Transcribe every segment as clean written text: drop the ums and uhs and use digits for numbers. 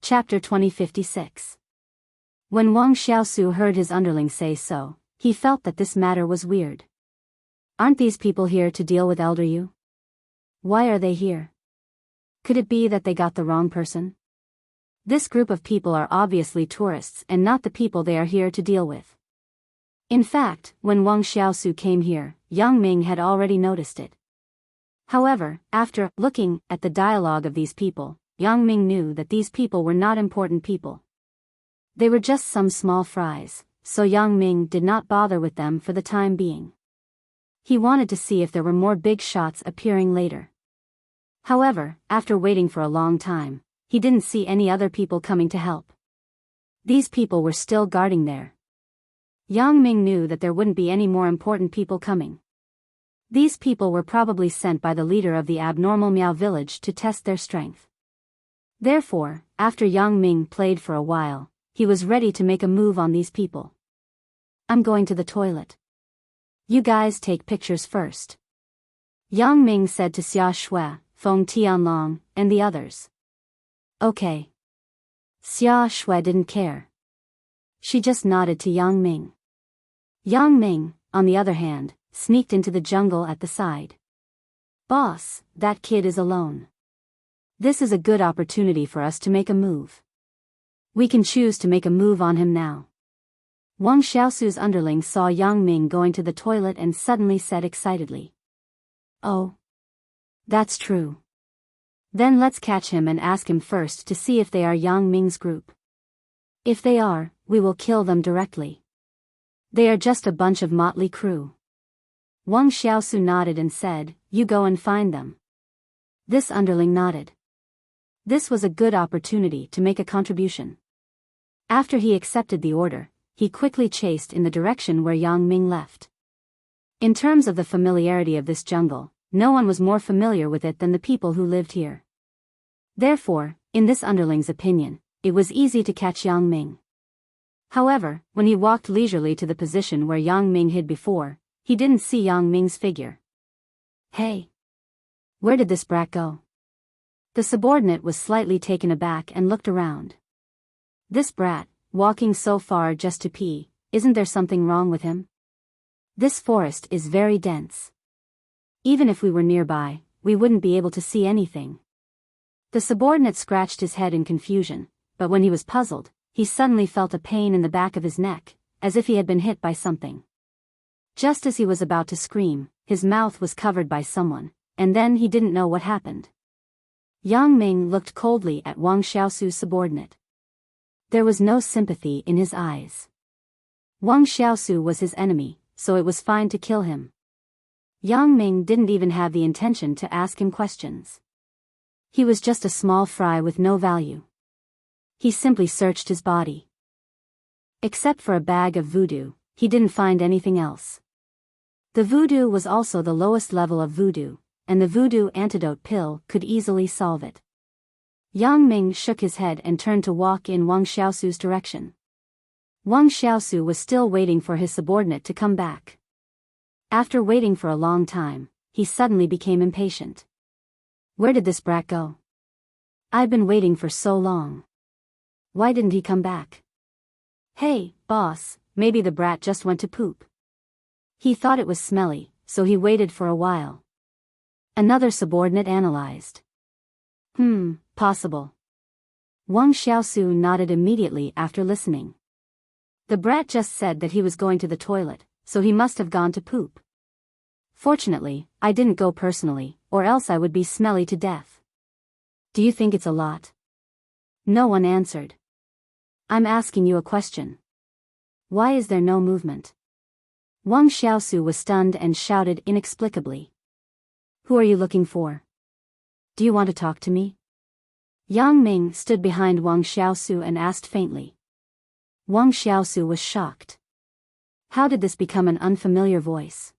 Chapter 2056. When Wang Xiaosu heard his underling say so, he felt that this matter was weird. Aren't these people here to deal with Elder Yu? Why are they here? Could it be that they got the wrong person? This group of people are obviously tourists and not the people they are here to deal with. In fact, when Wang Xiaosu came here, Yang Ming had already noticed it. However, after looking at the dialogue of these people, Yang Ming knew that these people were not important people. They were just some small fries, so Yang Ming did not bother with them for the time being. He wanted to see if there were more big shots appearing later. However, after waiting for a long time, he didn't see any other people coming to help. These people were still guarding there. Yang Ming knew that there wouldn't be any more important people coming. These people were probably sent by the leader of the abnormal Miao village to test their strength. Therefore, after Yang Ming played for a while, he was ready to make a move on these people. I'm going to the toilet. You guys take pictures first. Yang Ming said to Xia Shui, Feng Tianlong, and the others. Okay. Xia Shui didn't care. She just nodded to Yang Ming. Yang Ming, on the other hand, sneaked into the jungle at the side. Boss, that kid is alone. This is a good opportunity for us to make a move. We can choose to make a move on him now. Wang Xiaosu's underling saw Yang Ming going to the toilet and suddenly said excitedly. Oh. That's true. Then let's catch him and ask him first to see if they are Yang Ming's group. If they are, we will kill them directly. They are just a bunch of motley crew. Wang Xiaosu nodded and said, You go and find them. This underling nodded. This was a good opportunity to make a contribution. After he accepted the order, he quickly chased in the direction where Yang Ming left. In terms of the familiarity of this jungle, no one was more familiar with it than the people who lived here. Therefore, in this underling's opinion, it was easy to catch Yang Ming. However, when he walked leisurely to the position where Yang Ming hid before, he didn't see Yang Ming's figure. Hey! Where did this brat go? The subordinate was slightly taken aback and looked around. This brat, walking so far just to pee, isn't there something wrong with him? This forest is very dense. Even if we were nearby, we wouldn't be able to see anything. The subordinate scratched his head in confusion, but when he was puzzled, he suddenly felt a pain in the back of his neck, as if he had been hit by something. Just as he was about to scream, his mouth was covered by someone, and then he didn't know what happened. Yang Ming looked coldly at Wang Xiaosu's subordinate. There was no sympathy in his eyes. Wang Xiaosu was his enemy, so it was fine to kill him. Yang Ming didn't even have the intention to ask him questions. He was just a small fry with no value. He simply searched his body. Except for a bag of voodoo, he didn't find anything else. The voodoo was also the lowest level of voodoo, and the voodoo antidote pill could easily solve it. Yang Ming shook his head and turned to walk in Wang Xiaosu's direction. Wang Xiaosu was still waiting for his subordinate to come back. After waiting for a long time, he suddenly became impatient. Where did this brat go? I've been waiting for so long. Why didn't he come back? Hey, boss, maybe the brat just went to poop. He thought it was smelly, so he waited for a while. Another subordinate analyzed. Possible. Wang Xiaosu nodded immediately after listening. The brat just said that he was going to the toilet, so he must have gone to poop. Fortunately, I didn't go personally, or else I would be smelly to death. Do you think it's a lot? No one answered. I'm asking you a question. Why is there no movement? Wang Xiaosu was stunned and shouted inexplicably. Who are you looking for? Do you want to talk to me? Yang Ming stood behind Wang Xiaosu and asked faintly. Wang Xiaosu was shocked. How did this become an unfamiliar voice?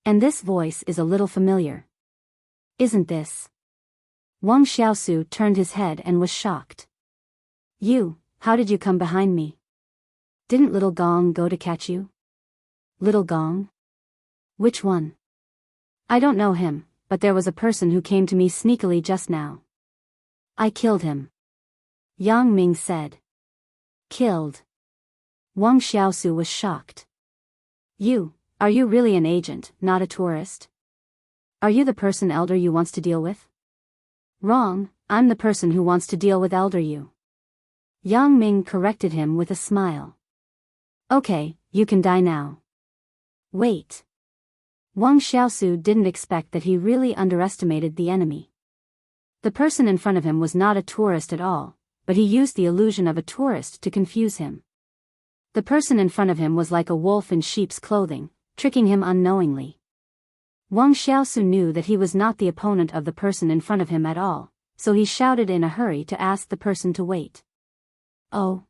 And this voice is a little familiar. Isn't this? Wang Xiaosu turned his head and was shocked. How did you come behind me? Didn't Little Gong go to catch you? Little Gong? Which one? I don't know him, but there was a person who came to me sneakily just now. I killed him. Yang Ming said. Killed. Wang Xiaosu was shocked. Are you really an agent, not a tourist? Are you the person Elder Yu wants to deal with? Wrong, I'm the person who wants to deal with Elder Yu. Yang Ming corrected him with a smile. Okay, you can die now. Wait. Wang Xiaosu didn't expect that he really underestimated the enemy. The person in front of him was not a tourist at all, but he used the illusion of a tourist to confuse him. The person in front of him was like a wolf in sheep's clothing, tricking him unknowingly. Wang Xiaosu knew that he was not the opponent of the person in front of him at all, so he shouted in a hurry to ask the person to wait. Oh.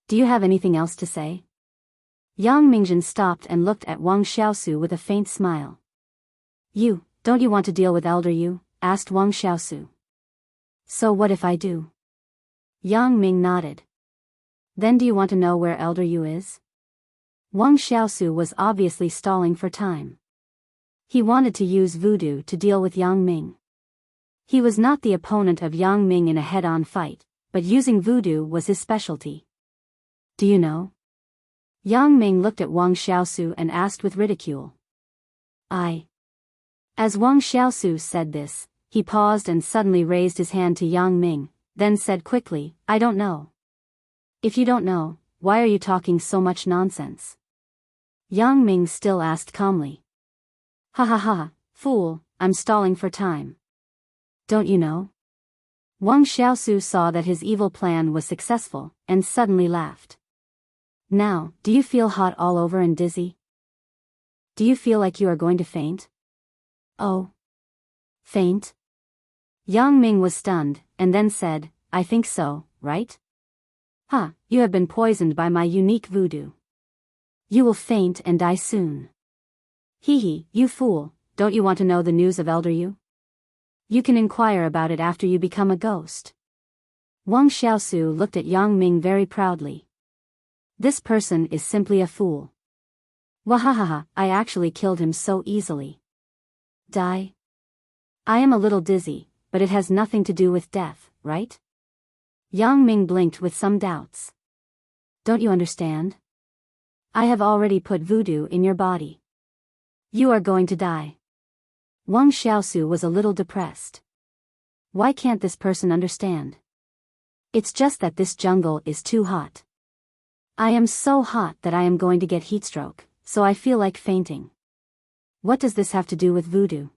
Do you have anything else to say? Yang Mingjin stopped and looked at Wang Xiaosu with a faint smile. Don't you want to deal with Elder Yu? Asked Wang Xiaosu. So what if I do? Yang Ming nodded. Then do you want to know where Elder Yu is? Wang Xiaosu was obviously stalling for time. He wanted to use voodoo to deal with Yang Ming. He was not the opponent of Yang Ming in a head-on fight, but using voodoo was his specialty. Do you know? Yang Ming looked at Wang Xiaosu and asked with ridicule. As Wang Xiaosu said this, he paused and suddenly raised his hand to Yang Ming, then said quickly, I don't know. If you don't know, why are you talking so much nonsense? Yang Ming still asked calmly. Ha ha ha, fool, I'm stalling for time. Don't you know? Wang Xiaosu saw that his evil plan was successful, and suddenly laughed. Now, do you feel hot all over and dizzy? Do you feel like you are going to faint? Oh. Faint? Yang Ming was stunned, and then said, I think so, right? You have been poisoned by my unique voodoo. You will faint and die soon. Hee, you fool, don't you want to know the news of Elder Yu? You can inquire about it after you become a ghost. Wang Xiaosu looked at Yang Ming very proudly. This person is simply a fool. Wahahaha, I actually killed him so easily. Die? I am a little dizzy, but it has nothing to do with death, right? Yang Ming blinked with some doubts. Don't you understand? I have already put voodoo in your body. You are going to die. Wang Xiaosu was a little depressed. Why can't this person understand? It's just that this jungle is too hot. I am so hot that I am going to get heatstroke, so I feel like fainting. What does this have to do with voodoo?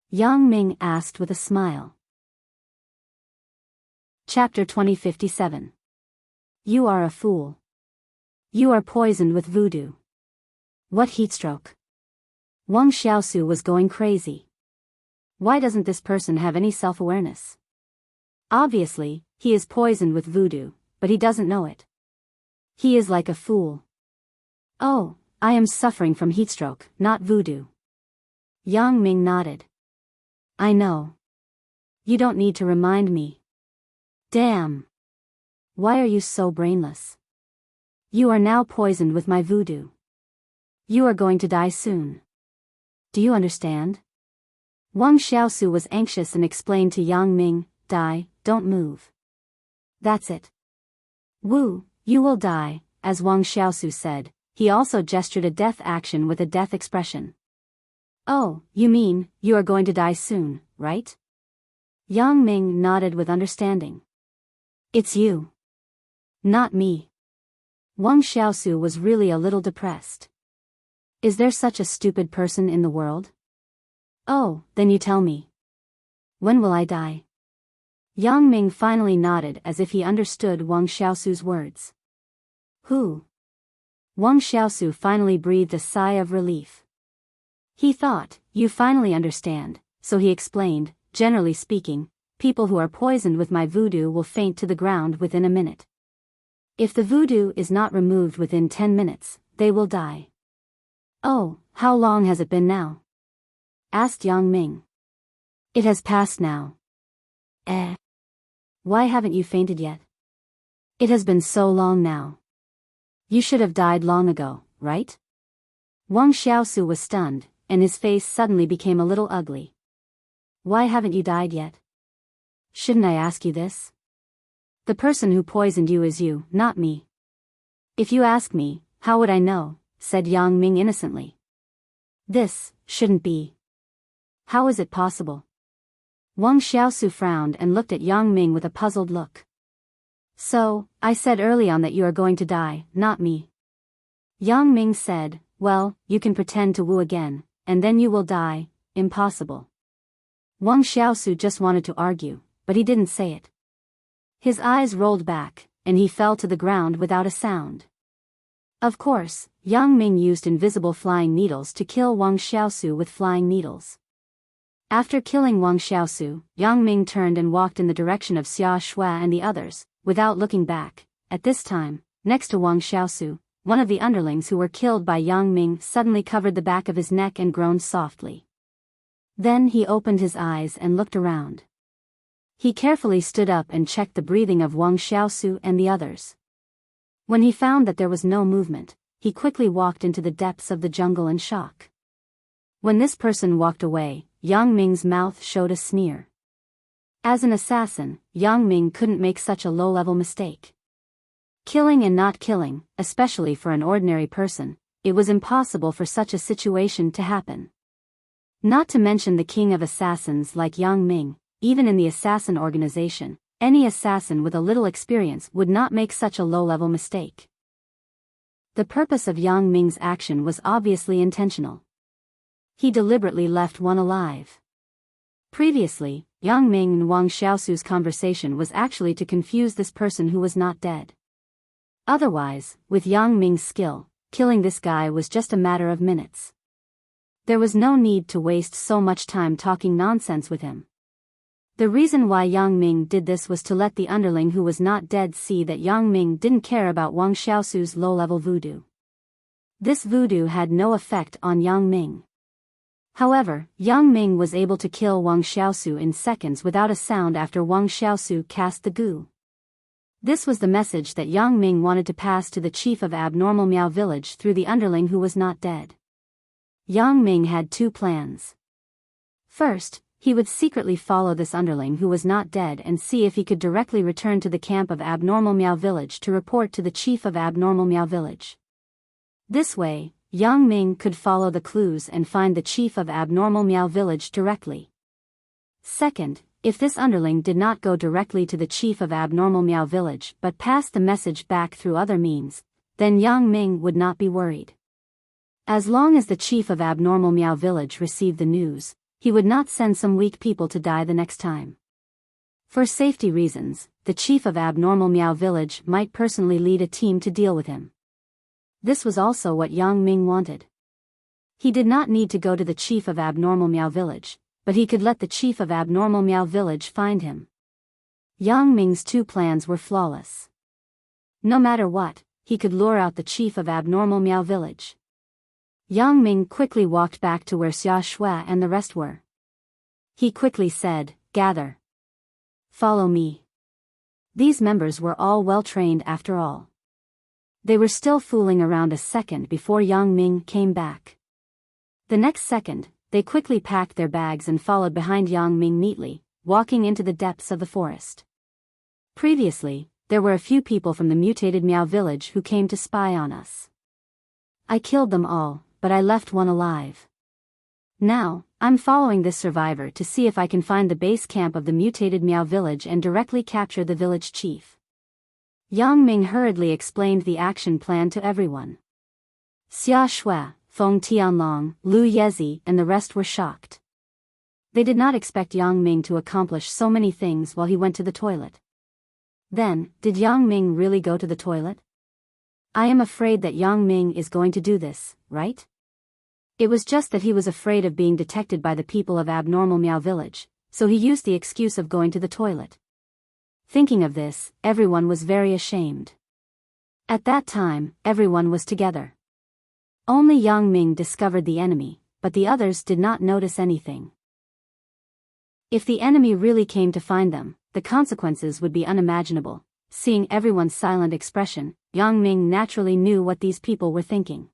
Yang Ming asked with a smile. Chapter 2057. You are a fool. You are poisoned with voodoo. What heatstroke? Wang Xiaosu was going crazy. Why doesn't this person have any self-awareness? Obviously, he is poisoned with voodoo, but he doesn't know it. He is like a fool. Oh, I am suffering from heatstroke, not voodoo. Yang Ming nodded. I know. You don't need to remind me. Damn. Why are you so brainless? You are now poisoned with my voodoo. You are going to die soon. Do you understand? Wang Xiaosu was anxious and explained to Yang Ming, Die, don't move. That's it. Wu, you will die, as Wang Xiaosu said. He also gestured a death action with a death expression. Oh, you mean, you are going to die soon, right? Yang Ming nodded with understanding. It's you. Not me. Wang Xiaosu was really a little depressed. Is there such a stupid person in the world? Oh, then you tell me. When will I die? Yang Ming finally nodded as if he understood Wang Xiaosu's words. Who? Wang Xiaosu finally breathed a sigh of relief. He thought, you finally understand, so he explained, generally speaking, people who are poisoned with my voodoo will faint to the ground within a minute. If the voodoo is not removed within 10 minutes, they will die. Oh, how long has it been now? Asked Yang Ming. It has passed now. Why haven't you fainted yet? It has been so long now. You should have died long ago, right? Wang Xiaosu was stunned, and his face suddenly became a little ugly. Why haven't you died yet? Shouldn't I ask you this? The person who poisoned you is you, not me. If you ask me, how would I know, said Yang Ming innocently. This shouldn't be. How is it possible? Wang Xiaosu frowned and looked at Yang Ming with a puzzled look. So, I said early on that you are going to die, not me. Yang Ming said, well, you can pretend to woo again, and then you will die. Impossible. Wang Xiaosu just wanted to argue, but he didn't say it. His eyes rolled back, and he fell to the ground without a sound. Of course, Yang Ming used invisible flying needles to kill Wang Xiaosu with flying needles. After killing Wang Xiaosu, Yang Ming turned and walked in the direction of Xia Shui and the others, without looking back. At this time, next to Wang Xiaosu, one of the underlings who were killed by Yang Ming suddenly covered the back of his neck and groaned softly. Then he opened his eyes and looked around. He carefully stood up and checked the breathing of Wang Xiaosu and the others. When he found that there was no movement, he quickly walked into the depths of the jungle in shock. When this person walked away, Yang Ming's mouth showed a sneer. As an assassin, Yang Ming couldn't make such a low-level mistake. Killing and not killing, especially for an ordinary person, it was impossible for such a situation to happen. Not to mention the king of assassins like Yang Ming, even in the assassin organization, any assassin with a little experience would not make such a low-level mistake. The purpose of Yang Ming's action was obviously intentional. He deliberately left one alive. Previously, Yang Ming and Wang Xiaosu's conversation was actually to confuse this person who was not dead. Otherwise, with Yang Ming's skill, killing this guy was just a matter of minutes. There was no need to waste so much time talking nonsense with him. The reason why Yang Ming did this was to let the underling who was not dead see that Yang Ming didn't care about Wang Xiaosu's low-level voodoo. This voodoo had no effect on Yang Ming. However, Yang Ming was able to kill Wang Xiaosu in seconds without a sound after Wang Xiaosu cast the goo. This was the message that Yang Ming wanted to pass to the chief of Abnormal Miao Village through the underling who was not dead. Yang Ming had two plans. First, he would secretly follow this underling who was not dead and see if he could directly return to the camp of Abnormal Miao Village to report to the chief of Abnormal Miao Village. This way, Yang Ming could follow the clues and find the chief of Abnormal Miao Village directly. Second, if this underling did not go directly to the chief of Abnormal Miao Village but passed the message back through other means, then Yang Ming would not be worried. As long as the chief of Abnormal Miao Village received the news, he would not send some weak people to die the next time. For safety reasons, the chief of Abnormal Miao Village might personally lead a team to deal with him. This was also what Yang Ming wanted. He did not need to go to the chief of Abnormal Miao Village, but he could let the chief of Abnormal Miao Village find him. Yang Ming's two plans were flawless. No matter what, he could lure out the chief of Abnormal Miao Village. Yang Ming quickly walked back to where Xia Shui and the rest were. He quickly said, "Gather. Follow me." These members were all well trained after all. They were still fooling around a second before Yang Ming came back. The next second, they quickly packed their bags and followed behind Yang Ming neatly, walking into the depths of the forest. Previously, there were a few people from the mutated Miao village who came to spy on us. I killed them all, but I left one alive. Now, I'm following this survivor to see if I can find the base camp of the mutated Miao village and directly capture the village chief. Yang Ming hurriedly explained the action plan to everyone. Xia Shui, Feng Tianlong, Lu Yezi and the rest were shocked. They did not expect Yang Ming to accomplish so many things while he went to the toilet. Then, did Yang Ming really go to the toilet? I am afraid that Yang Ming is going to do this, right? It was just that he was afraid of being detected by the people of Abnormal Miao Village, so he used the excuse of going to the toilet. Thinking of this, everyone was very ashamed. At that time, everyone was together. Only Yang Ming discovered the enemy, but the others did not notice anything. If the enemy really came to find them, the consequences would be unimaginable. Seeing everyone's silent expression, Yang Ming naturally knew what these people were thinking.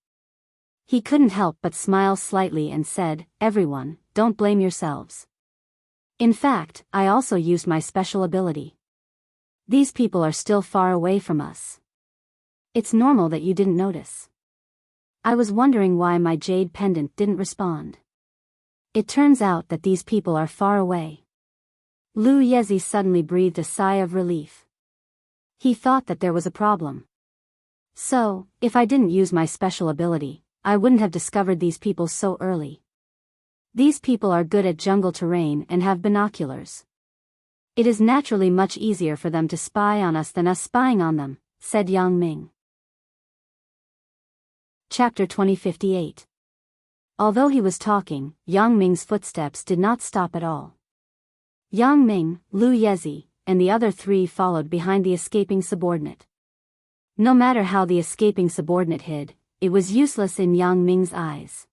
He couldn't help but smile slightly and said, "Everyone, don't blame yourselves. In fact, I also used my special ability. These people are still far away from us. It's normal that you didn't notice. I was wondering why my jade pendant didn't respond. It turns out that these people are far away. Lu Yezi suddenly breathed a sigh of relief. He thought that there was a problem. So, if I didn't use my special ability, I wouldn't have discovered these people so early. These people are good at jungle terrain and have binoculars. It is naturally much easier for them to spy on us than us spying on them, said Yang Ming. Chapter 2058. Although he was talking, Yang Ming's footsteps did not stop at all. Yang Ming, Lu Yezi, and the other three followed behind the escaping subordinate. No matter how the escaping subordinate hid, it was useless in Yang Ming's eyes.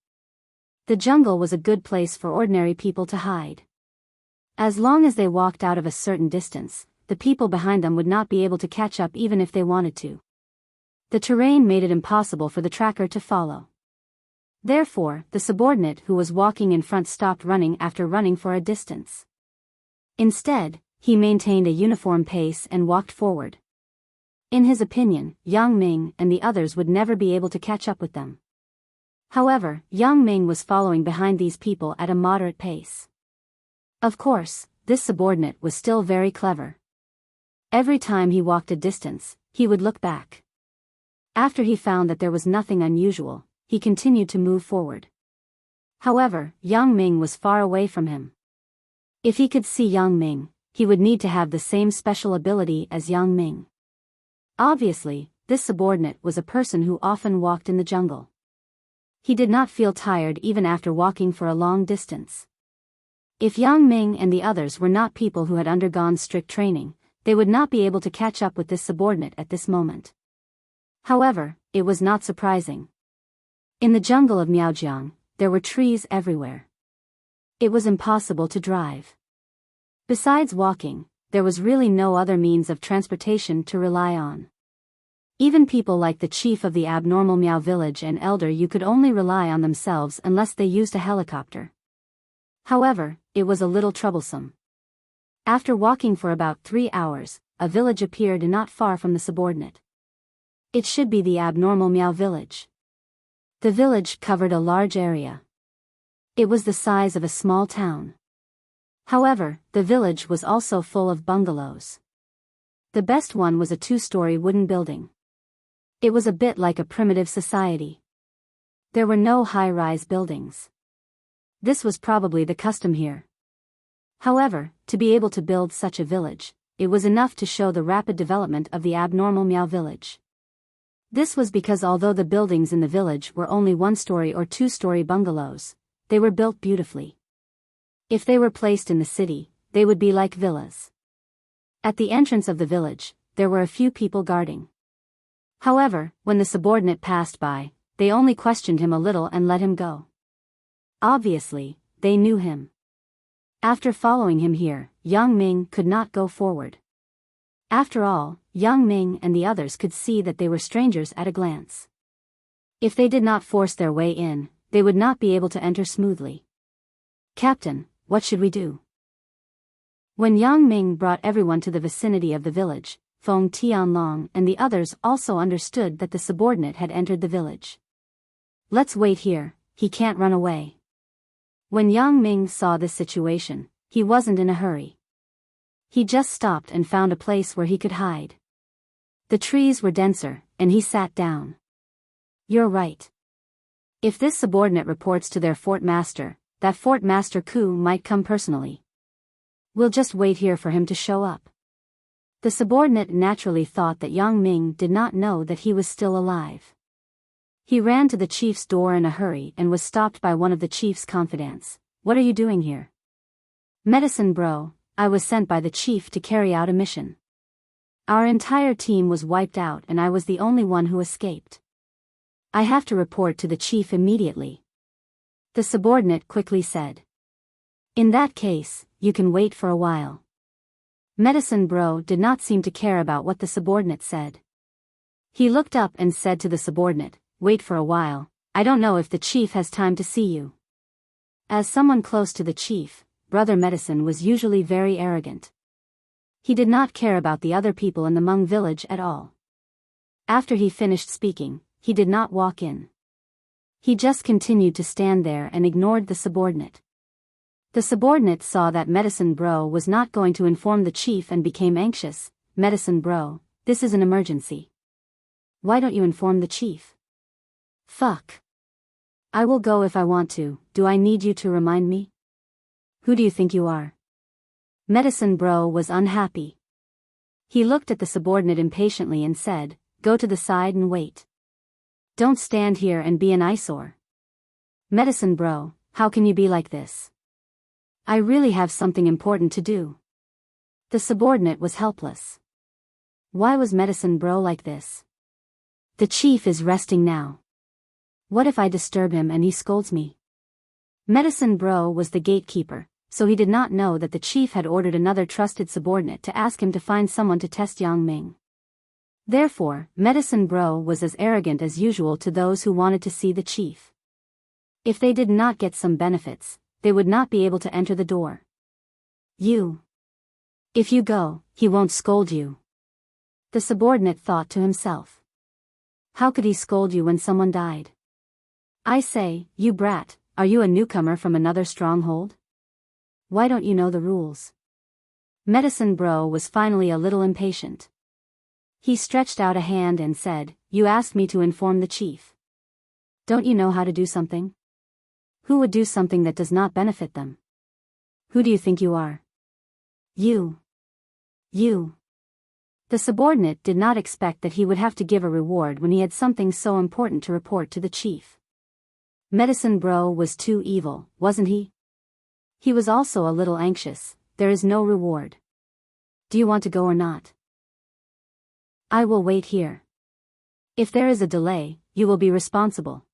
The jungle was a good place for ordinary people to hide. As long as they walked out of a certain distance, the people behind them would not be able to catch up even if they wanted to. The terrain made it impossible for the tracker to follow. Therefore, the subordinate who was walking in front stopped running after running for a distance. Instead, he maintained a uniform pace and walked forward. In his opinion, Yang Ming and the others would never be able to catch up with them. However, Yang Ming was following behind these people at a moderate pace. Of course, this subordinate was still very clever. Every time he walked a distance, he would look back. After he found that there was nothing unusual, he continued to move forward. However, Yang Ming was far away from him. If he could see Yang Ming, he would need to have the same special ability as Yang Ming. Obviously, this subordinate was a person who often walked in the jungle. He did not feel tired even after walking for a long distance. If Yang Ming and the others were not people who had undergone strict training, they would not be able to catch up with this subordinate at this moment. However, it was not surprising. In the jungle of Miaojiang, there were trees everywhere. It was impossible to drive. Besides walking, there was really no other means of transportation to rely on. Even people like the chief of the abnormal Miao village and Elder Yu could only rely on themselves unless they used a helicopter. However, it was a little troublesome. After walking for about 3 hours, a village appeared not far from the subordinate. It should be the abnormal Miao village. The village covered a large area. It was the size of a small town. However, the village was also full of bungalows. The best one was a 2-story wooden building. It was a bit like a primitive society. There were no high-rise buildings. This was probably the custom here. However, to be able to build such a village, it was enough to show the rapid development of the abnormal Miao village. This was because although the buildings in the village were only 1-story or 2-story bungalows, they were built beautifully. If they were placed in the city, they would be like villas. At the entrance of the village, there were a few people guarding. However, when the subordinate passed by, they only questioned him a little and let him go. Obviously, they knew him. After following him here, Yang Ming could not go forward. After all, Yang Ming and the others could see that they were strangers at a glance. If they did not force their way in, they would not be able to enter smoothly. "Captain, what should we do?" When Yang Ming brought everyone to the vicinity of the village, Feng Tianlong and the others also understood that the subordinate had entered the village. "Let's wait here, he can't run away." When Yang Ming saw this situation, he wasn't in a hurry. He just stopped and found a place where he could hide. The trees were denser, and he sat down. "You're right. If this subordinate reports to their fort master, that fort master Ku might come personally. We'll just wait here for him to show up." The subordinate naturally thought that Yang Ming did not know that he was still alive. He ran to the chief's door in a hurry and was stopped by one of the chief's confidants. "What are you doing here?" "Medicine bro, I was sent by the chief to carry out a mission. Our entire team was wiped out and I was the only one who escaped. I have to report to the chief immediately." The subordinate quickly said. "In that case, you can wait for a while." Medicine bro did not seem to care about what the subordinate said. He looked up and said to the subordinate, "Wait for a while, I don't know if the chief has time to see you." As someone close to the chief, Brother Medicine was usually very arrogant. He did not care about the other people in the Hmong village at all. After he finished speaking, he did not walk in. He just continued to stand there and ignored the subordinate. The subordinate saw that Medicine Bro was not going to inform the chief and became anxious. Medicine Bro, this is an emergency. Why don't you inform the chief? Fuck. I will go if I want to. Do I need you to remind me? Who do you think you are? Medicine Bro was unhappy. He looked at the subordinate impatiently and said, go to the side and wait. Don't stand here and be an eyesore. Medicine Bro, how can you be like this? I really have something important to do. The subordinate was helpless. Why was Medicine Bro like this? The chief is resting now. What if I disturb him and he scolds me? Medicine Bro was the gatekeeper, so he did not know that the chief had ordered another trusted subordinate to ask him to find someone to test Yang Ming. Therefore, Medicine Bro was as arrogant as usual to those who wanted to see the chief. If they did not get some benefits, they would not be able to enter the door. If you go, he won't scold you. The subordinate thought to himself. How could he scold you when someone died? I say, you brat, are you a newcomer from another stronghold? Why don't you know the rules? Medicine Bro was finally a little impatient. He stretched out a hand and said, you asked me to inform the chief. Don't you know how to do something? Who would do something that does not benefit them? Who do you think you are? You. The subordinate did not expect that he would have to give a reward when he had something so important to report to the chief. Medicine Bro was too evil, wasn't he? He was also a little anxious. There is no reward. Do you want to go or not? I will wait here. If there is a delay, you will be responsible.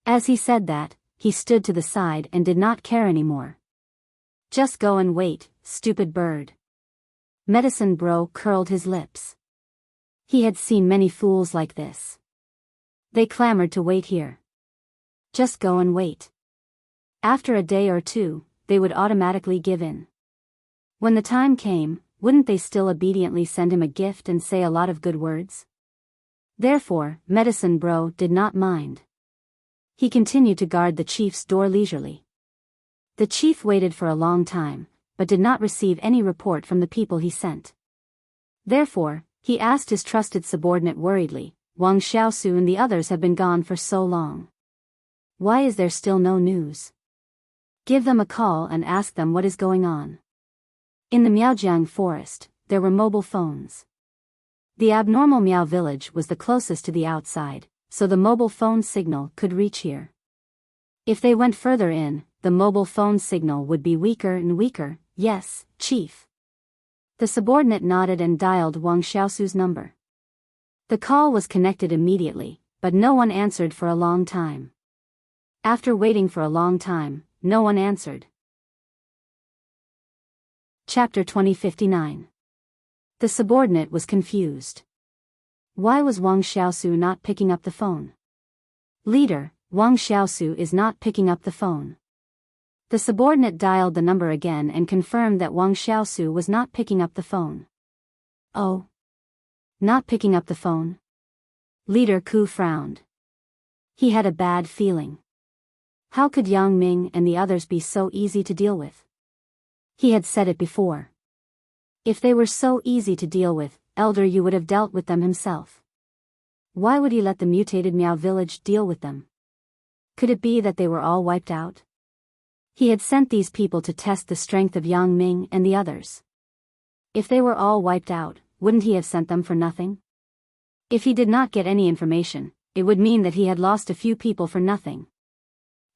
As he said that, he stood to the side and did not care anymore. Just go and wait, stupid bird. Medicine Bro curled his lips. He had seen many fools like this. They clamored to wait here. Just go and wait. After a day or two, they would automatically give in. When the time came, wouldn't they still obediently send him a gift and say a lot of good words? Therefore, Medicine Bro did not mind. He continued to guard the chief's door leisurely. The chief waited for a long time, but did not receive any report from the people he sent. Therefore, he asked his trusted subordinate worriedly, Wang Xiaosu and the others have been gone for so long. Why is there still no news? Give them a call and ask them what is going on. In the Miaojiang forest, there were mobile phones. The abnormal Miao village was the closest to the outside, so the mobile phone signal could reach here. If they went further in, the mobile phone signal would be weaker and weaker. Yes, chief. The subordinate nodded and dialed Wang Xiaosu's number. The call was connected immediately, but no one answered for a long time. After waiting for a long time, no one answered. Chapter 2059. The subordinate was confused. Why was Wang Xiaosu not picking up the phone? Leader, Wang Xiaosu is not picking up the phone. The subordinate dialed the number again and confirmed that Wang Xiaosu was not picking up the phone. Oh. Not picking up the phone? Leader Ku frowned. He had a bad feeling. How could Yang Ming and the others be so easy to deal with? He had said it before. If they were so easy to deal with, Elder Yu would have dealt with them himself. Why would he let the mutated Miao village deal with them? Could it be that they were all wiped out? He had sent these people to test the strength of Yang Ming and the others. If they were all wiped out, wouldn't he have sent them for nothing? If he did not get any information, it would mean that he had lost a few people for nothing.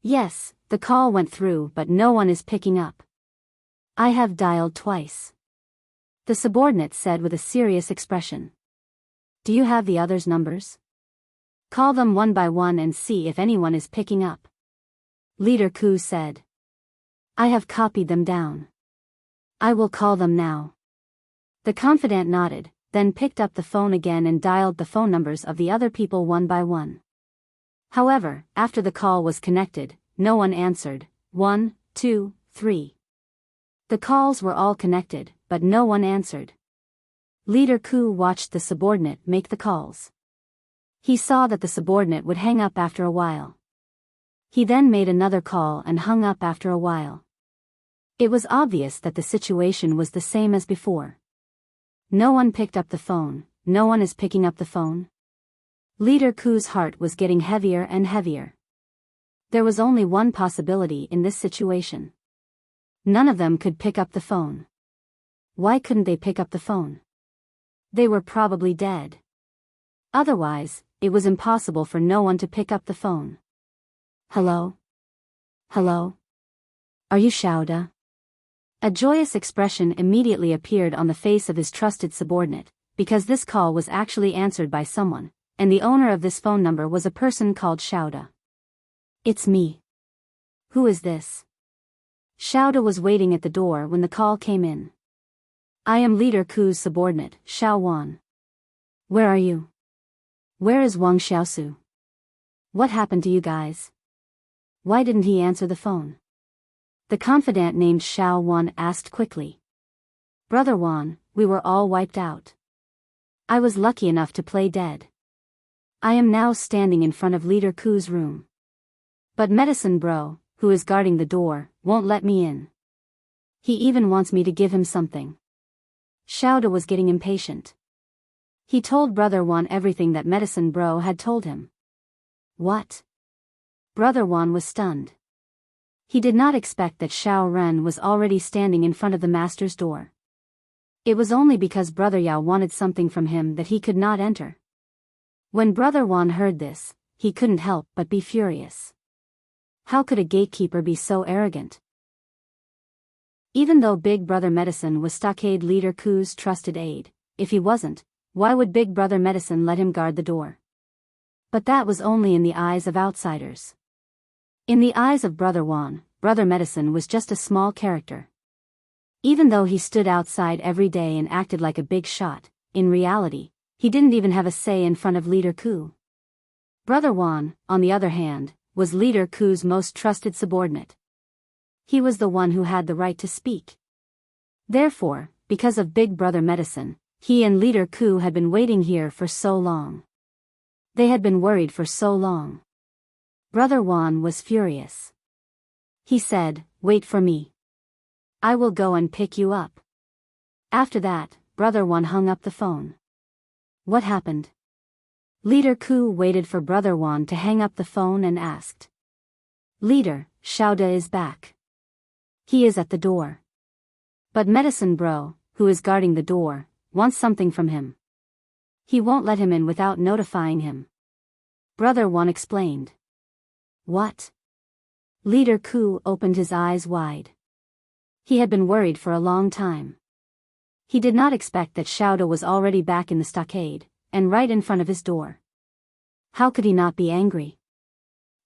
Yes, the call went through, but no one is picking up. I have dialed twice. The subordinate said with a serious expression. Do you have the others' numbers? Call them one by one and see if anyone is picking up. Leader Ku said. I have copied them down. I will call them now. The confidant nodded, then picked up the phone again and dialed the phone numbers of the other people one by one. However, after the call was connected, no one answered. 1, 2, 3. The calls were all connected, but no one answered. Leader Ku watched the subordinate make the calls. He saw that the subordinate would hang up after a while. He then made another call and hung up after a while. It was obvious that the situation was the same as before. No one picked up the phone. No one is picking up the phone. Leader Ku's heart was getting heavier and heavier. There was only one possibility in this situation. None of them could pick up the phone. Why couldn't they pick up the phone? They were probably dead. Otherwise, it was impossible for no one to pick up the phone. Hello? Hello? Are you Xiaoda? A joyous expression immediately appeared on the face of his trusted subordinate, because this call was actually answered by someone, and the owner of this phone number was a person called Xiaoda. It's me. Who is this? Xiaoda was waiting at the door when the call came in. I am Leader Ku's subordinate, Xiao Wan. Where are you? Where is Wang Xiaosu? What happened to you guys? Why didn't he answer the phone? The confidant named Xiao Wan asked quickly. Brother Wan, we were all wiped out. I was lucky enough to play dead. I am now standing in front of Leader Ku's room. But Medicine Bro, who is guarding the door, won't let me in. He even wants me to give him something. Xiaoda was getting impatient. He told Brother Wan everything that Medicine Bro had told him. What? Brother Wan was stunned. He did not expect that Xiao Ren was already standing in front of the master's door. It was only because Brother Yao wanted something from him that he could not enter. When Brother Wan heard this, he couldn't help but be furious. How could a gatekeeper be so arrogant? Even though Big Brother Medicine was Stockade Leader Ku's trusted aide, if he wasn't, why would Big Brother Medicine let him guard the door? But that was only in the eyes of outsiders. In the eyes of Brother Wan, Brother Medicine was just a small character. Even though he stood outside every day and acted like a big shot, in reality, he didn't even have a say in front of Leader Ku. Brother Wan, on the other hand, was Leader Ku's most trusted subordinate. He was the one who had the right to speak. Therefore, because of Big Brother Medicine, he and Leader Ku had been waiting here for so long. They had been worried for so long. Brother Wan was furious. He said, "Wait for me. I will go and pick you up." After that, Brother Wan hung up the phone. What happened? Leader Ku waited for Brother Wan to hang up the phone and asked. Leader, Xiaoda is back. He is at the door. But Medicine Bro, who is guarding the door, wants something from him. He won't let him in without notifying him. Brother Wan explained. What? Leader Ku opened his eyes wide. He had been worried for a long time. He did not expect that Xiaoda was already back in the stockade, and right in front of his door. How could he not be angry?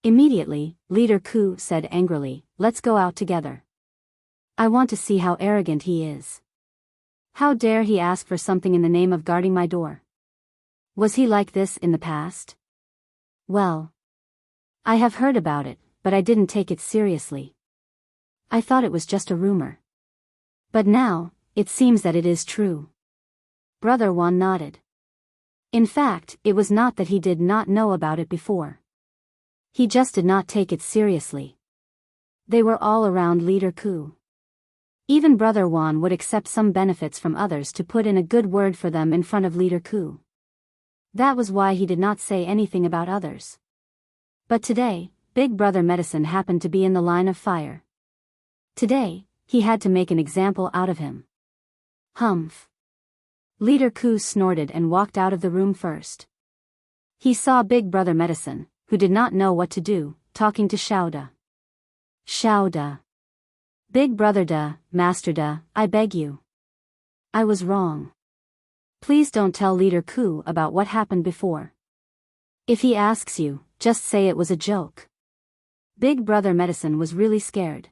Immediately, Leader Ku said angrily, "Let's go out together. I want to see how arrogant he is. How dare he ask for something in the name of guarding my door? Was he like this in the past? Well, I have heard about it, but I didn't take it seriously. I thought it was just a rumor. But now, it seems that it is true." Brother Wan nodded. In fact, it was not that he did not know about it before. He just did not take it seriously. They were all around Leader Ku. Even Brother Wan would accept some benefits from others to put in a good word for them in front of Leader Ku. That was why he did not say anything about others. But today, Big Brother Medicine happened to be in the line of fire. Today, he had to make an example out of him. Humph. Leader Ku snorted and walked out of the room first. He saw Big Brother Medicine, who did not know what to do, talking to Xiaoda. Xiaoda. Big Brother Da, Master Da, I beg you. I was wrong. Please don't tell Leader Ku about what happened before. If he asks you, just say it was a joke. Big Brother Medicine was really scared.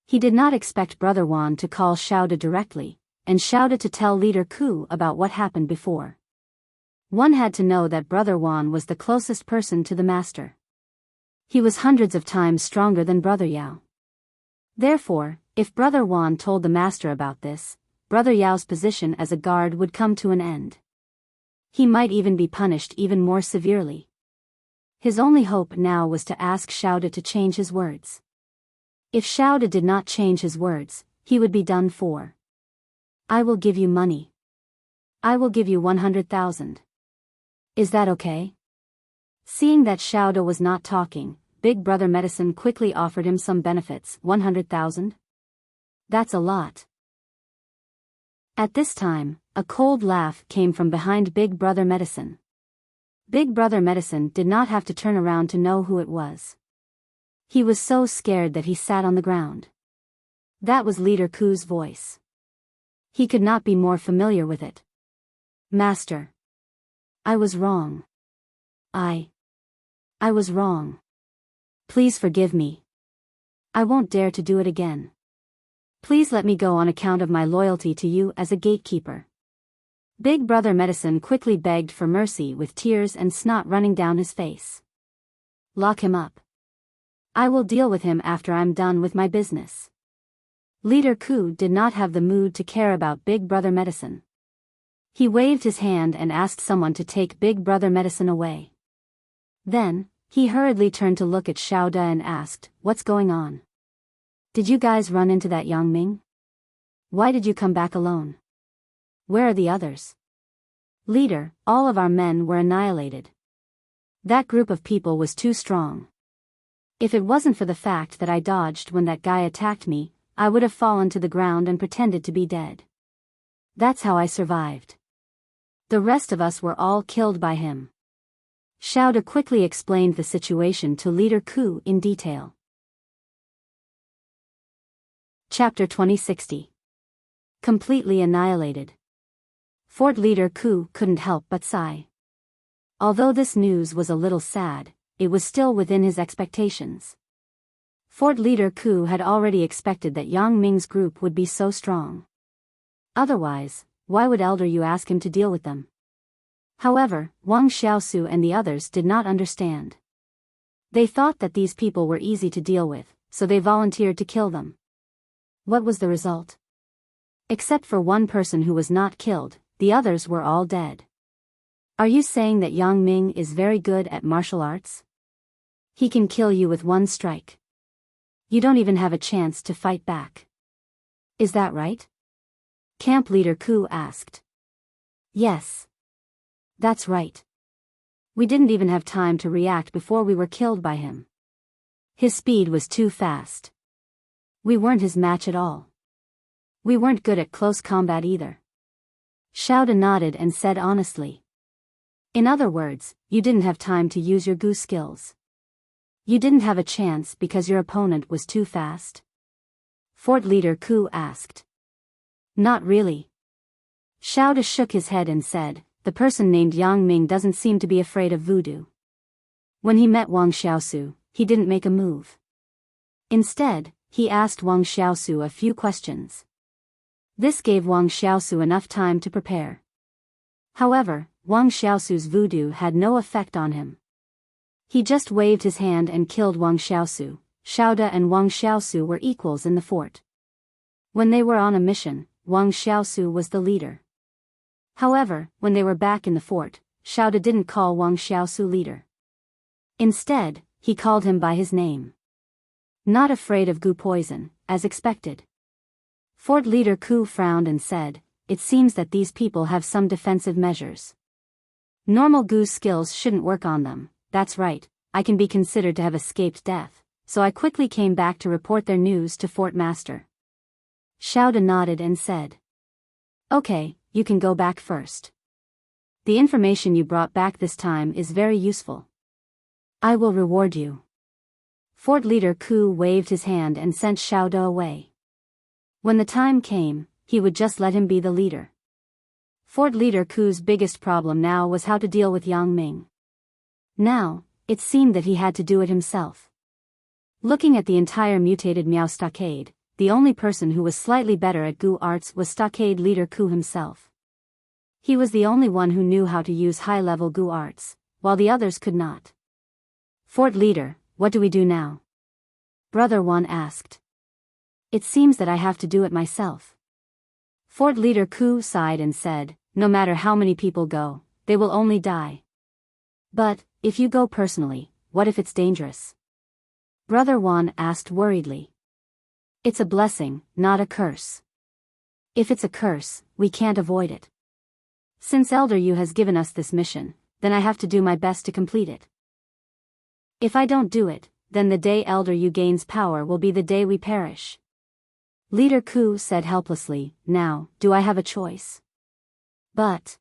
He did not expect Brother Wan to call Xiaoda directly, and Xiaoda to tell Leader Ku about what happened before. One had to know that Brother Wan was the closest person to the master. He was hundreds of times stronger than Brother Yao. Therefore, if Brother Wan told the master about this, Brother Yao's position as a guard would come to an end. He might even be punished even more severely. His only hope now was to ask Xiaoda to change his words. If Xiaoda did not change his words, he would be done for. I will give you money. I will give you 100,000. Is that okay? Seeing that Xiaoda was not talking, Big Brother Medicine quickly offered him some benefits. 100,000? That's a lot. At this time, a cold laugh came from behind Big Brother Medicine. Big Brother Medicine did not have to turn around to know who it was. He was so scared that he sat on the ground. That was Leader Ku's voice. He could not be more familiar with it. Master. I was wrong. I was wrong. Please forgive me. I won't dare to do it again. Please let me go on account of my loyalty to you as a gatekeeper. Big Brother Medicine quickly begged for mercy with tears and snot running down his face. Lock him up. I will deal with him after I'm done with my business. Leader Ku did not have the mood to care about Big Brother Medicine. He waved his hand and asked someone to take Big Brother Medicine away. Then, he hurriedly turned to look at Xiaoda and asked, "What's going on? Did you guys run into that Yang Ming? Why did you come back alone? Where are the others?" Leader, all of our men were annihilated. That group of people was too strong. If it wasn't for the fact that I dodged when that guy attacked me, I would have fallen to the ground and pretended to be dead. That's how I survived. The rest of us were all killed by him. Xiaoda quickly explained the situation to Leader Ku in detail. Chapter 2060. Completely annihilated. Fort Leader Ku couldn't help but sigh. Although this news was a little sad, it was still within his expectations. Fort Leader Ku had already expected that Yang Ming's group would be so strong. Otherwise, why would Elder Yu ask him to deal with them? However, Wang Xiaosu and the others did not understand. They thought that these people were easy to deal with, so they volunteered to kill them. What was the result? Except for one person who was not killed, the others were all dead. Are you saying that Yang Ming is very good at martial arts? He can kill you with one strike. You don't even have a chance to fight back. Is that right? Camp Leader Ku asked. Yes. That's right. We didn't even have time to react before we were killed by him. His speed was too fast. We weren't his match at all. We weren't good at close combat either. Xiaoda nodded and said honestly. In other words, you didn't have time to use your Gu skills. You didn't have a chance because your opponent was too fast? Fort Leader Ku asked. Not really. Xiaoda shook his head and said, the person named Yang Ming doesn't seem to be afraid of voodoo. When he met Wang Xiaosu, he didn't make a move. Instead, he asked Wang Xiaosu a few questions. This gave Wang Xiaosu enough time to prepare. However, Wang Xiaosu's voodoo had no effect on him. He just waved his hand and killed Wang Xiaosu. Xiaoda and Wang Xiaosu were equals in the fort. When they were on a mission, Wang Xiaosu was the leader. However, when they were back in the fort, Xiaoda didn't call Wang Xiaosu leader. Instead, he called him by his name. Not afraid of Gu poison, as expected. Fort Leader Ku frowned and said, it seems that these people have some defensive measures. Normal Gu skills shouldn't work on them. That's right, I can be considered to have escaped death, so I quickly came back to report their news to Fort Master. Xiaoda nodded and said. Okay, you can go back first. The information you brought back this time is very useful. I will reward you. Fort Leader Ku waved his hand and sent Xiaoda away. When the time came, he would just let him be the leader. Fort Leader Ku's biggest problem now was how to deal with Yang Ming. Now, it seemed that he had to do it himself. Looking at the entire mutated Miao Stockade, the only person who was slightly better at Gu arts was Stockade Leader Ku himself. He was the only one who knew how to use high-level Gu arts, while the others could not. Fort Leader, what do we do now? Brother Wan asked. It seems that I have to do it myself. Fort Leader Ku sighed and said, "No matter how many people go, they will only die. But, if you go personally, what if it's dangerous?" Brother Wan asked worriedly. "It's a blessing, not a curse. If it's a curse, we can't avoid it. Since Elder Yu has given us this mission, then I have to do my best to complete it. If I don't do it, then the day Elder Yu gains power will be the day we perish." Leader Ku said helplessly, "Now, do I have a choice?" But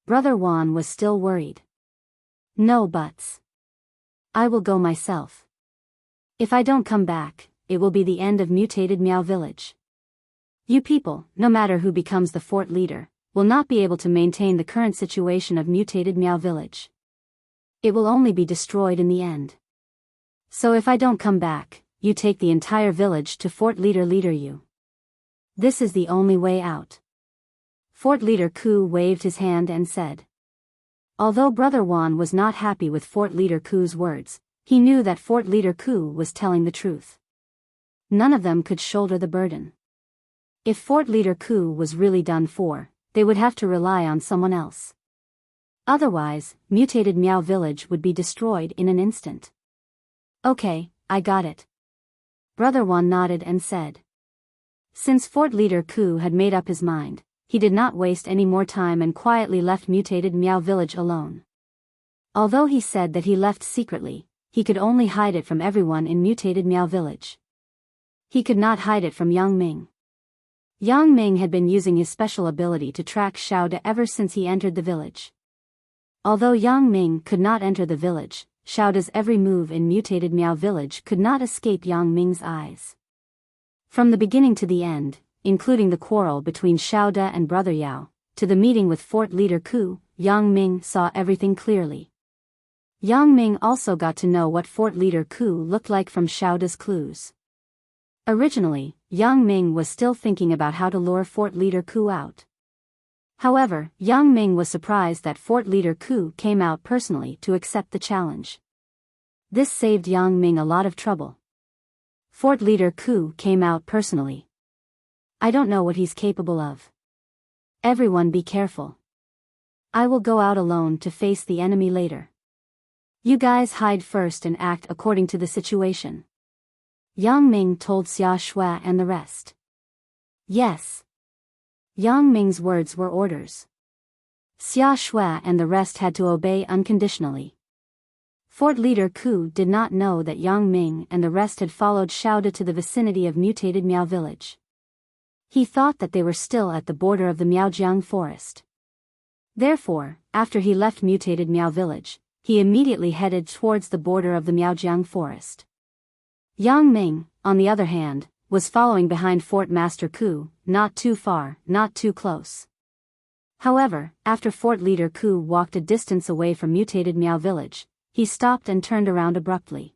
Brother Wan was still worried. "No buts. I will go myself. If I don't come back, it will be the end of mutated Miao Village. You people, no matter who becomes the fort leader, will not be able to maintain the current situation of mutated Miao Village. It will only be destroyed in the end. So if I don't come back, you take the entire village to Fort Leader Yu. This is the only way out." Fort Leader Ku waved his hand and said. Although Brother Wan was not happy with Fort Leader Ku's words, he knew that Fort Leader Ku was telling the truth. None of them could shoulder the burden. If Fort Leader Ku was really done for, they would have to rely on someone else. Otherwise, mutated Miao Village would be destroyed in an instant. "Okay, I got it." Brother Wan nodded and said. Since Fort Leader Ku had made up his mind, he did not waste any more time and quietly left mutated Miao Village alone. Although he said that he left secretly, he could only hide it from everyone in mutated Miao Village. He could not hide it from Yang Ming. Yang Ming had been using his special ability to track Xiao De ever since he entered the village. Although Yang Ming could not enter the village, Xiao De's every move in mutated Miao Village could not escape Yang Ming's eyes. From the beginning to the end, including the quarrel between Xiao De and Brother Yao, to the meeting with Fort Leader Ku, Yang Ming saw everything clearly. Yang Ming also got to know what Fort Leader Ku looked like from Xiao De's clues. Originally, Yang Ming was still thinking about how to lure Fort Leader Ku out. However, Yang Ming was surprised that Fort Leader Ku came out personally to accept the challenge. This saved Yang Ming a lot of trouble. Fort Leader Ku came out personally. I don't know what he's capable of. Everyone be careful. I will go out alone to face the enemy later. You guys hide first and act according to the situation. Yang Ming told Xia Shui and the rest. Yes. Yang Ming's words were orders. Xia Shui and the rest had to obey unconditionally. Fort Leader Ku did not know that Yang Ming and the rest had followed Xiao De to the vicinity of mutated Miao Village. He thought that they were still at the border of the Miaojiang forest. Therefore, after he left mutated Miao Village, he immediately headed towards the border of the Miaojiang forest. Yang Ming, on the other hand, was following behind Fort Master Ku, not too far, not too close. However, after Fort Leader Ku walked a distance away from mutated Miao Village, he stopped and turned around abruptly.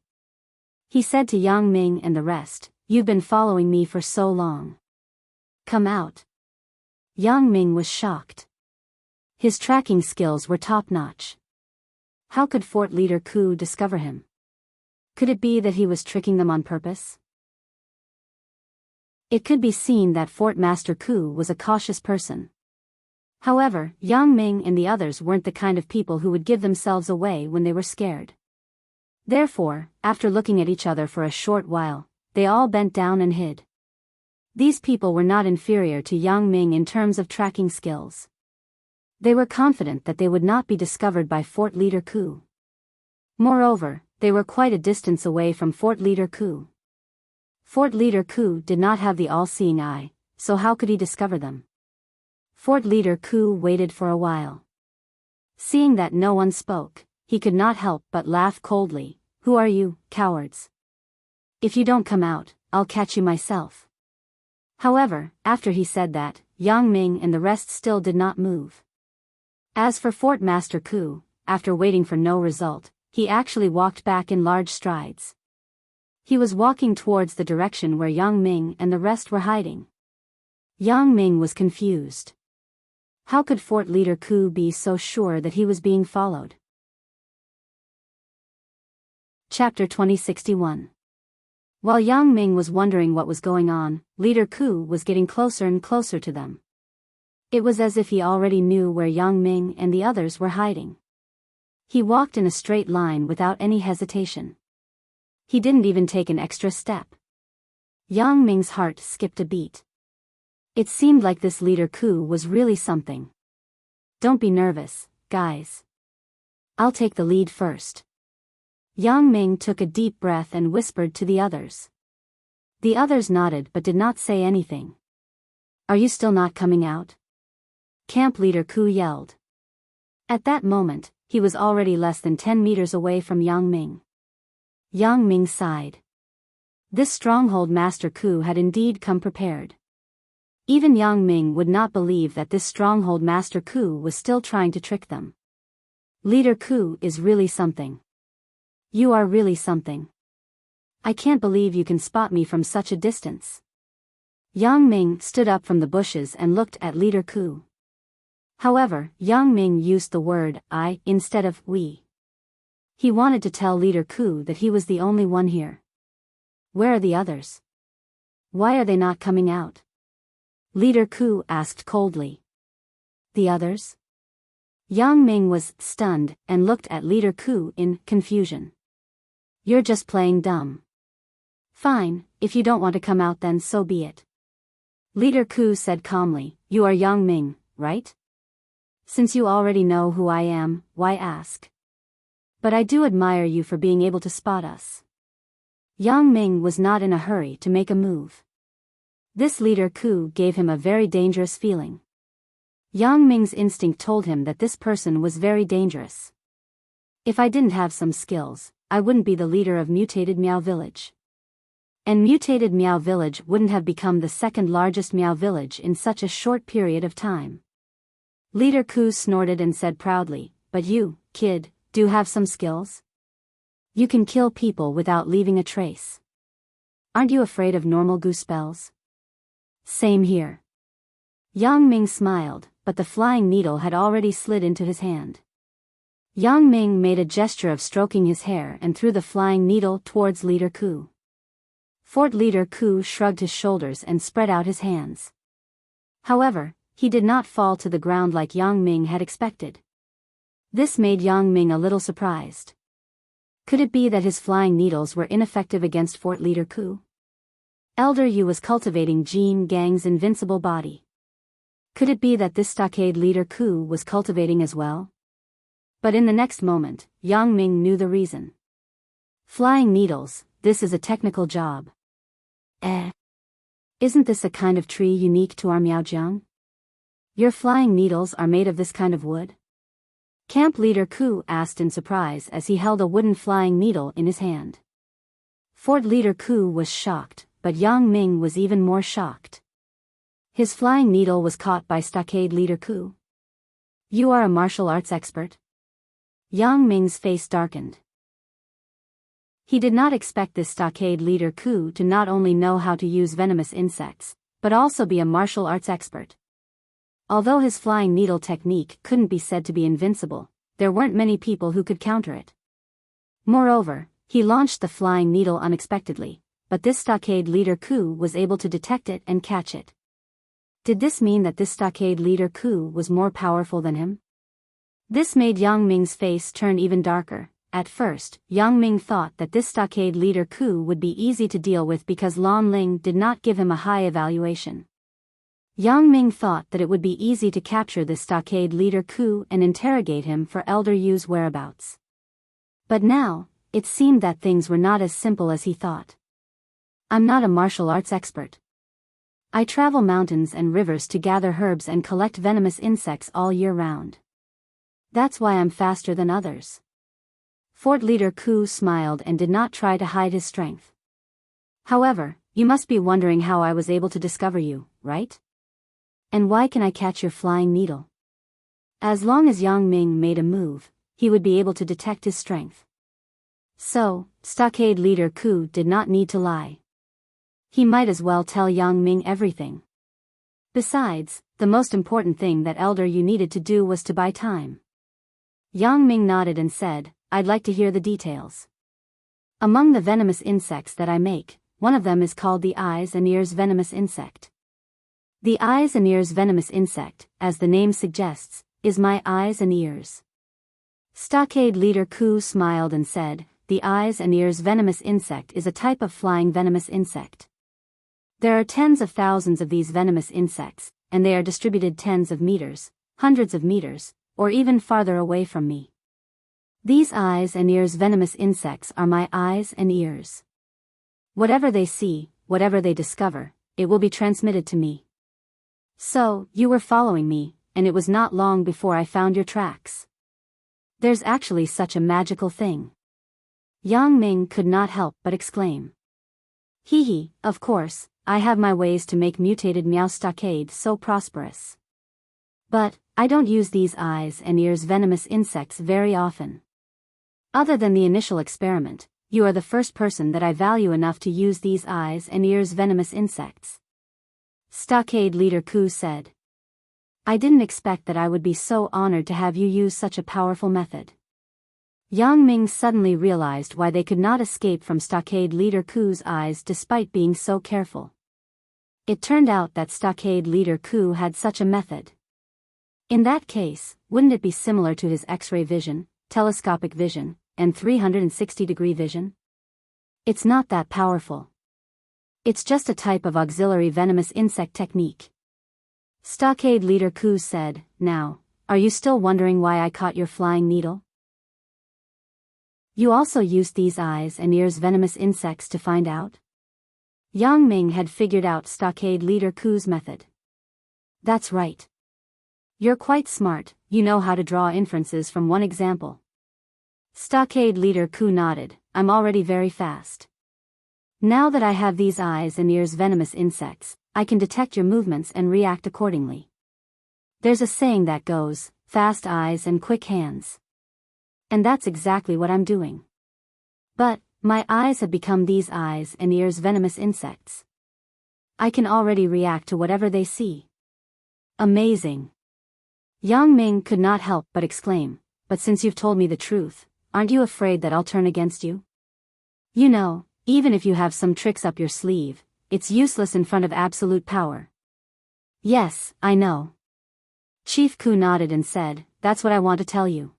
He said to Yang Ming and the rest, "You've been following me for so long. Come out." Yang Ming was shocked. His tracking skills were top-notch. How could Fort Leader Ku discover him? Could it be that he was tricking them on purpose? It could be seen that Fort Master Ku was a cautious person. However, Yang Ming and the others weren't the kind of people who would give themselves away when they were scared. Therefore, after looking at each other for a short while, they all bent down and hid. These people were not inferior to Yang Ming in terms of tracking skills. They were confident that they would not be discovered by Fort Leader Ku. Moreover, they were quite a distance away from Fort Leader Ku. Fort Leader Ku did not have the all-seeing eye, so how could he discover them? Fort Leader Ku waited for a while. Seeing that no one spoke, he could not help but laugh coldly. "Who are you, cowards? If you don't come out, I'll catch you myself." However, after he said that, Yang Ming and the rest still did not move. As for Fort Master Ku, after waiting for no result, he actually walked back in large strides. He was walking towards the direction where Yang Ming and the rest were hiding. Yang Ming was confused. How could Fort Leader Ku be so sure that he was being followed? Chapter 2061. While Yang Ming was wondering what was going on, Leader Ku was getting closer and closer to them. It was as if he already knew where Yang Ming and the others were hiding. He walked in a straight line without any hesitation. He didn't even take an extra step. Yang Ming's heart skipped a beat. It seemed like this leader Ku was really something. Don't be nervous, guys. I'll take the lead first. Yang Ming took a deep breath and whispered to the others. The others nodded but did not say anything. Are you still not coming out? Camp leader Ku yelled. At that moment, he was already less than 10 meters away from Yang Ming. Yang Ming sighed. This stronghold master Ku had indeed come prepared. Even Yang Ming would not believe that this stronghold master Ku was still trying to trick them. Leader Ku is really something. You are really something. I can't believe you can spot me from such a distance. Yang Ming stood up from the bushes and looked at leader Ku. However, Yang Ming used the word I instead of we. He wanted to tell leader Ku that he was the only one here. Where are the others? Why are they not coming out? Leader Ku asked coldly. The others? Yang Ming was stunned and looked at leader Ku in confusion. You're just playing dumb. Fine, if you don't want to come out then so be it. Leader Ku said calmly, you are Yang Ming, right? Since you already know who I am, why ask? But I do admire you for being able to spot us. Yang Ming was not in a hurry to make a move. This leader Ku gave him a very dangerous feeling. Yang Ming's instinct told him that this person was very dangerous. If I didn't have some skills, I wouldn't be the leader of mutated Miao Village. And mutated Miao Village wouldn't have become the second largest Miao Village in such a short period of time. Leader Ku snorted and said proudly, but you, kid, do have some skills? You can kill people without leaving a trace. Aren't you afraid of normal goose spells? Same here. Yang Ming smiled, but the flying needle had already slid into his hand. Yang Ming made a gesture of stroking his hair and threw the flying needle towards leader Ku. Fort leader Ku shrugged his shoulders and spread out his hands. However, he did not fall to the ground like Yang Ming had expected. This made Yang Ming a little surprised. Could it be that his flying needles were ineffective against Fort leader Ku? Elder Yu was cultivating Jin Gang's invincible body. Could it be that this stockade leader Ku was cultivating as well? But in the next moment, Yang Ming knew the reason. Flying needles, this is a technical job. Isn't this a kind of tree unique to our Miaojiang? Your flying needles are made of this kind of wood? Camp leader Ku asked in surprise as he held a wooden flying needle in his hand. Fort leader Ku was shocked, but Yang Ming was even more shocked. His flying needle was caught by stockade leader Ku. You are a martial arts expert? Yang Ming's face darkened. He did not expect this stockade leader Ku to not only know how to use venomous insects, but also be a martial arts expert. Although his flying needle technique couldn't be said to be invincible, there weren't many people who could counter it. Moreover, he launched the flying needle unexpectedly, but this stockade leader Ku was able to detect it and catch it. Did this mean that this stockade leader Ku was more powerful than him? This made Yang Ming's face turn even darker. At first, Yang Ming thought that this stockade leader Ku would be easy to deal with because Lan Ling did not give him a high evaluation. Yang Ming thought that it would be easy to capture this stockade leader Ku and interrogate him for Elder Yu's whereabouts. But now, it seemed that things were not as simple as he thought. I'm not a martial arts expert. I travel mountains and rivers to gather herbs and collect venomous insects all year round. That's why I'm faster than others. Fort leader Ku smiled and did not try to hide his strength. However, you must be wondering how I was able to discover you, right? And why can I catch your flying needle? As long as Yang Ming made a move, he would be able to detect his strength. So, stockade leader Ku did not need to lie. He might as well tell Yang Ming everything. Besides, the most important thing that Elder Yu needed to do was to buy time. Yang Ming nodded and said, I'd like to hear the details. Among the venomous insects that I make, one of them is called the eyes and ears venomous insect. The eyes and ears venomous insect, as the name suggests, is my eyes and ears. Stockade leader Ku smiled and said, the eyes and ears venomous insect is a type of flying venomous insect. There are tens of thousands of these venomous insects, and they are distributed tens of meters, hundreds of meters, or even farther away from me. These eyes and ears venomous insects are my eyes and ears. Whatever they see, whatever they discover, it will be transmitted to me. So, you were following me, and it was not long before I found your tracks. There's actually such a magical thing. Yang Ming could not help but exclaim. Hee, of course, I have my ways to make mutated Meow Stockade so prosperous. But, I don't use these eyes and ears venomous insects very often. Other than the initial experiment, you are the first person that I value enough to use these eyes and ears venomous insects. Stockade leader Ku said. I didn't expect that I would be so honored to have you use such a powerful method. Yang Ming suddenly realized why they could not escape from Stockade leader Ku's eyes despite being so careful. It turned out that Stockade leader Ku had such a method. In that case, wouldn't it be similar to his X-ray vision, telescopic vision, and 360-degree vision? It's not that powerful. It's just a type of auxiliary venomous insect technique. Stockade leader Ku said, now, are you still wondering why I caught your flying needle? You also used these eyes and ears venomous insects to find out? Yang Ming had figured out Stockade leader Ku's method. That's right. You're quite smart, you know how to draw inferences from one example. Stockade leader Ku nodded, I'm already very fast. Now that I have these eyes and ears venomous insects, I can detect your movements and react accordingly. There's a saying that goes, fast eyes and quick hands. And that's exactly what I'm doing. But, my eyes have become these eyes and ears venomous insects. I can already react to whatever they see. Amazing. Yang Ming could not help but exclaim, but since you've told me the truth, aren't you afraid that I'll turn against you? You know, even if you have some tricks up your sleeve, it's useless in front of absolute power. Yes, I know. Chief Ku nodded and said, that's what I want to tell you.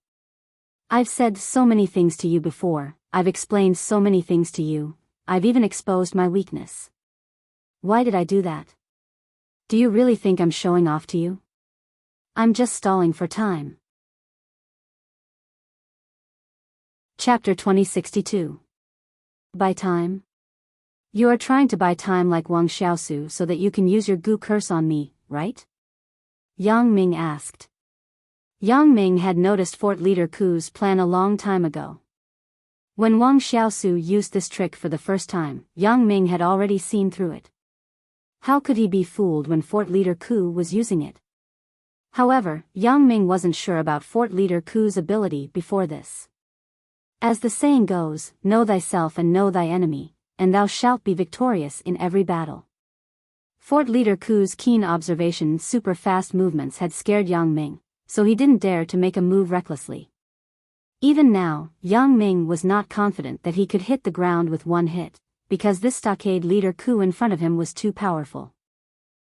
I've said so many things to you before, I've explained so many things to you, I've even exposed my weakness. Why did I do that? Do you really think I'm showing off to you? I'm just stalling for time. Chapter 2062. Buy time? You are trying to buy time like Wang Xiaosu so that you can use your goo curse on me, right? Yang Ming asked. Yang Ming had noticed Fort Leader Ku's plan a long time ago. When Wang Xiaosu used this trick for the first time, Yang Ming had already seen through it. How could he be fooled when Fort Leader Ku was using it? However, Yang Ming wasn't sure about Fort Leader Ku's ability before this. As the saying goes, know thyself and know thy enemy, and thou shalt be victorious in every battle. Fort Leader Ku's keen observation and super fast movements had scared Yang Ming, so he didn't dare to make a move recklessly. Even now, Yang Ming was not confident that he could hit the ground with one hit, because this Stockade leader Ku in front of him was too powerful.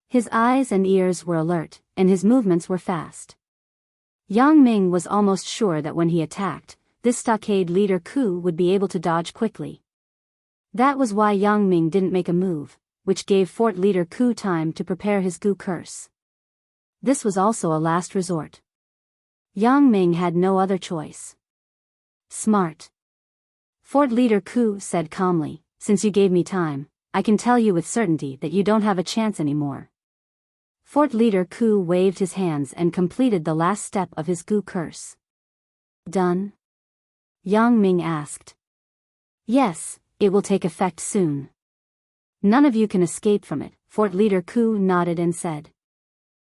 His eyes and ears were alert, and his movements were fast. Yang Ming was almost sure that when he attacked, this Stockade leader Ku would be able to dodge quickly. That was why Yang Ming didn't make a move, which gave Fort Leader Ku time to prepare his goo curse. This was also a last resort. Yang Ming had no other choice. Smart. Fort Leader Ku said calmly, since you gave me time, I can tell you with certainty that you don't have a chance anymore. Fort Leader Ku waved his hands and completed the last step of his goo curse. Done? Yang Ming asked. Yes, it will take effect soon. None of you can escape from it, Fort Leader Ku nodded and said.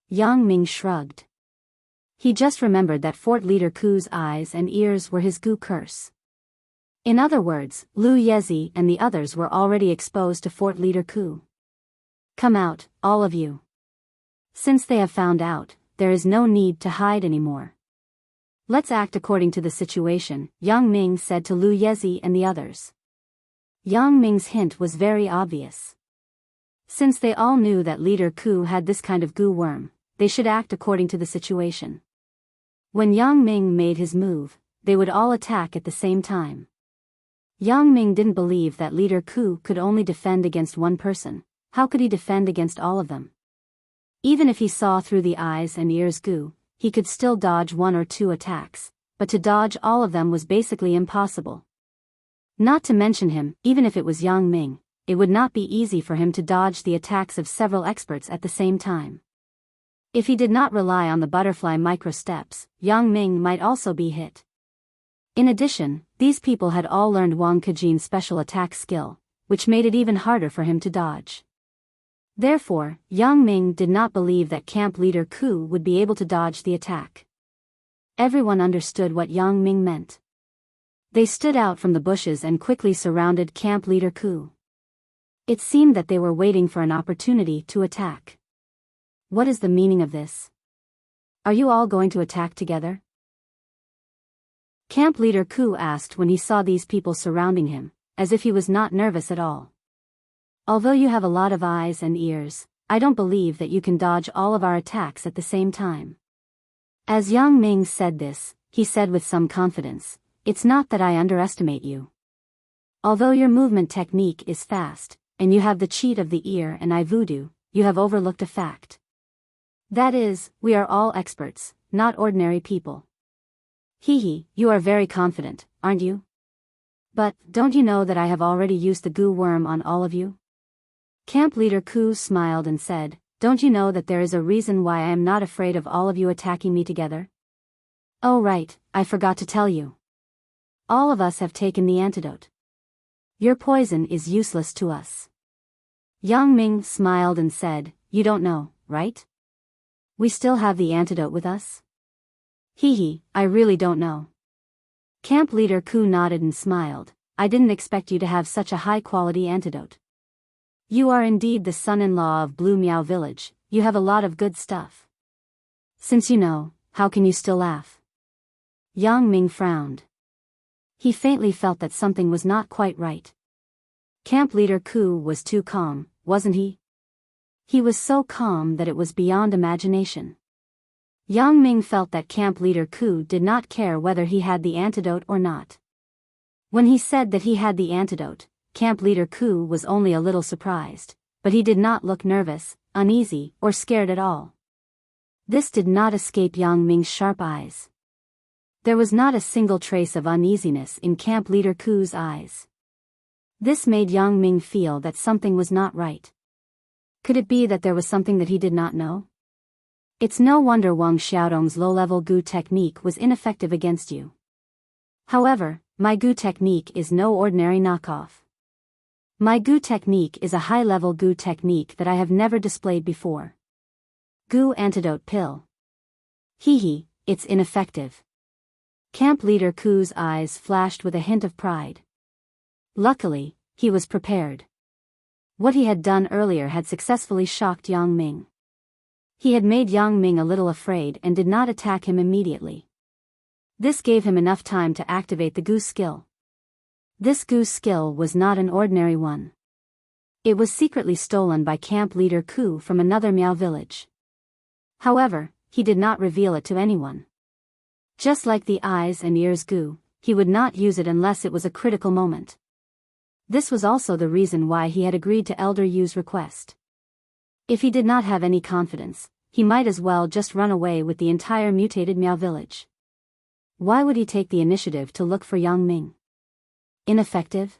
Yang Ming shrugged. He just remembered that Fort Leader Ku's eyes and ears were his goo curse. In other words, Lu Yezi and the others were already exposed to Fort Leader Ku. Come out, all of you. Since they have found out, there is no need to hide anymore. Let's act according to the situation, Yang Ming said to Lu Yezi and the others. Yang Ming's hint was very obvious. Since they all knew that Leader Ku had this kind of goo worm, they should act according to the situation. When Yang Ming made his move, they would all attack at the same time. Yang Ming didn't believe that Leader Ku could only defend against one person. How could he defend against all of them? Even if he saw through the eyes and ears goo, he could still dodge one or two attacks, but to dodge all of them was basically impossible. Not to mention him, even if it was Yang Ming, it would not be easy for him to dodge the attacks of several experts at the same time. If he did not rely on the butterfly micro-steps, Yang Ming might also be hit. In addition, these people had all learned Wang Kejin's special attack skill, which made it even harder for him to dodge. Therefore, Yang Ming did not believe that Camp Leader Ku would be able to dodge the attack. Everyone understood what Yang Ming meant. They stood out from the bushes and quickly surrounded Camp Leader Ku. It seemed that they were waiting for an opportunity to attack. What is the meaning of this? Are you all going to attack together? Camp Leader Ku asked when he saw these people surrounding him, as if he was not nervous at all. Although you have a lot of eyes and ears, I don't believe that you can dodge all of our attacks at the same time. As Yang Ming said this, he said with some confidence, "It's not that I underestimate you. Although your movement technique is fast, and you have the cheat of the ear and eye voodoo, you have overlooked a fact. That is, we are all experts, not ordinary people." Hee, you are very confident, aren't you? But, don't you know that I have already used the goo worm on all of you? Camp Leader Ku smiled and said, "Don't you know that there is a reason why I am not afraid of all of you attacking me together?" "Oh right, I forgot to tell you. All of us have taken the antidote. Your poison is useless to us." Yang Ming smiled and said, "You don't know, right? We still have the antidote with us?" Hee, I really don't know. Camp Leader Ku nodded and smiled. "I didn't expect you to have such a high-quality antidote. You are indeed the son-in-law of Blue Meow Village, you have a lot of good stuff. Since you know, how can you still laugh?" Yang Ming frowned. He faintly felt that something was not quite right. Camp Leader Ku was too calm, wasn't he? He was so calm that it was beyond imagination. Yang Ming felt that Camp Leader Ku did not care whether he had the antidote or not. When he said that he had the antidote, Camp Leader Ku was only a little surprised, but he did not look nervous, uneasy, or scared at all. This did not escape Yang Ming's sharp eyes. There was not a single trace of uneasiness in Camp Leader Ku's eyes. This made Yang Ming feel that something was not right. Could it be that there was something that he did not know? It's no wonder Wang Xiaodong's low-level goo technique was ineffective against you. However, my goo technique is no ordinary knockoff. My goo technique is a high-level goo technique that I have never displayed before. Goo antidote pill. Hee, it's ineffective. Camp Leader Ku's eyes flashed with a hint of pride. Luckily, he was prepared. What he had done earlier had successfully shocked Yang Ming. He had made Yang Ming a little afraid and did not attack him immediately. This gave him enough time to activate the goo skill. This goo skill was not an ordinary one. It was secretly stolen by Camp Leader Ku from another Meow village. However, he did not reveal it to anyone. Just like the eyes and ears goo, he would not use it unless it was a critical moment. This was also the reason why he had agreed to Elder Yu's request. If he did not have any confidence, he might as well just run away with the entire mutated Meow village. Why would he take the initiative to look for Yang Ming? Ineffective?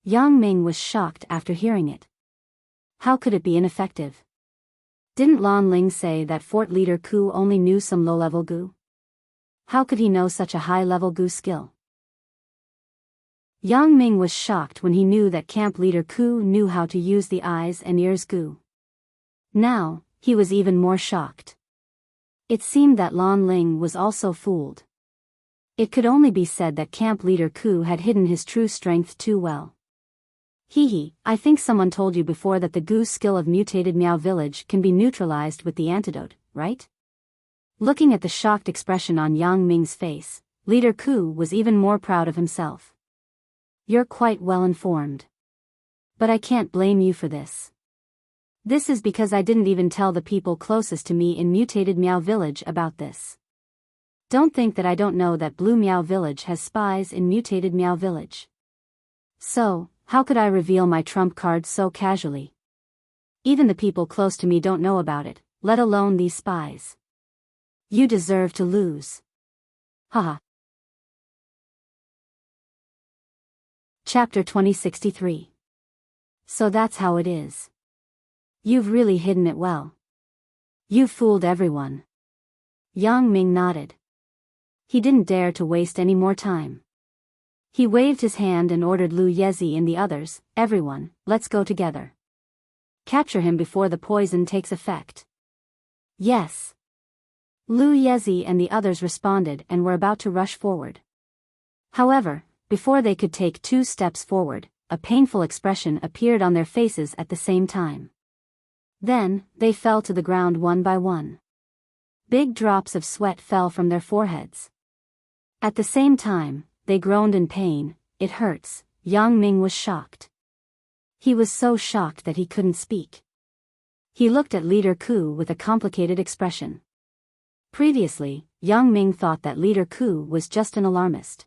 Yang Ming was shocked after hearing it. How could it be ineffective? Didn't Lan Ling say that Fort Leader Ku only knew some low-level goo? How could he know such a high-level goo skill? Yang Ming was shocked when he knew that Camp Leader Ku knew how to use the eyes and ears goo. Now, he was even more shocked. It seemed that Lan Ling was also fooled. It could only be said that Camp Leader Ku had hidden his true strength too well. Hee, I think someone told you before that the goo skill of mutated Meow village can be neutralized with the antidote, right? Looking at the shocked expression on Yang Ming's face, Leader Ku was even more proud of himself. You're quite well informed. But I can't blame you for this. This is because I didn't even tell the people closest to me in mutated Meow Village about this. Don't think that I don't know that Blue Meow Village has spies in mutated Meow Village. So, how could I reveal my trump card so casually? Even the people close to me don't know about it, let alone these spies. You deserve to lose. Haha. Chapter 2063. So that's how it is. You've really hidden it well. You've fooled everyone. Yang Ming nodded. He didn't dare to waste any more time. He waved his hand and ordered Lu Yezi and the others, everyone, let's go together. Capture him before the poison takes effect. Yes. Lu Yezi and the others responded and were about to rush forward. However, before they could take 2 steps forward, a painful expression appeared on their faces at the same time. Then, they fell to the ground one by one. Big drops of sweat fell from their foreheads. At the same time, they groaned in pain. It hurts. Yang Ming was shocked. He was so shocked that he couldn't speak. He looked at Leader Ku with a complicated expression. Previously, Yang Ming thought that Leader Ku was just an alarmist.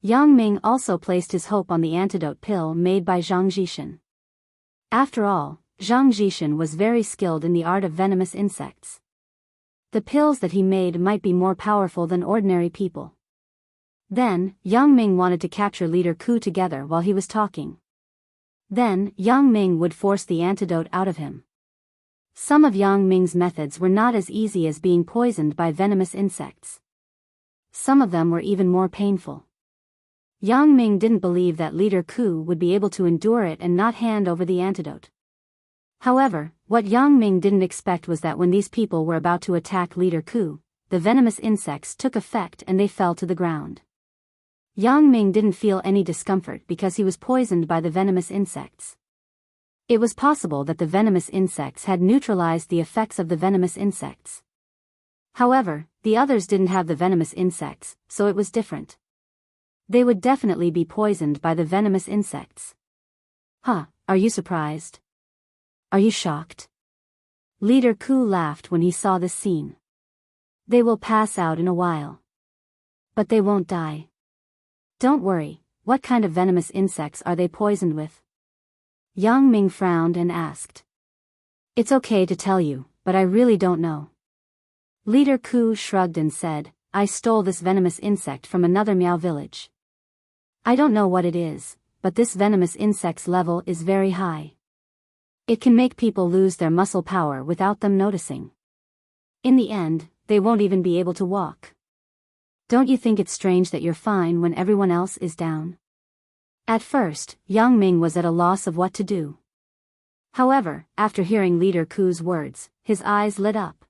Yang Ming also placed his hope on the antidote pill made by Zhang Jishan. After all, Zhang Jishan was very skilled in the art of venomous insects. The pills that he made might be more powerful than ordinary people. Then, Yang Ming wanted to capture Leader Ku together while he was talking. Then, Yang Ming would force the antidote out of him. Some of Yang Ming's methods were not as easy as being poisoned by venomous insects. Some of them were even more painful. Yang Ming didn't believe that Leader Ku would be able to endure it and not hand over the antidote. However, what Yang Ming didn't expect was that when these people were about to attack Leader Ku, the venomous insects took effect and they fell to the ground. Yang Ming didn't feel any discomfort because he was poisoned by the venomous insects. It was possible that the venomous insects had neutralized the effects of the venomous insects. However, the others didn't have the venomous insects, so it was different. They would definitely be poisoned by the venomous insects. Huh, are you surprised? Are you shocked? Leader Ku laughed when he saw this scene. They will pass out in a while. But they won't die. Don't worry, what kind of venomous insects are they poisoned with? Yang Ming frowned and asked. It's okay to tell you, but I really don't know. Leader Ku shrugged and said, I stole this venomous insect from another Meow village. I don't know what it is, but this venomous insect's level is very high. It can make people lose their muscle power without them noticing. In the end, they won't even be able to walk. Don't you think it's strange that you're fine when everyone else is down? At first, Yang Ming was at a loss of what to do. However, after hearing Leader Ku's words, his eyes lit up.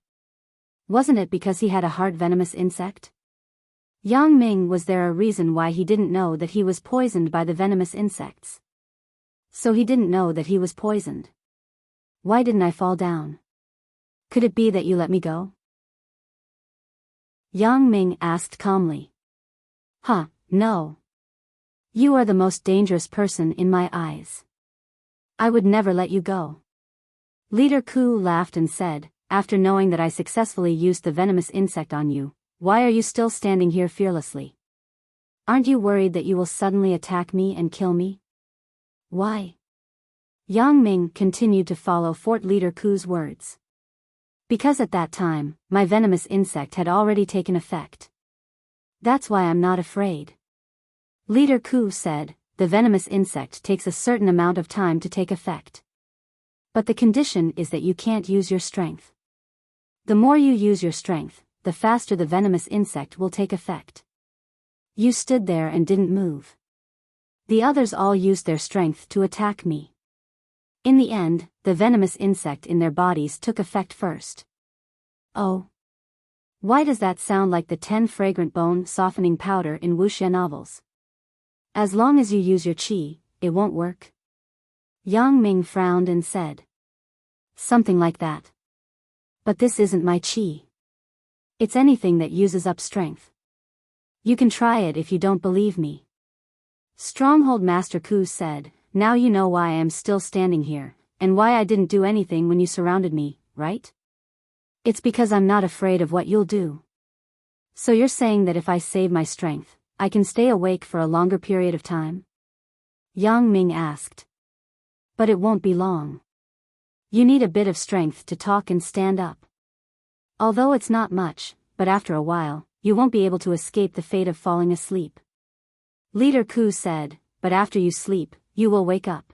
Wasn't it because he had a heart venomous insect? Yang Ming, was there a reason why he didn't know that he was poisoned by the venomous insects? So he didn't know that he was poisoned. Why didn't I fall down? Could it be that you let me go? Yang Ming asked calmly. Huh, no. You are the most dangerous person in my eyes. I would never let you go. Leader Ku laughed and said, after knowing that I successfully used the venomous insect on you, why are you still standing here fearlessly? Aren't you worried that you will suddenly attack me and kill me? Why? Yang Ming continued to follow Fort Leader Ku's words. Because at that time, my venomous insect had already taken effect. That's why I'm not afraid. Leader Ku said, the venomous insect takes a certain amount of time to take effect. But the condition is that you can't use your strength. The more you use your strength, the faster the venomous insect will take effect. You stood there and didn't move. The others all used their strength to attack me. In the end, the venomous insect in their bodies took effect first. Oh. Why does that sound like the 10 fragrant bone softening powder in wuxia novels? As long as you use your qi, it won't work. Yang Ming frowned and said. Something like that. But this isn't my qi. It's anything that uses up strength. You can try it if you don't believe me. Stronghold Master Ku said, now you know why I am still standing here, and why I didn't do anything when you surrounded me, right? It's because I'm not afraid of what you'll do. So you're saying that if I save my strength, I can stay awake for a longer period of time? Yang Ming asked. But it won't be long. You need a bit of strength to talk and stand up. Although it's not much, but after a while, you won't be able to escape the fate of falling asleep. Leader Ku said, but after you sleep, you will wake up.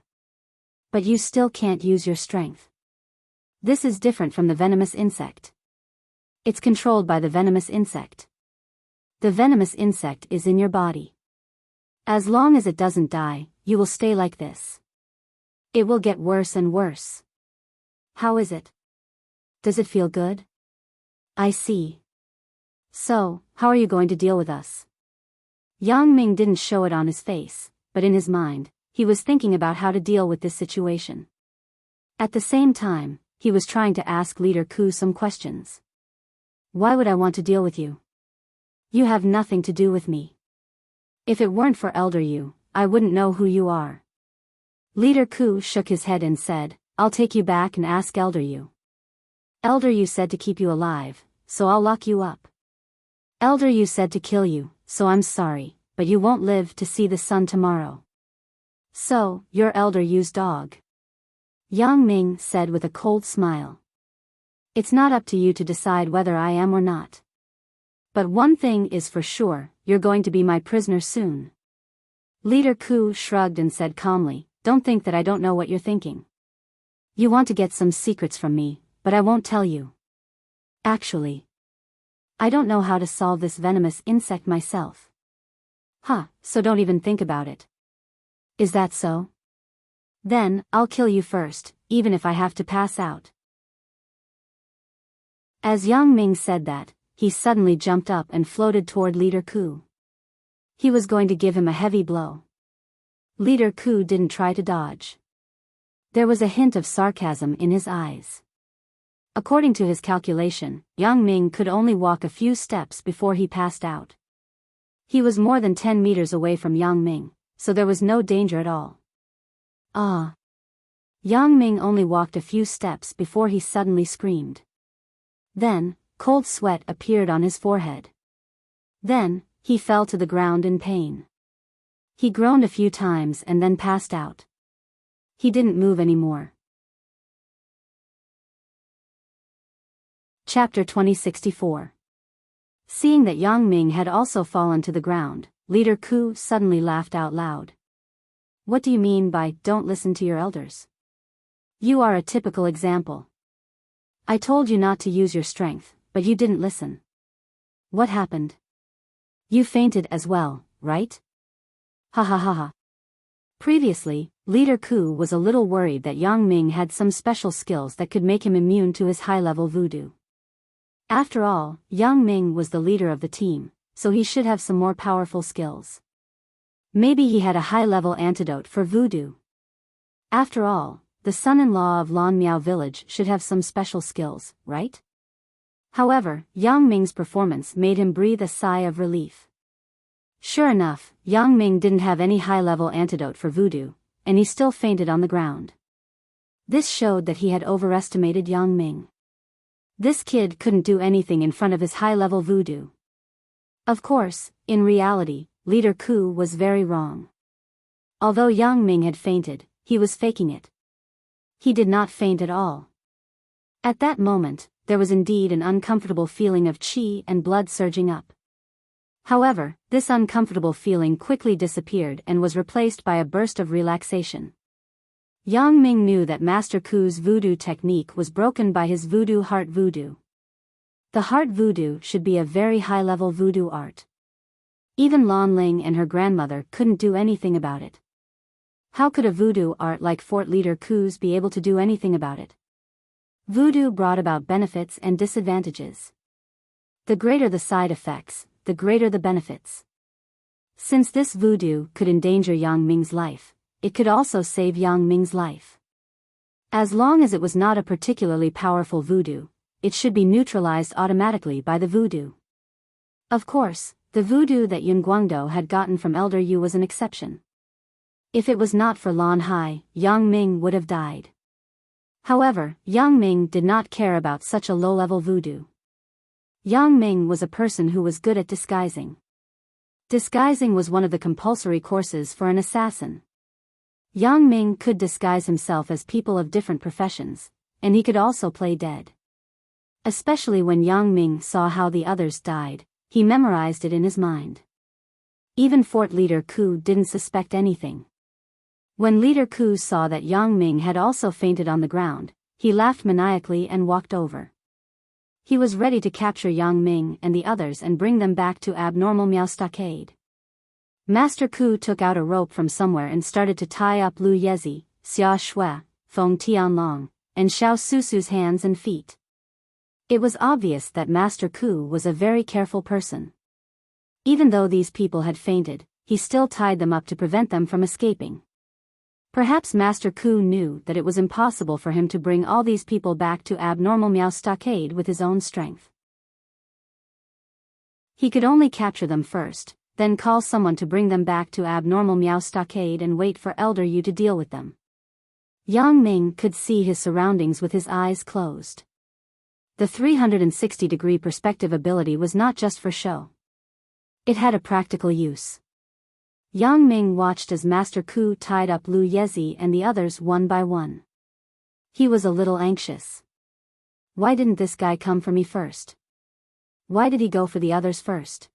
But you still can't use your strength. This is different from the venomous insect. It's controlled by the venomous insect. The venomous insect is in your body. As long as it doesn't die, you will stay like this. It will get worse and worse. How is it? Does it feel good? I see. So, how are you going to deal with us? Yang Ming didn't show it on his face, but in his mind, he was thinking about how to deal with this situation. At the same time, he was trying to ask Leader Ku some questions. Why would I want to deal with you? You have nothing to do with me. If it weren't for Elder Yu, I wouldn't know who you are. Leader Ku shook his head and said, I'll take you back and ask Elder Yu. Elder Yu said to keep you alive, so I'll lock you up. Elder Yu said to kill you, so I'm sorry, but you won't live to see the sun tomorrow. So, you're Elder Yu's dog. Yang Ming said with a cold smile. It's not up to you to decide whether I am or not. But one thing is for sure, you're going to be my prisoner soon. Leader Ku shrugged and said calmly, don't think that I don't know what you're thinking. You want to get some secrets from me, but I won't tell you. Actually, I don't know how to solve this venomous insect myself. So don't even think about it. Is that so? Then, I'll kill you first, even if I have to pass out. As Yang Ming said that, he suddenly jumped up and floated toward Leader Ku. He was going to give him a heavy blow. Leader Ku didn't try to dodge. There was a hint of sarcasm in his eyes. According to his calculation, Yang Ming could only walk a few steps before he passed out. He was more than 10 meters away from Yang Ming, so there was no danger at all. Yang Ming only walked a few steps before he suddenly screamed. Then, cold sweat appeared on his forehead. Then, he fell to the ground in pain. He groaned a few times and then passed out. He didn't move anymore. Chapter 2064. Seeing that Yang Ming had also fallen to the ground, Leader Ku suddenly laughed out loud. What do you mean by, don't listen to your elders? You are a typical example. I told you not to use your strength, but you didn't listen. What happened? You fainted as well, right? Ha ha ha ha. Previously, Leader Ku was a little worried that Yang Ming had some special skills that could make him immune to his high-level voodoo. After all, Yang Ming was the leader of the team, so he should have some more powerful skills. Maybe he had a high-level antidote for voodoo. After all, the son-in-law of Lan Miao village should have some special skills, right? However, Yang Ming's performance made him breathe a sigh of relief. Sure enough, Yang Ming didn't have any high-level antidote for voodoo, and he still fainted on the ground. This showed that he had overestimated Yang Ming. This kid couldn't do anything in front of his high-level voodoo. Of course, in reality, Leader Ku was very wrong. Although Yang Ming had fainted, he was faking it. He did not faint at all. At that moment, there was indeed an uncomfortable feeling of qi and blood surging up. However, this uncomfortable feeling quickly disappeared and was replaced by a burst of relaxation. Yang Ming knew that Master Ku's voodoo technique was broken by his voodoo heart voodoo. The heart voodoo should be a very high-level voodoo art. Even Lan Ling and her grandmother couldn't do anything about it. How could a voodoo art like Fort Leader Ku's be able to do anything about it? Voodoo brought about benefits and disadvantages. The greater the side effects, the greater the benefits. Since this voodoo could endanger Yang Ming's life, it could also save Yang Ming's life. As long as it was not a particularly powerful voodoo, it should be neutralized automatically by the voodoo. Of course, the voodoo that Yun Guangdo had gotten from Elder Yu was an exception. If it was not for Lan Hai, Yang Ming would have died. However, Yang Ming did not care about such a low-level voodoo. Yang Ming was a person who was good at disguising. Disguising was one of the compulsory courses for an assassin. Yang Ming could disguise himself as people of different professions, and he could also play dead. Especially when Yang Ming saw how the others died, he memorized it in his mind. Even Fort Leader Ku didn't suspect anything. When Leader Ku saw that Yang Ming had also fainted on the ground, he laughed maniacally and walked over. He was ready to capture Yang Ming and the others and bring them back to Abnormal Meow Stockade. Master Ku took out a rope from somewhere and started to tie up Lu Yezi, Xia Shui, Feng Tianlong, and Xiao Susu's hands and feet. It was obvious that Master Ku was a very careful person. Even though these people had fainted, he still tied them up to prevent them from escaping. Perhaps Master Ku knew that it was impossible for him to bring all these people back to Abnormal Meow Stockade with his own strength. He could only capture them first, then call someone to bring them back to Abnormal Meow Stockade and wait for Elder Yu to deal with them. Yang Ming could see his surroundings with his eyes closed. The 360-degree perspective ability was not just for show. It had a practical use. Yang Ming watched as Master Ku tied up Lu Yezi and the others one by one. He was a little anxious. Why didn't this guy come for me first? Why did he go for the others first?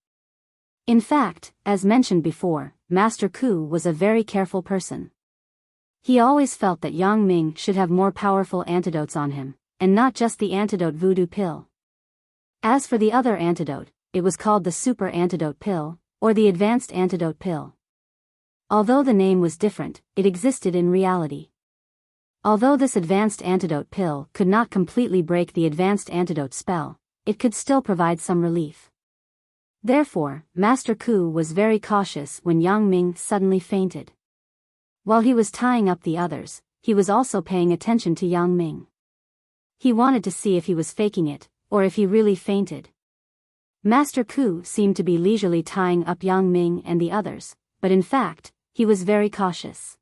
In fact, as mentioned before, Master Ku was a very careful person. He always felt that Yang Ming should have more powerful antidotes on him, and not just the antidote voodoo pill. As for the other antidote, it was called the super antidote pill, or the advanced antidote pill. Although the name was different, it existed in reality. Although this advanced antidote pill could not completely break the advanced antidote spell, it could still provide some relief. Therefore, Master Ku was very cautious when Yang Ming suddenly fainted. While he was tying up the others, he was also paying attention to Yang Ming. He wanted to see if he was faking it, or if he really fainted. Master Ku seemed to be leisurely tying up Yang Ming and the others, but in fact, he was very cautious.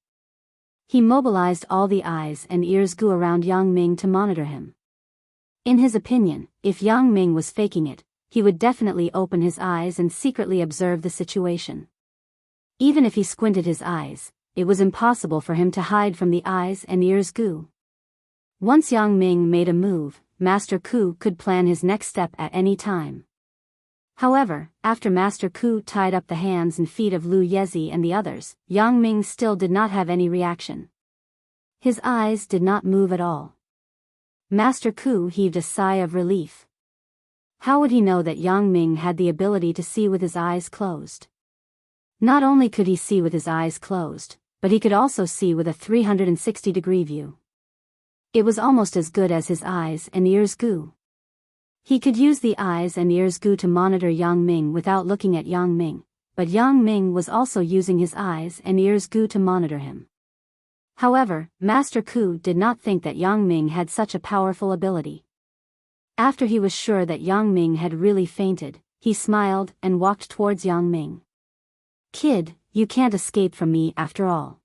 He mobilized all the eyes and ears goo around Yang Ming to monitor him. In his opinion, if Yang Ming was faking it, he would definitely open his eyes and secretly observe the situation. Even if he squinted his eyes, it was impossible for him to hide from the eyes and ears goo. Once Yang Ming made a move, Master Ku could plan his next step at any time. However, after Master Ku tied up the hands and feet of Lu Yezi and the others, Yang Ming still did not have any reaction. His eyes did not move at all. Master Ku heaved a sigh of relief. How would he know that Yang Ming had the ability to see with his eyes closed? Not only could he see with his eyes closed, but he could also see with a 360-degree view. It was almost as good as his eyes and ears goo. He could use the eyes and ears goo to monitor Yang Ming without looking at Yang Ming, but Yang Ming was also using his eyes and ears goo to monitor him. However, Master Ku did not think that Yang Ming had such a powerful ability. After he was sure that Yang Ming had really fainted, he smiled and walked towards Yang Ming. "Kid, you can't escape from me after all.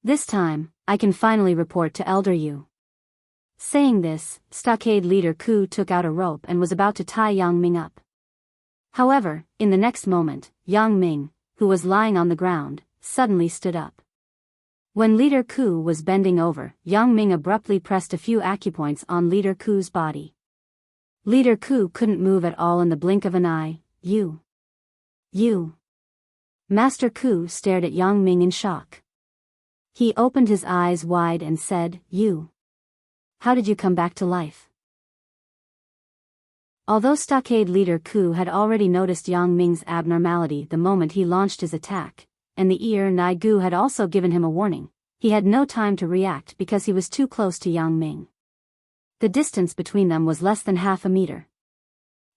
This time, I can finally report to Elder Yu." Saying this, Stockade Leader Ku took out a rope and was about to tie Yang Ming up. However, in the next moment, Yang Ming, who was lying on the ground, suddenly stood up. When Leader Ku was bending over, Yang Ming abruptly pressed a few acupoints on Leader Ku's body. Leader Ku couldn't move at all in the blink of an eye. You. Master Ku stared at Yang Ming in shock. He opened his eyes wide and said, "You. How did you come back to life?" Although Stockade Leader Ku had already noticed Yang Ming's abnormality the moment he launched his attack, and the ear Nai Gu had also given him a warning, he had no time to react because he was too close to Yang Ming. The distance between them was less than half a meter.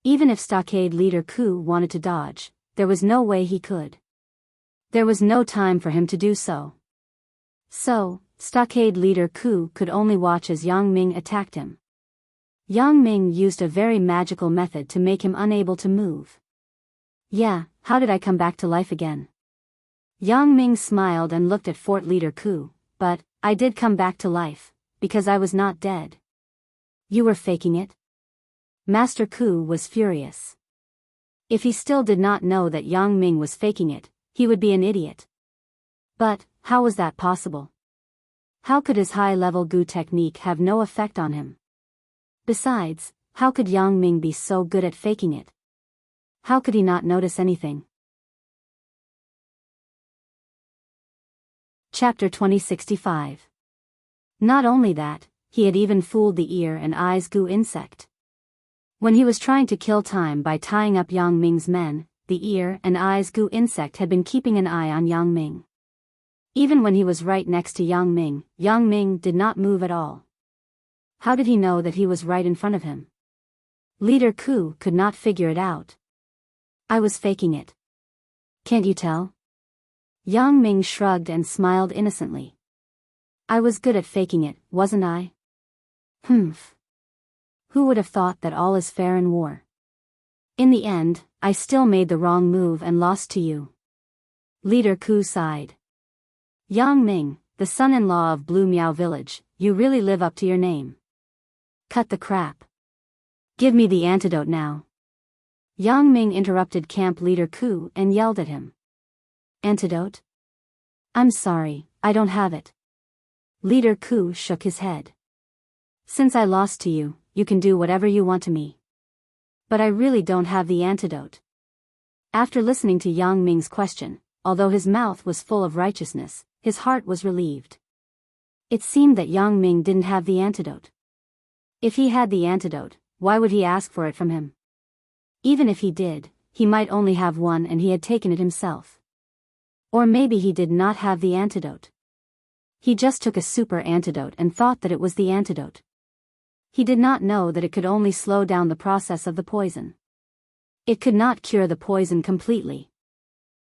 Even if Stockade Leader Ku wanted to dodge, there was no way he could. There was no time for him to do so. So, Stockade Leader Ku could only watch as Yang Ming attacked him. Yang Ming used a very magical method to make him unable to move. "Yeah, how did I come back to life again?" Yang Ming smiled and looked at Fort Leader Ku, "But, I did come back to life, because I was not dead. You were faking it? Master Ku was furious. If he still did not know that Yang Ming was faking it, he would be an idiot. But, how was that possible? How could his high-level Gu technique have no effect on him? Besides, how could Yang Ming be so good at faking it? How could he not notice anything? Chapter 2065. Not only that, he had even fooled the ear and eyes Gu insect. When he was trying to kill time by tying up Yang Ming's men, the ear and eyes Gu insect had been keeping an eye on Yang Ming. Even when he was right next to Yang Ming did not move at all. How did he know that he was right in front of him? Leader Ku could not figure it out. I was faking it. Can't you tell? Yang Ming shrugged and smiled innocently. I was good at faking it, wasn't I? Humph. Who would have thought that all is fair in war? In the end, I still made the wrong move and lost to you. Leader Ku sighed. Yang Ming, the son-in-law of Blue Miao Village, you really live up to your name. Cut the crap. Give me the antidote now. Yang Ming interrupted Camp Leader Ku and yelled at him. Antidote? I'm sorry, I don't have it. Leader Ku shook his head. Since I lost to you, you can do whatever you want to me. But I really don't have the antidote. After listening to Yang Ming's question, although his mouth was full of righteousness, his heart was relieved. It seemed that Yang Ming didn't have the antidote. If he had the antidote, why would he ask for it from him? Even if he did, he might only have one and he had taken it himself. Or maybe he did not have the antidote. He just took a super antidote and thought that it was the antidote. He did not know that it could only slow down the process of the poison. It could not cure the poison completely.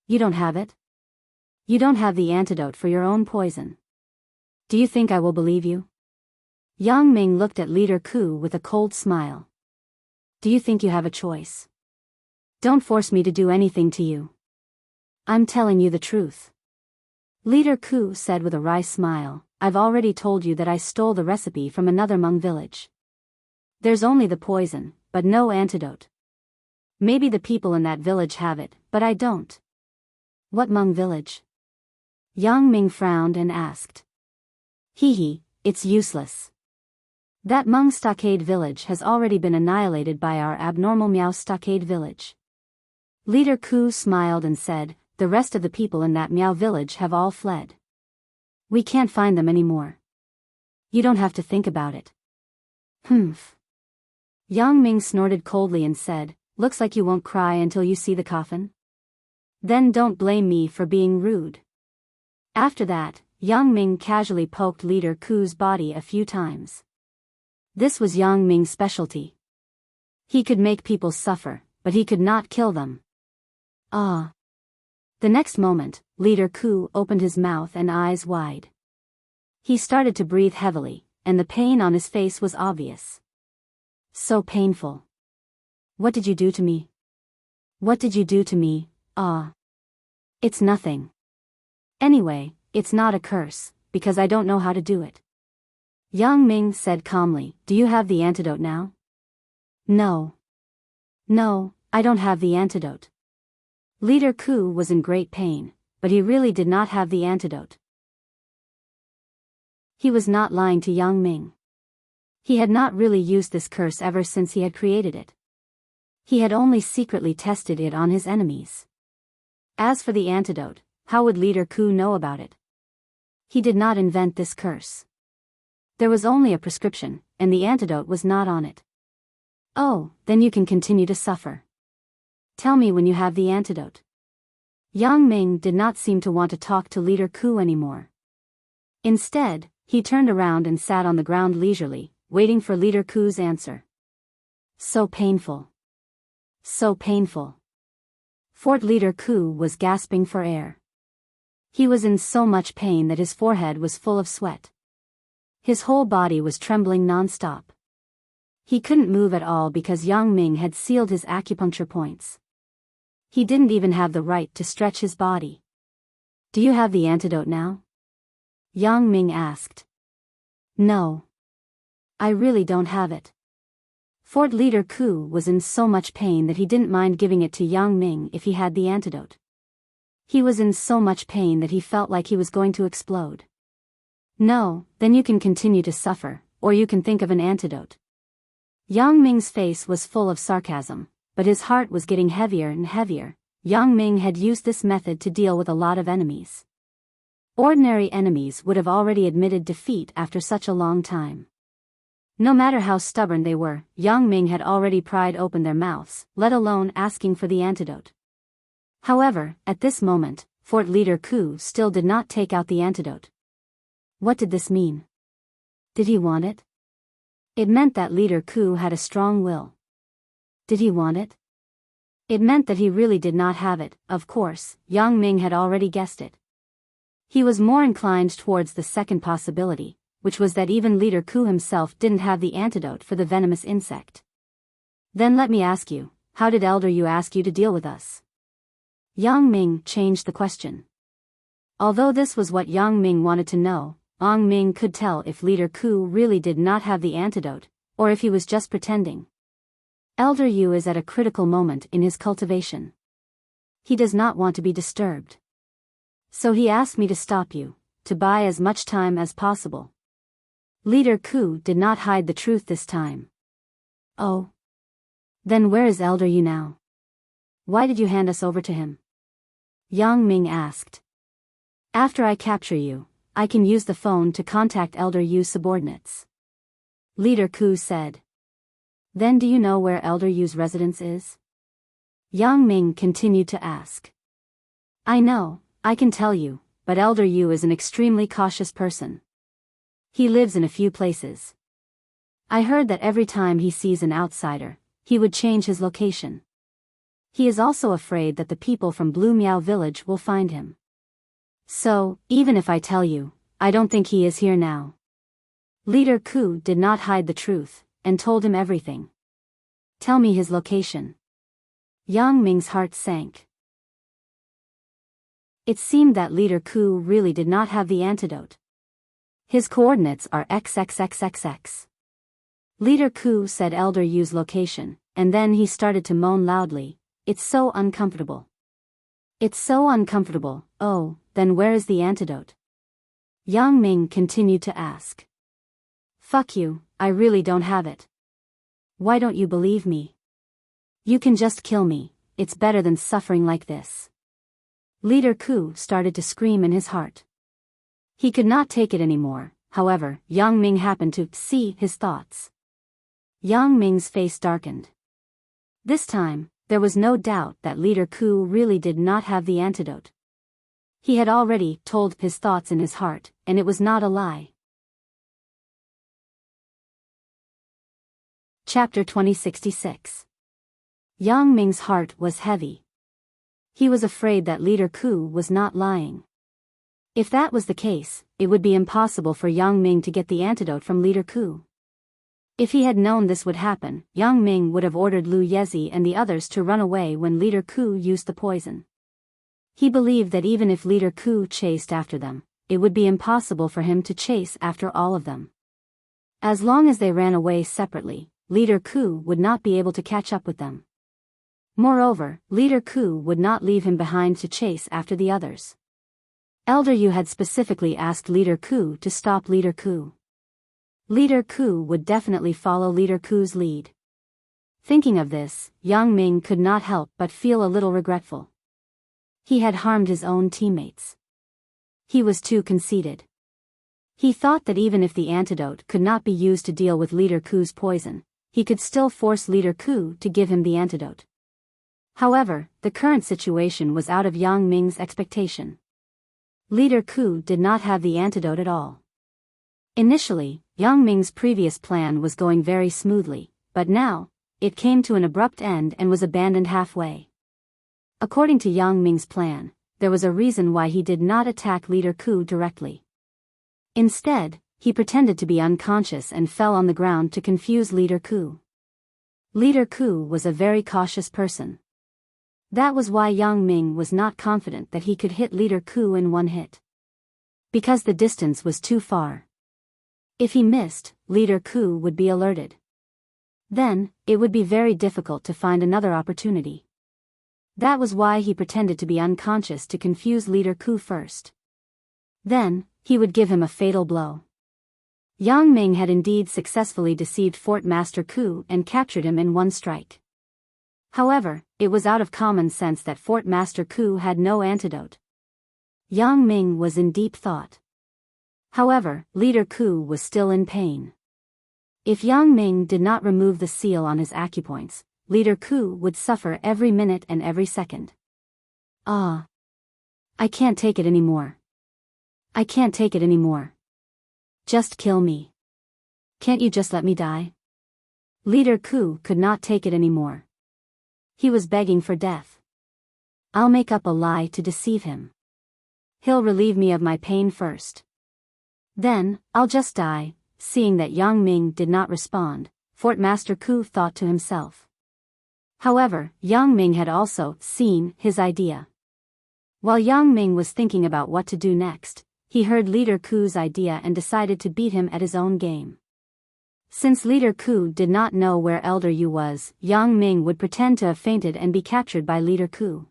You don't have it? You don't have the antidote for your own poison. Do you think I will believe you? Yang Ming looked at Leader Ku with a cold smile. Do you think you have a choice? Don't force me to do anything to you. I'm telling you the truth. Leader Ku said with a wry smile, I've already told you that I stole the recipe from another Hmong village. There's only the poison, but no antidote. Maybe the people in that village have it, but I don't. What Hmong village? Yang Ming frowned and asked. Hee, it's useless. That Hmong stockade village has already been annihilated by our abnormal Miao stockade village. Leader Ku smiled and said, the rest of the people in that Miao village have all fled. We can't find them anymore. You don't have to think about it. Humph. Yang Ming snorted coldly and said, looks like you won't cry until you see the coffin. Then don't blame me for being rude. After that, Yang Ming casually poked Leader Ku's body a few times. This was Yang Ming's specialty. He could make people suffer, but he could not kill them. Ah. The next moment, Leader Ku opened his mouth and eyes wide. He started to breathe heavily, and the pain on his face was obvious. So painful. What did you do to me? What did you do to me? Ah. It's nothing. Anyway, it's not a curse, because I don't know how to do it. Yang Ming said calmly, do you have the antidote now? No. No, I don't have the antidote. Leader Ku was in great pain, but he really did not have the antidote. He was not lying to Yang Ming. He had not really used this curse ever since he had created it. He had only secretly tested it on his enemies. As for the antidote, how would Leader Ku know about it? He did not invent this curse. There was only a prescription, and the antidote was not on it. Oh, then you can continue to suffer. Tell me when you have the antidote. Yang Ming did not seem to want to talk to Leader Ku anymore. Instead, he turned around and sat on the ground leisurely, waiting for Leader Ku's answer. So painful. So painful. Fort Leader Ku was gasping for air. He was in so much pain that his forehead was full of sweat. His whole body was trembling non-stop. He couldn't move at all because Yang Ming had sealed his acupuncture points. He didn't even have the right to stretch his body. Do you have the antidote now? Yang Ming asked. No. I really don't have it. Fort Leader Ku was in so much pain that he didn't mind giving it to Yang Ming if he had the antidote. He was in so much pain that he felt like he was going to explode. No, then you can continue to suffer, or you can think of an antidote. Yang Ming's face was full of sarcasm, but his heart was getting heavier and heavier. Yang Ming had used this method to deal with a lot of enemies. Ordinary enemies would have already admitted defeat after such a long time. No matter how stubborn they were, Yang Ming had already pried open their mouths, let alone asking for the antidote. However, at this moment, Fort Leader Ku still did not take out the antidote. What did this mean? Did he want it? It meant that Leader Ku had a strong will. Did he want it? It meant that he really did not have it. Of course, Yang Ming had already guessed it. He was more inclined towards the second possibility, which was that even Leader Ku himself didn't have the antidote for the venomous insect. Then let me ask you, how did Elder Yu ask you to deal with us? Yang Ming changed the question. Although this was what Yang Ming wanted to know, Yang Ming could tell if Leader Ku really did not have the antidote, or if he was just pretending. Elder Yu is at a critical moment in his cultivation. He does not want to be disturbed. So he asked me to stop you, to buy as much time as possible. Leader Ku did not hide the truth this time. Oh. Then where is Elder Yu now? Why did you hand us over to him? Yang Ming asked. After I capture you, I can use the phone to contact Elder Yu's subordinates. Leader Ku said. Then do you know where Elder Yu's residence is? Yang Ming continued to ask. I know, I can tell you, but Elder Yu is an extremely cautious person. He lives in a few places. I heard that every time he sees an outsider, he would change his location. He is also afraid that the people from Blue Meow Village will find him. So, even if I tell you, I don't think he is here now. Leader Ku did not hide the truth, and told him everything. Tell me his location. Yang Ming's heart sank. It seemed that Leader Ku really did not have the antidote. His coordinates are XXXXX. Leader Ku said Elder Yu's location, and then he started to moan loudly. It's so uncomfortable. It's so uncomfortable. Oh, then where is the antidote? Yang Ming continued to ask. Fuck you, I really don't have it. Why don't you believe me? You can just kill me, it's better than suffering like this. Leader Ku started to scream in his heart. He could not take it anymore. However, Yang Ming happened to see his thoughts. Yang Ming's face darkened. This time, there was no doubt that Leader Ku really did not have the antidote. He had already told his thoughts in his heart, and it was not a lie. Chapter 2066. Yang Ming's heart was heavy. He was afraid that Leader Ku was not lying. If that was the case, it would be impossible for Yang Ming to get the antidote from Leader Ku. If he had known this would happen, Yang Ming would have ordered Lu Yezi and the others to run away when Leader Ku used the poison. He believed that even if Leader Ku chased after them, it would be impossible for him to chase after all of them. As long as they ran away separately, Leader Ku would not be able to catch up with them. Moreover, Leader Ku would not leave him behind to chase after the others. Elder Yu had specifically asked Leader Ku to stop Leader Ku. Leader Ku would definitely follow Leader Ku's lead. Thinking of this, Yang Ming could not help but feel a little regretful. He had harmed his own teammates. He was too conceited. He thought that even if the antidote could not be used to deal with Leader Ku's poison, he could still force Leader Ku to give him the antidote. However, the current situation was out of Yang Ming's expectation. Leader Ku did not have the antidote at all. Initially, Yang Ming's previous plan was going very smoothly, but now, it came to an abrupt end and was abandoned halfway. According to Yang Ming's plan, there was a reason why he did not attack Leader Ku directly. Instead, he pretended to be unconscious and fell on the ground to confuse Leader Ku. Leader Ku was a very cautious person. That was why Yang Ming was not confident that he could hit Leader Ku in one hit. Because the distance was too far. If he missed, Leader Ku would be alerted. Then, it would be very difficult to find another opportunity. That was why he pretended to be unconscious to confuse Leader Ku first. Then, he would give him a fatal blow. Yang Ming had indeed successfully deceived Fort Master Ku and captured him in one strike. However, it was out of common sense that Fort Master Ku had no antidote. Yang Ming was in deep thought. However, Leader Ku was still in pain. If Yang Ming did not remove the seal on his acupoints, Leader Ku would suffer every minute and every second. Ah! I can't take it anymore. I can't take it anymore. Just kill me. Can't you just let me die? Leader Ku could not take it anymore. He was begging for death. I'll make up a lie to deceive him. He'll relieve me of my pain first. Then, I'll just die. Seeing that Yang Ming did not respond, Fort Master Ku thought to himself. However, Yang Ming had also seen his idea. While Yang Ming was thinking about what to do next, he heard Leader Ku's idea and decided to beat him at his own game. Since Leader Ku did not know where Elder Yu was, Yang Ming would pretend to have fainted and be captured by Leader Ku.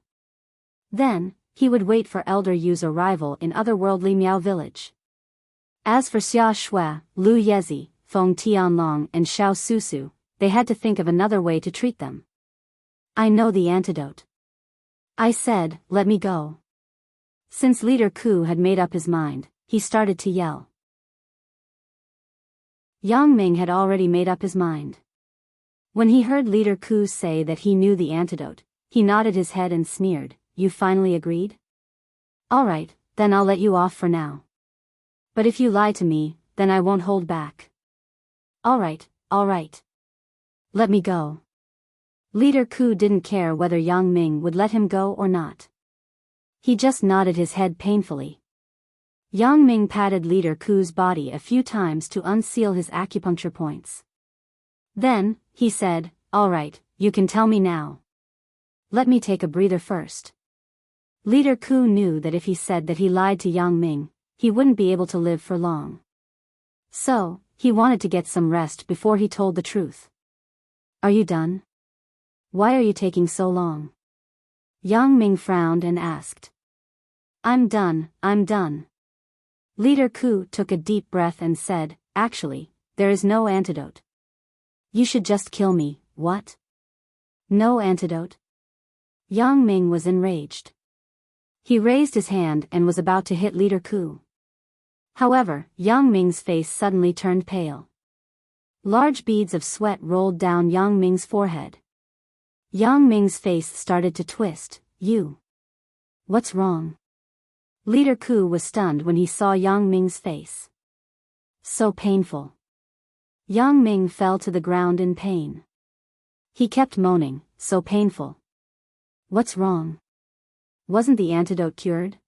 Then, he would wait for Elder Yu's arrival in otherworldly Miao Village. As for Xia Shui, Lu Yezi, Feng Tianlong and Xiao Susu, they had to think of another way to treat them. I know the antidote. I said, let me go. Since Leader Ku had made up his mind, he started to yell. Yang Ming had already made up his mind. When he heard Leader Ku say that he knew the antidote, he nodded his head and sneered, you finally agreed? All right, then I'll let you off for now. But if you lie to me, then I won't hold back. All right. Let me go. Leader Ku didn't care whether Yang Ming would let him go or not. He just nodded his head painfully. Yang Ming patted Leader Ku's body a few times to unseal his acupuncture points. Then, he said, all right, you can tell me now. Let me take a breather first. Leader Ku knew that if he said that he lied to Yang Ming, he wouldn't be able to live for long. So, he wanted to get some rest before he told the truth. Are you done? Why are you taking so long? Yang Ming frowned and asked. I'm done. Leader Ku took a deep breath and said, actually, there is no antidote. You should just kill me, what? No antidote? Yang Ming was enraged. He raised his hand and was about to hit Leader Ku. However, Yang Ming's face suddenly turned pale. Large beads of sweat rolled down Yang Ming's forehead. Yang Ming's face started to twist. What's wrong? Leader Ku was stunned when he saw Yang Ming's face. So painful. Yang Ming fell to the ground in pain. He kept moaning, so painful. What's wrong? Wasn't the antidote cured?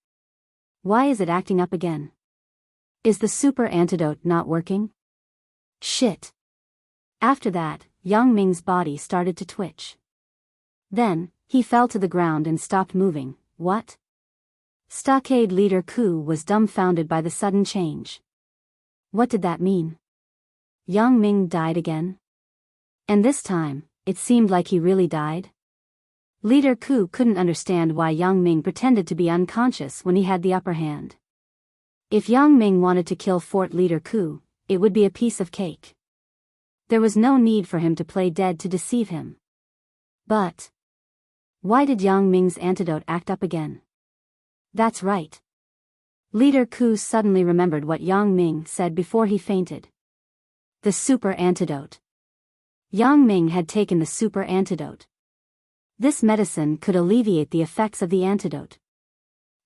Why is it acting up again? Is the super antidote not working? Shit. After that, Yang Ming's body started to twitch. Then, he fell to the ground and stopped moving. What? Stockade Leader Ku was dumbfounded by the sudden change. What did that mean? Yang Ming died again? And this time, it seemed like he really died? Leader Ku couldn't understand why Yang Ming pretended to be unconscious when he had the upper hand. If Yang Ming wanted to kill Fort Leader Ku, it would be a piece of cake. There was no need for him to play dead to deceive him. But why did Yang Ming's antidote act up again? That's right. Leader Ku suddenly remembered what Yang Ming said before he fainted. The super antidote. Yang Ming had taken the super antidote. This medicine could alleviate the effects of the antidote.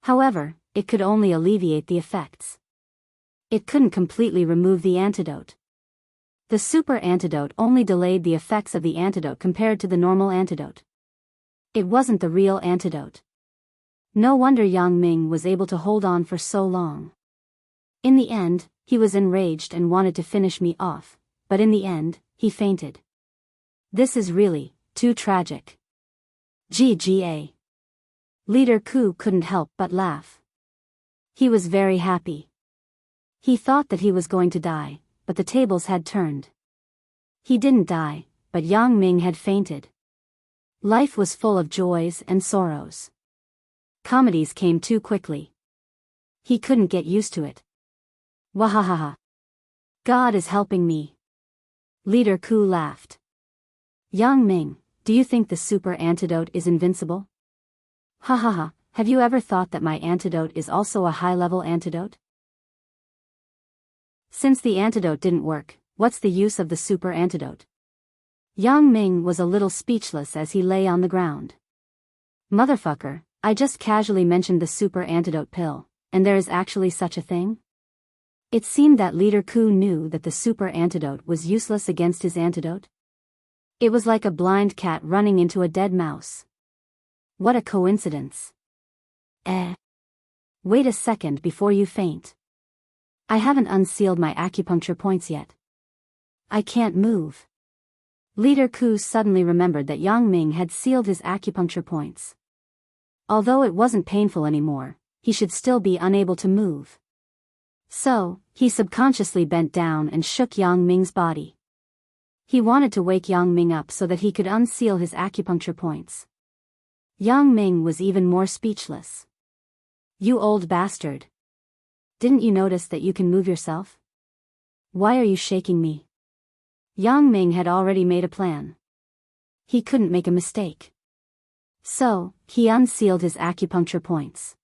However, it could only alleviate the effects. It couldn't completely remove the antidote. The super antidote only delayed the effects of the antidote compared to the normal antidote. It wasn't the real antidote. No wonder Yang Ming was able to hold on for so long. In the end, he was enraged and wanted to finish me off, but in the end, he fainted. This is really too tragic. GGA. Leader Ku couldn't help but laugh. He was very happy. He thought that he was going to die, but the tables had turned. He didn't die, but Yang Ming had fainted. Life was full of joys and sorrows. Comedies came too quickly. He couldn't get used to it. Wahahaha. God is helping me. Leader Ku laughed. Yang Ming, do you think the super antidote is invincible? Ha ha ha, have you ever thought that my antidote is also a high-level antidote? Since the antidote didn't work, what's the use of the super antidote? Yang Ming was a little speechless as he lay on the ground. Motherfucker, I just casually mentioned the super antidote pill, and there is actually such a thing? It seemed that Leader Ku knew that the super antidote was useless against his antidote. It was like a blind cat running into a dead mouse. What a coincidence. Wait a second before you faint. I haven't unsealed my acupuncture points yet. I can't move. Leader Ku suddenly remembered that Yang Ming had sealed his acupuncture points. Although it wasn't painful anymore, he should still be unable to move. So, he subconsciously bent down and shook Yang Ming's body. He wanted to wake Yang Ming up so that he could unseal his acupuncture points. Yang Ming was even more speechless. You old bastard. Didn't you notice that you can move yourself? Why are you shaking me? Yang Ming had already made a plan. He couldn't make a mistake. So, he unsealed his acupuncture points.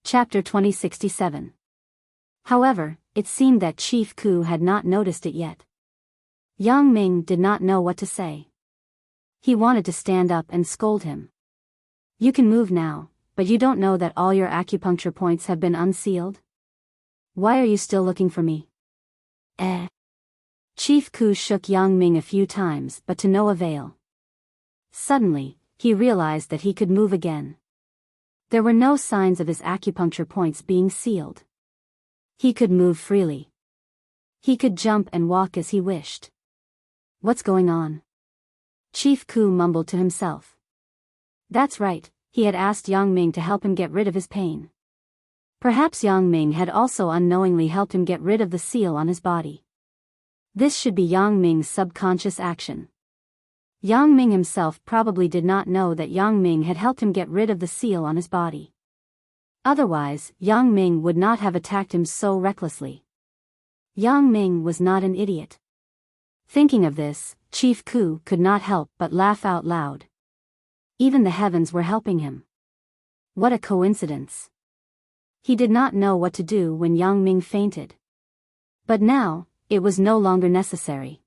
Chapter 2067. However, it seemed that Chief Ku had not noticed it yet. Yang Ming did not know what to say. He wanted to stand up and scold him. You can move now, but you don't know that all your acupuncture points have been unsealed? Why are you still looking for me? Chief Ku shook Yang Ming a few times but to no avail. Suddenly, he realized that he could move again. There were no signs of his acupuncture points being sealed. He could move freely. He could jump and walk as he wished. What's going on? Chief Ku mumbled to himself. That's right, he had asked Yang Ming to help him get rid of his pain. Perhaps Yang Ming had also unknowingly helped him get rid of the seal on his body. This should be Yang Ming's subconscious action. Yang Ming himself probably did not know that Yang Ming had helped him get rid of the seal on his body. Otherwise, Yang Ming would not have attacked him so recklessly. Yang Ming was not an idiot. Thinking of this, Chief Ku could not help but laugh out loud. Even the heavens were helping him. What a coincidence. He did not know what to do when Yang Ming fainted. But now, it was no longer necessary.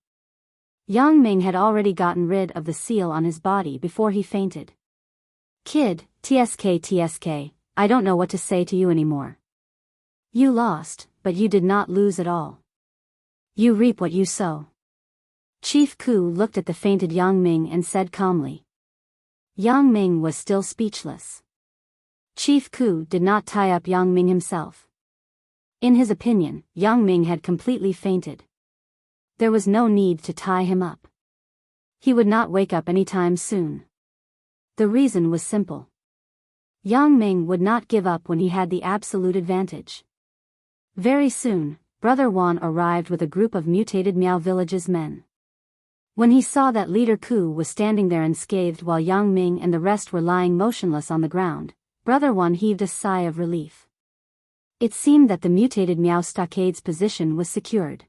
Yang Ming had already gotten rid of the seal on his body before he fainted. Kid, TSK, I don't know what to say to you anymore. You lost, but you did not lose at all. You reap what you sow. Chief Ku looked at the fainted Yang Ming and said calmly. Yang Ming was still speechless. Chief Ku did not tie up Yang Ming himself. In his opinion, Yang Ming had completely fainted. There was no need to tie him up. He would not wake up anytime soon. The reason was simple. Yang Ming would not give up when he had the absolute advantage. Very soon, Brother Wan arrived with a group of mutated Miao Village's men. When he saw that Leader Ku was standing there unscathed while Yang Ming and the rest were lying motionless on the ground, Brother Wan heaved a sigh of relief. It seemed that the mutated Miao Stockade's position was secured.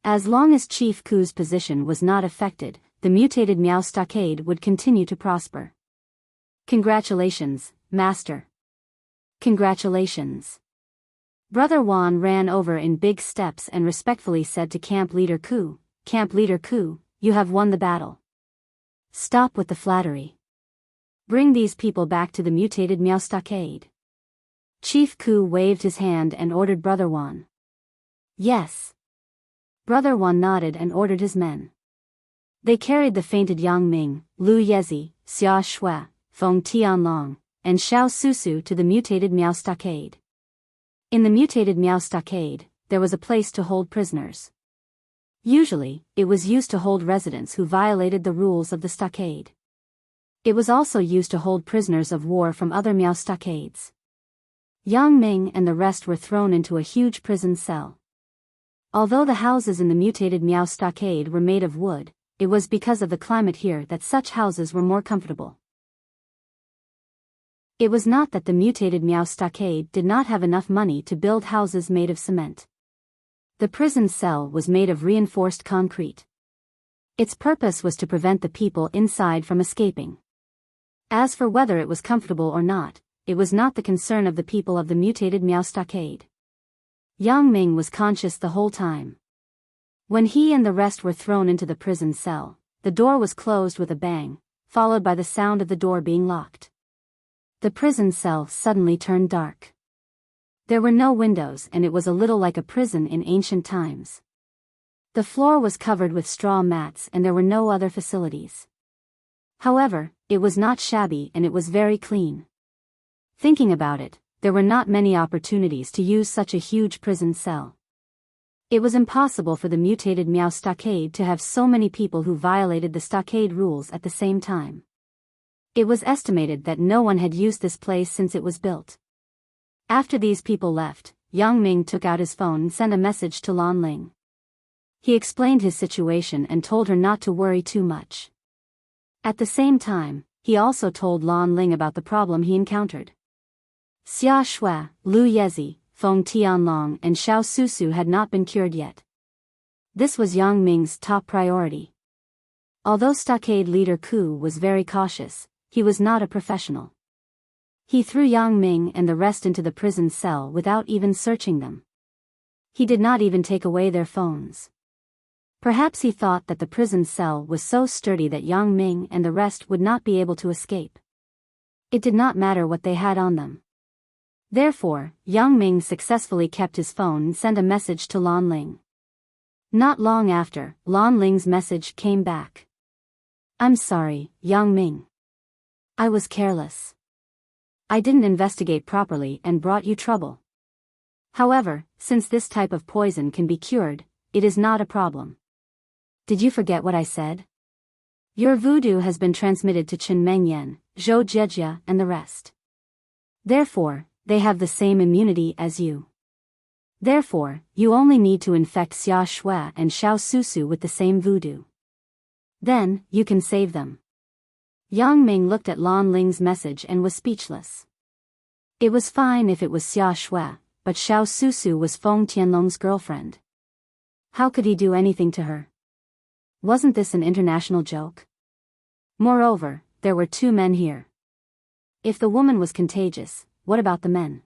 As long as Chief Ku's position was not affected, the mutated Miao Stockade would continue to prosper. Congratulations, Master. Congratulations. Brother Wan ran over in big steps and respectfully said to Camp Leader Ku, you have won the battle. Stop with the flattery. Bring these people back to the mutated Miao Stockade. Chief Ku waved his hand and ordered Brother Wan. Yes. Brother Wan nodded and ordered his men. They carried the fainted Yang Ming, Lu Yezi, Xia Shui, Feng Tianlong, and Xiao Susu to the mutated Miao Stockade. In the mutated Miao Stockade, there was a place to hold prisoners. Usually, it was used to hold residents who violated the rules of the stockade. It was also used to hold prisoners of war from other Miao stockades. Yang Ming and the rest were thrown into a huge prison cell. Although the houses in the mutated Miao stockade were made of wood, it was because of the climate here that such houses were more comfortable. It was not that the mutated Miao stockade did not have enough money to build houses made of cement. The prison cell was made of reinforced concrete. Its purpose was to prevent the people inside from escaping. As for whether it was comfortable or not, it was not the concern of the people of the mutated Miao stockade. Yang Ming was conscious the whole time. When he and the rest were thrown into the prison cell, the door was closed with a bang, followed by the sound of the door being locked. The prison cell suddenly turned dark. There were no windows and it was a little like a prison in ancient times. The floor was covered with straw mats and there were no other facilities. However, it was not shabby and it was very clean. Thinking about it, there were not many opportunities to use such a huge prison cell. It was impossible for the mutated Miao stockade to have so many people who violated the stockade rules at the same time. It was estimated that no one had used this place since it was built. After these people left, Yang Ming took out his phone and sent a message to Lan Ling. He explained his situation and told her not to worry too much. At the same time, he also told Lan Ling about the problem he encountered. Xia Shui, Lu Yezi, Feng Tianlong and Xiao Susu had not been cured yet. This was Yang Ming's top priority. Although stockade leader Ku was very cautious, he was not a professional. He threw Yang Ming and the rest into the prison cell without even searching them. He did not even take away their phones. Perhaps he thought that the prison cell was so sturdy that Yang Ming and the rest would not be able to escape. It did not matter what they had on them. Therefore, Yang Ming successfully kept his phone and sent a message to Lan Ling. Not long after, Lan Ling's message came back. "I'm sorry, Yang Ming. I was careless. I didn't investigate properly and brought you trouble. However, since this type of poison can be cured, it is not a problem. Did you forget what I said? Your voodoo has been transmitted to Chen Mengyan, Zhou Jejia and the rest. Therefore, they have the same immunity as you. Therefore, you only need to infect Xia Shui and Xiao Susu with the same voodoo. Then, you can save them." Yang Ming looked at Lan Ling's message and was speechless. It was fine if it was Xia Shui, but Xiao Susu was Feng Tianlong's girlfriend. How could he do anything to her? Wasn't this an international joke? Moreover, there were 2 men here. If the woman was contagious, what about the men?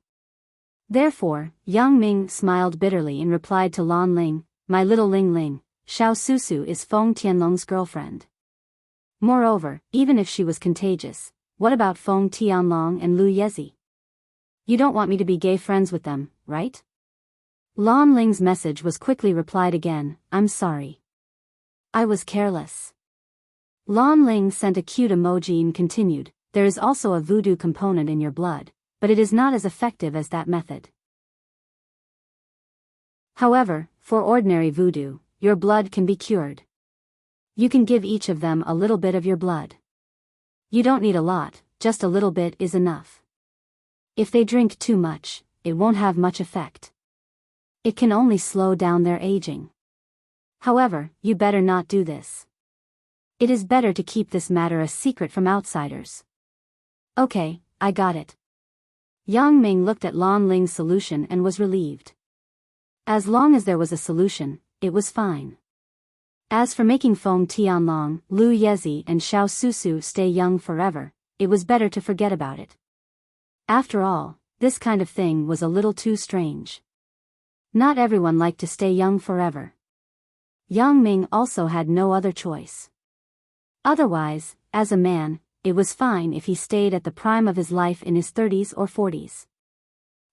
Therefore, Yang Ming smiled bitterly and replied to Lan Ling, "My little Ling Ling, Xiao Susu is Feng Tianlong's girlfriend. Moreover, even if she was contagious, what about Feng Tianlong and Lu Yezi? You don't want me to be gay friends with them, right?" Lan Ling's message was quickly replied again, "I'm sorry. I was careless." Lan Ling sent a cute emoji and continued, "There is also a voodoo component in your blood, but it is not as effective as that method. However, for ordinary voodoo, your blood can be cured. You can give each of them a little bit of your blood. You don't need a lot, just a little bit is enough. If they drink too much, it won't have much effect. It can only slow down their aging. However, you better not do this. It is better to keep this matter a secret from outsiders." "Okay, I got it." Yang Ming looked at Lan Ling's solution and was relieved. As long as there was a solution, it was fine. As for making Feng Tianlong, Lu Yezi and Xiao Susu stay young forever, it was better to forget about it. After all, this kind of thing was a little too strange. Not everyone liked to stay young forever. Yang Ming also had no other choice. Otherwise, as a man, it was fine if he stayed at the prime of his life in his 30s or 40s.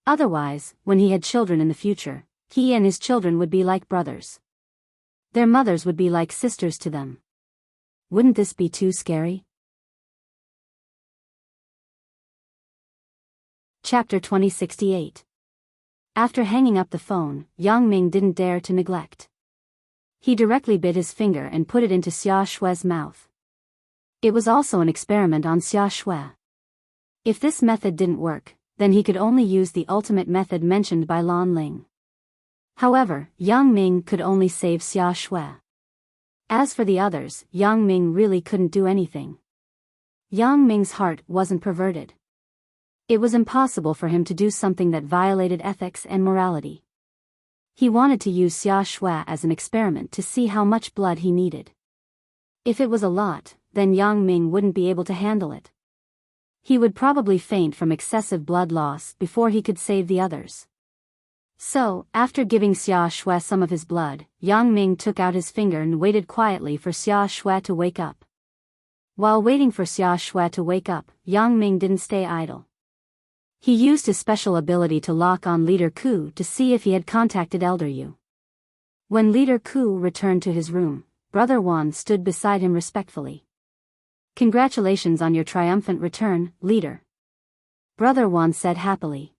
Otherwise, when he had children in the future, he and his children would be like brothers. Their mothers would be like sisters to them. Wouldn't this be too scary? Chapter 2068. After hanging up the phone, Yang Ming didn't dare to neglect. He directly bit his finger and put it into Xia Shui's mouth. It was also an experiment on Xia Shui. If this method didn't work, then he could only use the ultimate method mentioned by Lan Ling. However, Yang Ming could only save Xia Shui. As for the others, Yang Ming really couldn't do anything. Yang Ming's heart wasn't perverted. It was impossible for him to do something that violated ethics and morality. He wanted to use Xia Shui as an experiment to see how much blood he needed. If it was a lot, then Yang Ming wouldn't be able to handle it. He would probably faint from excessive blood loss before he could save the others. So, after giving Xia Shui some of his blood, Yang Ming took out his finger and waited quietly for Xia Shui to wake up. While waiting for Xia Shui to wake up, Yang Ming didn't stay idle. He used his special ability to lock on Leader Ku to see if he had contacted Elder Yu. When Leader Ku returned to his room, Brother Wan stood beside him respectfully. "Congratulations on your triumphant return, Leader," Brother Wan said happily.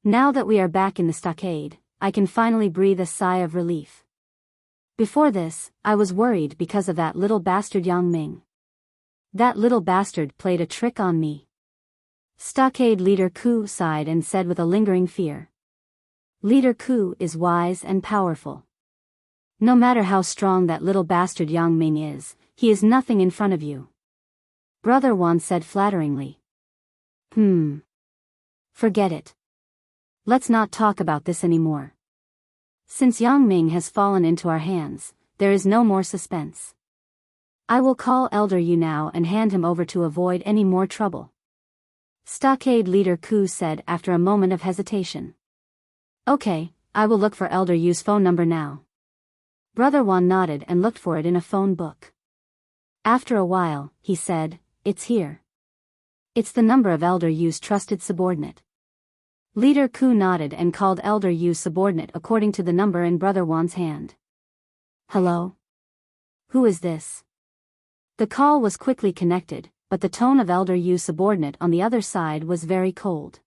"Now that we are back in the stockade, I can finally breathe a sigh of relief. Before this, I was worried because of that little bastard Yang Ming. That little bastard played a trick on me." Stockade Leader Ku sighed and said with a lingering fear. "Leader Ku is wise and powerful. No matter how strong that little bastard Yang Ming is, he is nothing in front of you," Brother Wan said flatteringly. Forget it. Let's not talk about this anymore. Since Yang Ming has fallen into our hands, there is no more suspense. I will call Elder Yu now and hand him over to avoid any more trouble," Stockade Leader Ku said after a moment of hesitation. "Okay, I will look for Elder Yu's phone number now." Brother Wan nodded and looked for it in a phone book. After a while, he said, "It's here. It's the number of Elder Yu's trusted subordinate." Leader Ku nodded and called Elder Yu's subordinate according to the number in Brother Wan's hand. "Hello? Who is this?" The call was quickly connected, but the tone of Elder Yu's subordinate on the other side was very cold.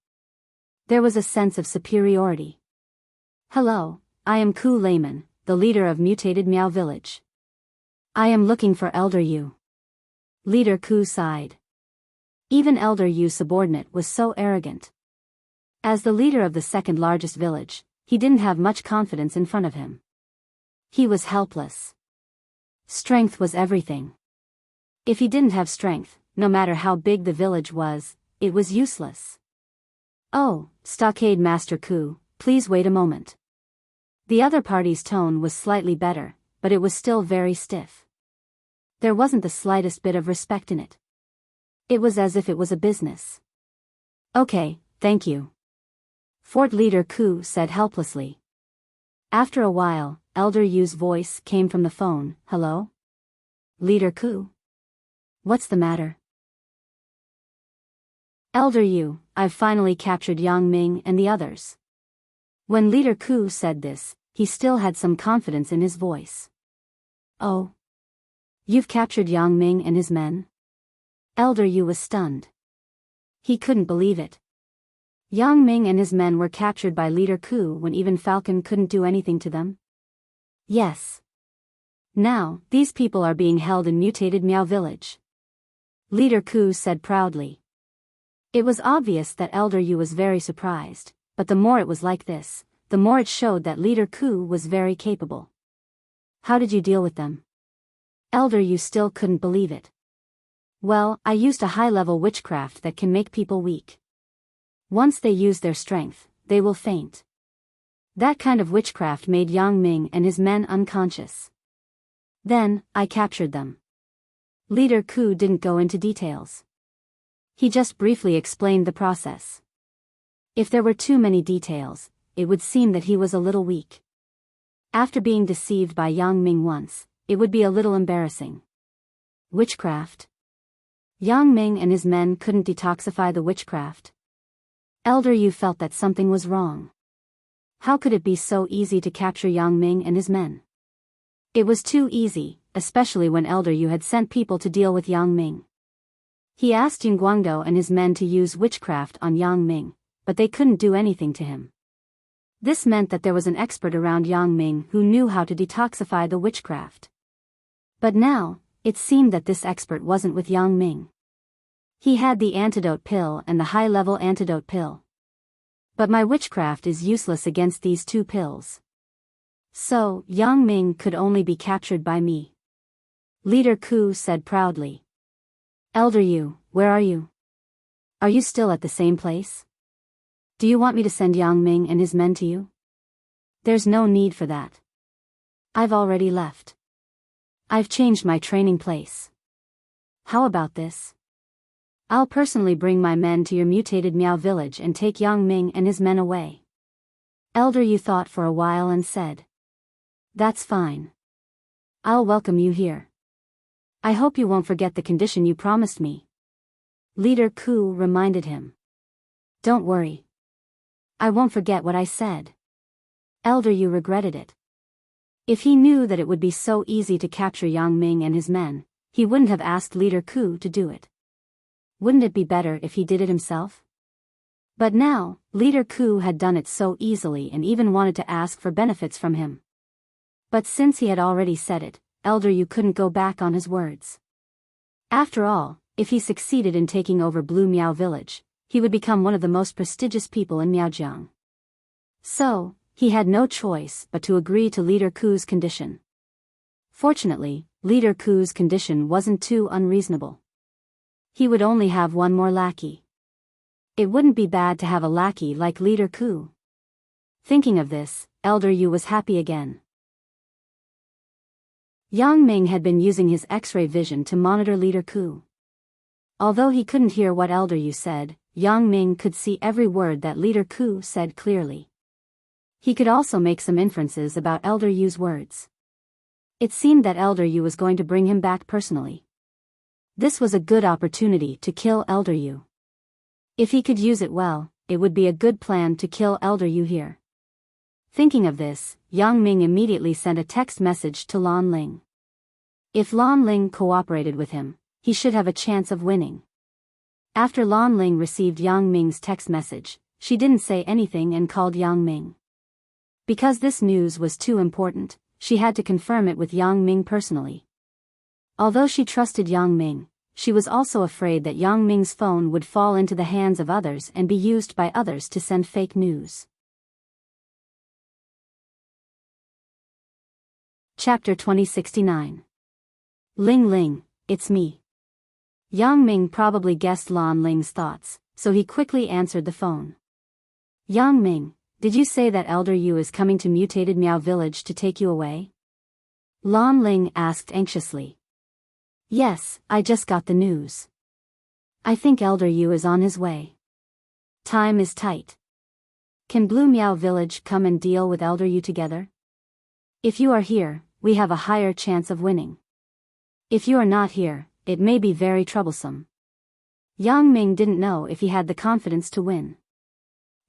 There was a sense of superiority. "Hello, I am Ku Layman, the leader of mutated Miao village. I am looking for Elder Yu." Leader Ku sighed. Even Elder Yu's subordinate was so arrogant. As the leader of the second largest village, he didn't have much confidence in front of him. He was helpless. Strength was everything. If he didn't have strength, no matter how big the village was, it was useless. "Oh, Stockade Master Ku, please wait a moment." The other party's tone was slightly better, but it was still very stiff. There wasn't the slightest bit of respect in it. It was as if it was a business. "Okay, thank you," Fort Leader Ku said helplessly. After a while, Elder Yu's voice came from the phone. "Hello? Leader Ku? What's the matter?" "Elder Yu, I've finally captured Yang Ming and the others." When Leader Ku said this, he still had some confidence in his voice. "Oh? You've captured Yang Ming and his men?" Elder Yu was stunned. He couldn't believe it. Yang Ming and his men were captured by Leader Ku when even Falcon couldn't do anything to them? Yes. Now, these people are being held in mutated Miao village, Leader Ku said proudly. It was obvious that Elder Yu was very surprised, but the more it was like this, the more it showed that Leader Ku was very capable. "How did you deal with them?" Elder Yu still couldn't believe it. "Well, I used a high-level witchcraft that can make people weak. Once they use their strength, they will faint. That kind of witchcraft made Yang Ming and his men unconscious. Then, I captured them." Leader Ku didn't go into details. He just briefly explained the process. If there were too many details, it would seem that he was a little weak. After being deceived by Yang Ming once, it would be a little embarrassing. Witchcraft? Yang Ming and his men couldn't detoxify the witchcraft. Elder Yu felt that something was wrong. How could it be so easy to capture Yang Ming and his men? It was too easy, especially when Elder Yu had sent people to deal with Yang Ming. He asked Yin Guangdou and his men to use witchcraft on Yang Ming, but they couldn't do anything to him. This meant that there was an expert around Yang Ming who knew how to detoxify the witchcraft. But now, it seemed that this expert wasn't with Yang Ming. He had the antidote pill and the high-level antidote pill. But my witchcraft is useless against these two pills. So, Yang Ming could only be captured by me. Leader Ku said proudly. Elder Yu, where are you? Are you still at the same place? Do you want me to send Yang Ming and his men to you? There's no need for that. I've already left. I've changed my training place. How about this? I'll personally bring my men to your mutated Miao village and take Yang Ming and his men away. Elder Yu thought for a while and said. That's fine. I'll welcome you here. I hope you won't forget the condition you promised me. Leader Ku reminded him. Don't worry. I won't forget what I said. Elder Yu regretted it. If he knew that it would be so easy to capture Yang Ming and his men, he wouldn't have asked Leader Ku to do it. Wouldn't it be better if he did it himself? But now, Leader Ku had done it so easily and even wanted to ask for benefits from him. But since he had already said it, Elder Yu couldn't go back on his words. After all, if he succeeded in taking over Blue Miao Village, he would become one of the most prestigious people in Miaojiang. So, he had no choice but to agree to Leader Ku's condition. Fortunately, Leader Ku's condition wasn't too unreasonable. He would only have one more lackey. It wouldn't be bad to have a lackey like Leader Ku. Thinking of this, Elder Yu was happy again. Yang Ming had been using his X-ray vision to monitor Leader Ku. Although he couldn't hear what Elder Yu said, Yang Ming could see every word that Leader Ku said clearly. He could also make some inferences about Elder Yu's words. It seemed that Elder Yu was going to bring him back personally. This was a good opportunity to kill Elder Yu. If he could use it well, it would be a good plan to kill Elder Yu here. Thinking of this, Yang Ming immediately sent a text message to Lan Ling. If Lan Ling cooperated with him, he should have a chance of winning. After Lan Ling received Yang Ming's text message, she didn't say anything and called Yang Ming. Because this news was too important, she had to confirm it with Yang Ming personally. Although she trusted Yang Ming, she was also afraid that Yang Ming's phone would fall into the hands of others and be used by others to send fake news. Chapter 2069. Ling Ling, it's me. Yang Ming probably guessed Lan Ling's thoughts, so he quickly answered the phone. Yang Ming, did you say that Elder Yu is coming to mutated Miao village to take you away? Lan Ling asked anxiously. Yes, I just got the news. I think Elder Yu is on his way. Time is tight. Can Blue Miao village come and deal with Elder Yu together? If you are here, we have a higher chance of winning. If you are not here, it may be very troublesome. Yang Ming didn't know if he had the confidence to win.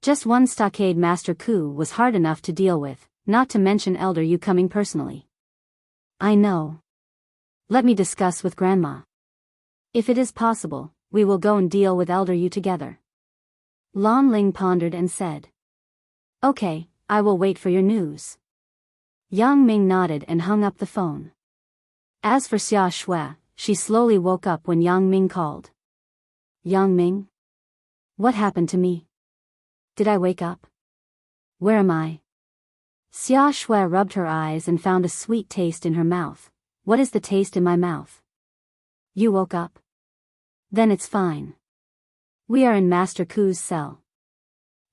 Just one stockade Master Ku was hard enough to deal with, not to mention Elder Yu coming personally. I know. Let me discuss with Grandma. If it is possible, we will go and deal with Elder Yu together. Lan Ling pondered and said. Okay, I will wait for your news. Yang Ming nodded and hung up the phone. As for Xia Shui, she slowly woke up when Yang Ming called. Yang Ming? What happened to me? Did I wake up? Where am I? Xia Shui rubbed her eyes and found a sweet taste in her mouth. What is the taste in my mouth? You woke up? Then it's fine. We are in Master Ku's cell.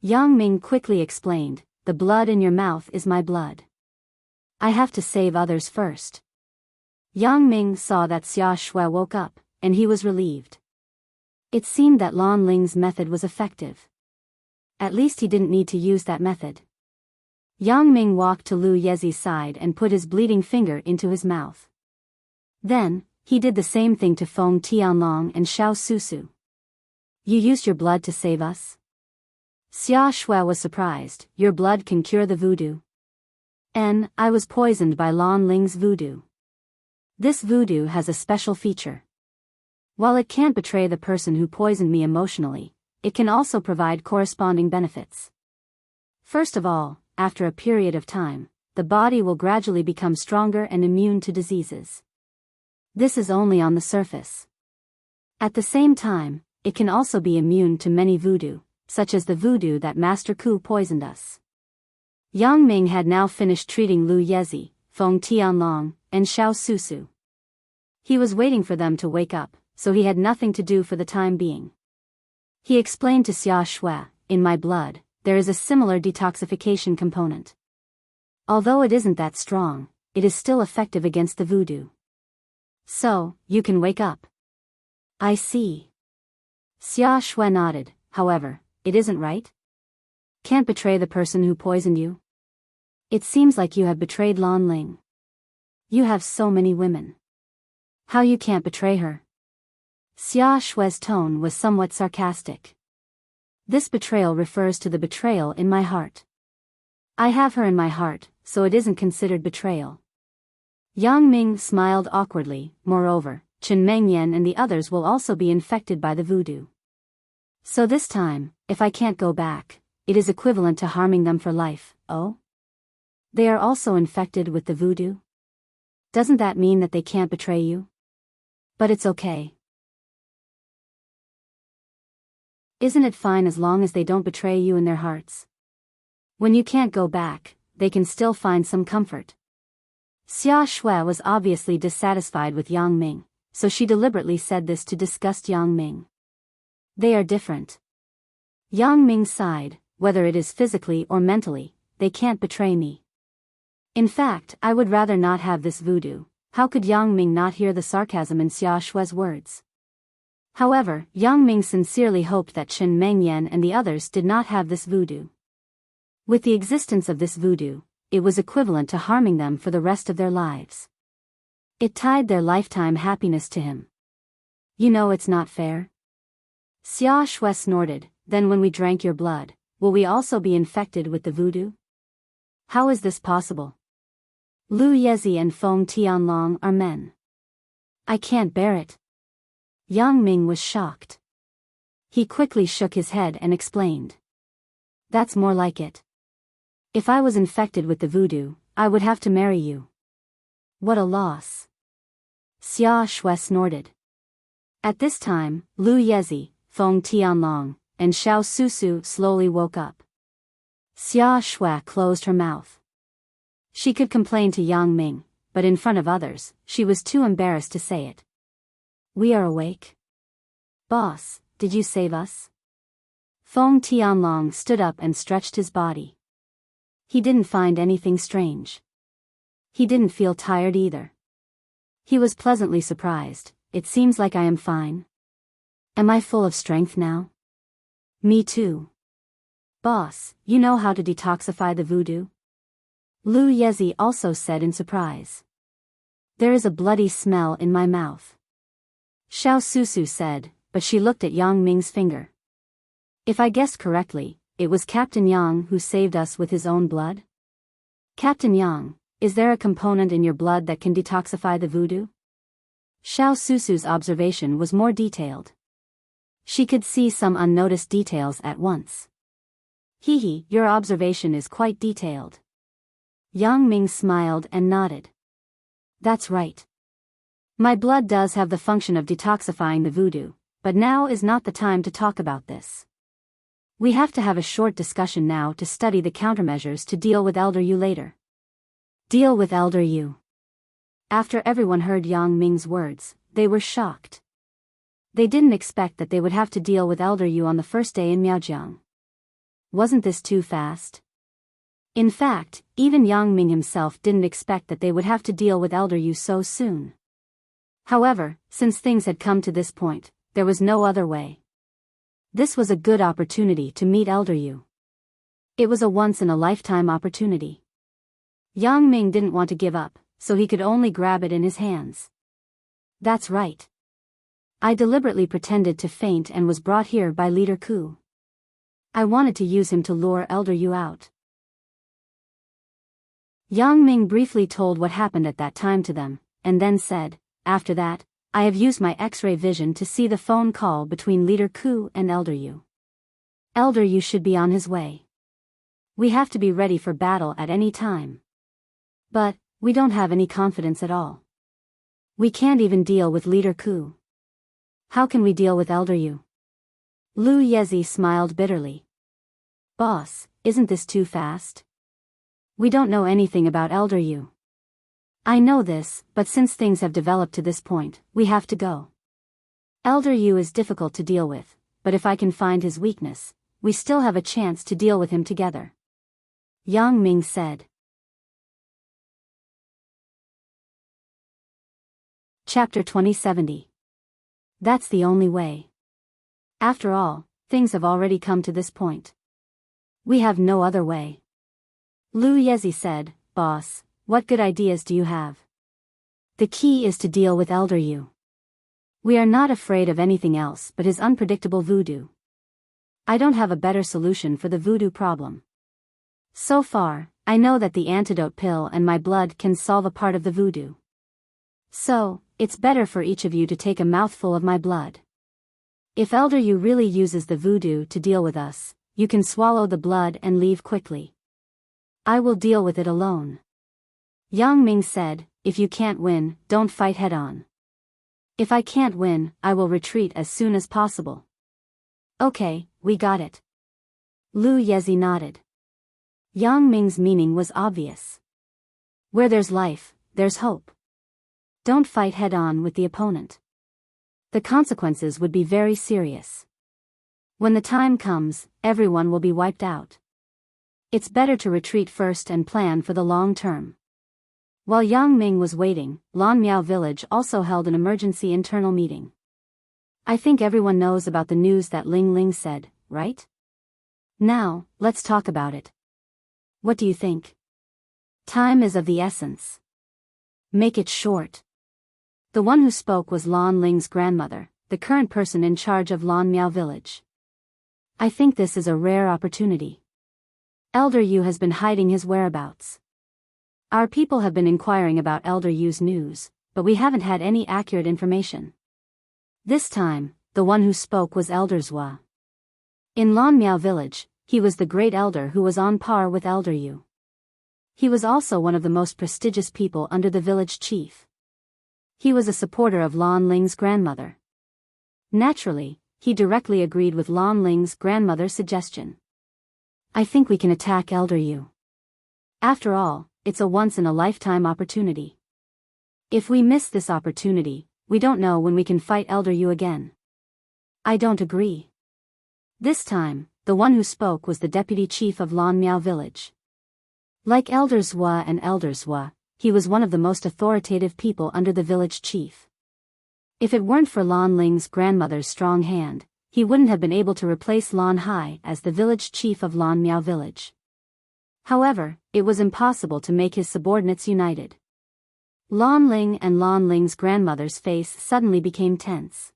Yang Ming quickly explained, the blood in your mouth is my blood. I have to save others first. Yang Ming saw that Xia Shui woke up, and he was relieved. It seemed that Lan Ling's method was effective. At least he didn't need to use that method. Yang Ming walked to Lu Yezi's side and put his bleeding finger into his mouth. Then, he did the same thing to Feng Tianlong and Xiao Susu. You used your blood to save us? Xia Shui was surprised. Your blood can cure the voodoo. I was poisoned by Lan Ling's voodoo. This voodoo has a special feature. While it can't betray the person who poisoned me emotionally, it can also provide corresponding benefits. First of all, after a period of time, the body will gradually become stronger and immune to diseases. This is only on the surface. At the same time, it can also be immune to many voodoo, such as the voodoo that Master Ku poisoned us. Yang Ming had now finished treating Lu Yezi, Feng Tianlong, and Xiao Susu. He was waiting for them to wake up, so he had nothing to do for the time being. He explained to Xia Shui, "In my blood, there is a similar detoxification component. Although it isn't that strong, it is still effective against the voodoo. So, you can wake up." "I see." Xia Shui nodded. "However, it isn't right? Can't betray the person who poisoned you? It seems like you have betrayed Lan Ling. You have so many women. How you can't betray her?" Xia Shui's tone was somewhat sarcastic. "This betrayal refers to the betrayal in my heart. I have her in my heart, so it isn't considered betrayal." Yang Ming smiled awkwardly. "Moreover, Chen Mengyan and the others will also be infected by the voodoo. So this time, if I can't go back, it is equivalent to harming them for life." "Oh? They are also infected with the voodoo? Doesn't that mean that they can't betray you? But it's okay. Isn't it fine as long as they don't betray you in their hearts? When you can't go back, they can still find some comfort." Xia Shui was obviously dissatisfied with Yang Ming, so she deliberately said this to disgust Yang Ming. "They are different." Yang Ming sighed. "Whether it is physically or mentally, they can't betray me. In fact, I would rather not have this voodoo." How could Yang Ming not hear the sarcasm in Xia Shui's words? However, Yang Ming sincerely hoped that Chen Mengyan and the others did not have this voodoo. With the existence of this voodoo, it was equivalent to harming them for the rest of their lives. It tied their lifetime happiness to him. "You know it's not fair." Xia Shui snorted. "Then when we drank your blood, will we also be infected with the voodoo? How is this possible? Lu Yezi and Feng Tianlong are men. I can't bear it." Yang Ming was shocked. He quickly shook his head and explained. "That's more like it. If I was infected with the voodoo, I would have to marry you." "What a loss." Xia Shui snorted. At this time, Lu Yezi, Feng Tianlong, and Xiao Susu slowly woke up. Xia Shui closed her mouth. She could complain to Yang Ming, but in front of others, she was too embarrassed to say it. "We are awake. Boss, did you save us?" Feng Tianlong stood up and stretched his body. He didn't find anything strange. He didn't feel tired either. He was pleasantly surprised. "It seems like I am fine. Am I full of strength now?" "Me too. Boss, you know how to detoxify the voodoo?" Lu Yezi also said in surprise. "There is a bloody smell in my mouth." Xiao Susu said, but she looked at Yang Ming's finger. "If I guessed correctly, it was Captain Yang who saved us with his own blood?" "Captain Yang, is there a component in your blood that can detoxify the voodoo?" Xiao Susu's observation was more detailed. She could see some unnoticed details at once. "Hee, your observation is quite detailed." Yang Ming smiled and nodded. "That's right. My blood does have the function of detoxifying the voodoo, but now is not the time to talk about this. We have to have a short discussion now to study the countermeasures to deal with Elder Yu later." "Deal with Elder Yu." After everyone heard Yang Ming's words, they were shocked. They didn't expect that they would have to deal with Elder Yu on the first day in Miaojiang. Wasn't this too fast? In fact, even Yang Ming himself didn't expect that they would have to deal with Elder Yu so soon. However, since things had come to this point, there was no other way. This was a good opportunity to meet Elder Yu. It was a once-in-a-lifetime opportunity. Yang Ming didn't want to give up, so he could only grab it in his hands. "That's right. I deliberately pretended to faint and was brought here by Leader Ku. I wanted to use him to lure Elder Yu out." Yang Ming briefly told what happened at that time to them, and then said, "After that, I have used my X-ray vision to see the phone call between Leader Ku and Elder Yu. Elder Yu should be on his way. We have to be ready for battle at any time. But, we don't have any confidence at all. We can't even deal with Leader Ku. How can we deal with Elder Yu?" Lu Yezi smiled bitterly. Boss, isn't this too fast? We don't know anything about Elder Yu. I know this, but since things have developed to this point, we have to go. Elder Yu is difficult to deal with, but if I can find his weakness, we still have a chance to deal with him together. Yang Ming said. Chapter 2070. That's the only way. After all, things have already come to this point. We have no other way. Lu Yezi said, Boss, what good ideas do you have? The key is to deal with Elder Yu. We are not afraid of anything else but his unpredictable voodoo. I don't have a better solution for the voodoo problem. So far, I know that the antidote pill and my blood can solve a part of the voodoo. So, it's better for each of you to take a mouthful of my blood. If Elder Yu really uses the voodoo to deal with us, you can swallow the blood and leave quickly. I will deal with it alone. Yang Ming said, if you can't win, don't fight head-on. If I can't win, I will retreat as soon as possible. Okay, we got it. Lu Yezi nodded. Yang Ming's meaning was obvious. Where there's life, there's hope. Don't fight head-on with the opponent. The consequences would be very serious. When the time comes, everyone will be wiped out. It's better to retreat first and plan for the long term. While Yang Ming was waiting, Lan Miao village also held an emergency internal meeting. I think everyone knows about the news that Ling Ling said, right? Now, let's talk about it. What do you think? Time is of the essence. Make it short. The one who spoke was Lan Ling's grandmother, the current person in charge of Lan Miao village. I think this is a rare opportunity. Elder Yu has been hiding his whereabouts. Our people have been inquiring about Elder Yu's news, but we haven't had any accurate information. This time, the one who spoke was Elder Zhua. In Lan Miao village, he was the great elder who was on par with Elder Yu. He was also one of the most prestigious people under the village chief. He was a supporter of Lan Ling's grandmother. Naturally, he directly agreed with Lan Ling's grandmother's suggestion. I think we can attack Elder Yu. After all, it's a once-in-a-lifetime opportunity. If we miss this opportunity, we don't know when we can fight Elder Yu again. I don't agree. This time, the one who spoke was the deputy chief of Lan Miao village. Like Elder Zhua and Elder Zhua, he was one of the most authoritative people under the village chief. If it weren't for Lan Ling's grandmother's strong hand, he wouldn't have been able to replace Lan Hai as the village chief of Lan Miao village. However, it was impossible to make his subordinates united. Lan Ling and Lan Ling's grandmother's face suddenly became tense.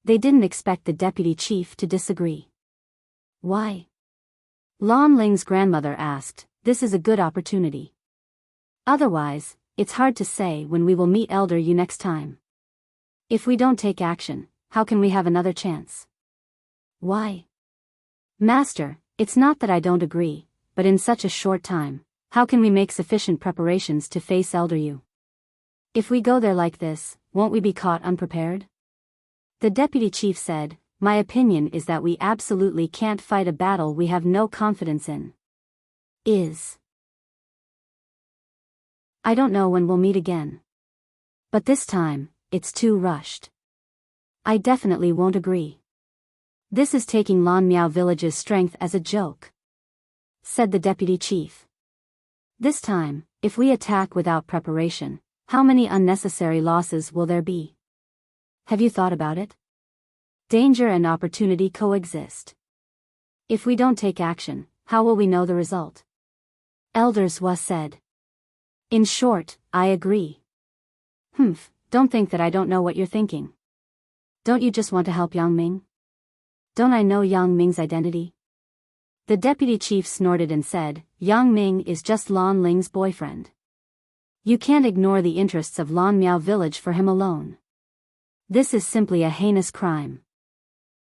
They didn't expect the deputy chief to disagree. Why? Lan Ling's grandmother asked, this is a good opportunity. Otherwise, it's hard to say when we will meet Elder Yu next time. If we don't take action, how can we have another chance? Why? Master, it's not that I don't agree, but in such a short time, how can we make sufficient preparations to face Elder Yu? If we go there like this, won't we be caught unprepared? The deputy chief said, my opinion is that we absolutely can't fight a battle we have no confidence in. I don't know when we'll meet again. But this time, it's too rushed. I definitely won't agree. This is taking Lan Miao village's strength as a joke, said the deputy chief. This time, if we attack without preparation, how many unnecessary losses will there be? Have you thought about it? Danger and opportunity coexist. If we don't take action, how will we know the result? Elder Zhua said. In short, I agree. Don't think that I don't know what you're thinking. Don't you just want to help Yang Ming? Don't I know Yang Ming's identity? The deputy chief snorted and said, Yang Ming is just Lan Ling's boyfriend. You can't ignore the interests of Lan Miao village for him alone. This is simply a heinous crime.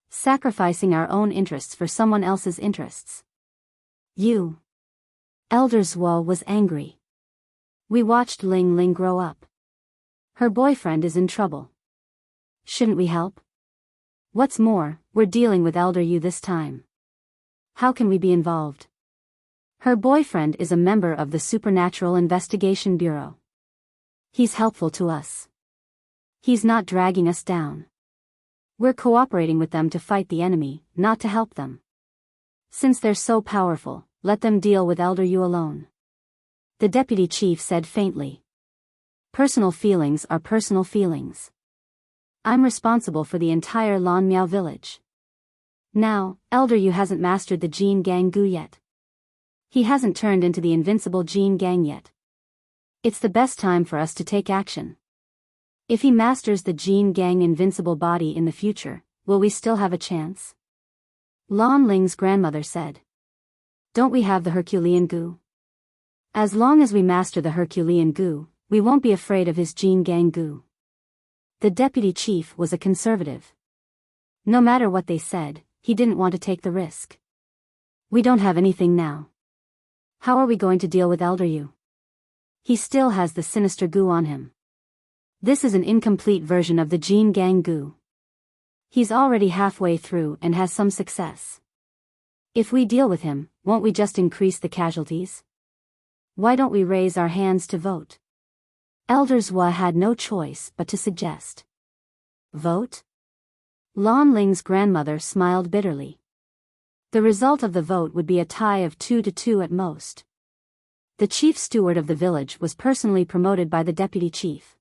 Sacrificing our own interests for someone else's interests. You. Elder Zhuo was angry. We watched Ling Ling grow up. Her boyfriend is in trouble. Shouldn't we help? What's more, we're dealing with Elder Yu this time. How can we be involved? Her boyfriend is a member of the Supernatural Investigation Bureau. He's helpful to us. He's not dragging us down. We're cooperating with them to fight the enemy, not to help them. Since they're so powerful, let them deal with Elder Yu alone. The deputy chief said faintly. Personal feelings are personal feelings. I'm responsible for the entire Lan Miao village. Now, Elder Yu hasn't mastered the Jin Gang Gu yet. He hasn't turned into the invincible Jin Gang yet. It's the best time for us to take action. If he masters the Jin Gang invincible body in the future, will we still have a chance? Lan Ling's grandmother said. Don't we have the Herculean Gu? As long as we master the Herculean Gu, we won't be afraid of his Jin Gang Gu. The deputy chief was a conservative. No matter what they said, he didn't want to take the risk. We don't have anything now. How are we going to deal with Elder Yu? He still has the sinister Gu on him. This is an incomplete version of the Jin Gang Gu. He's already halfway through and has some success. If we deal with him, won't we just increase the casualties? Why don't we raise our hands to vote? Elder Zhua had no choice but to suggest. Vote? Lan Ling's grandmother smiled bitterly. The result of the vote would be a tie of 2-2 at most. The chief steward of the village was personally promoted by the deputy chief.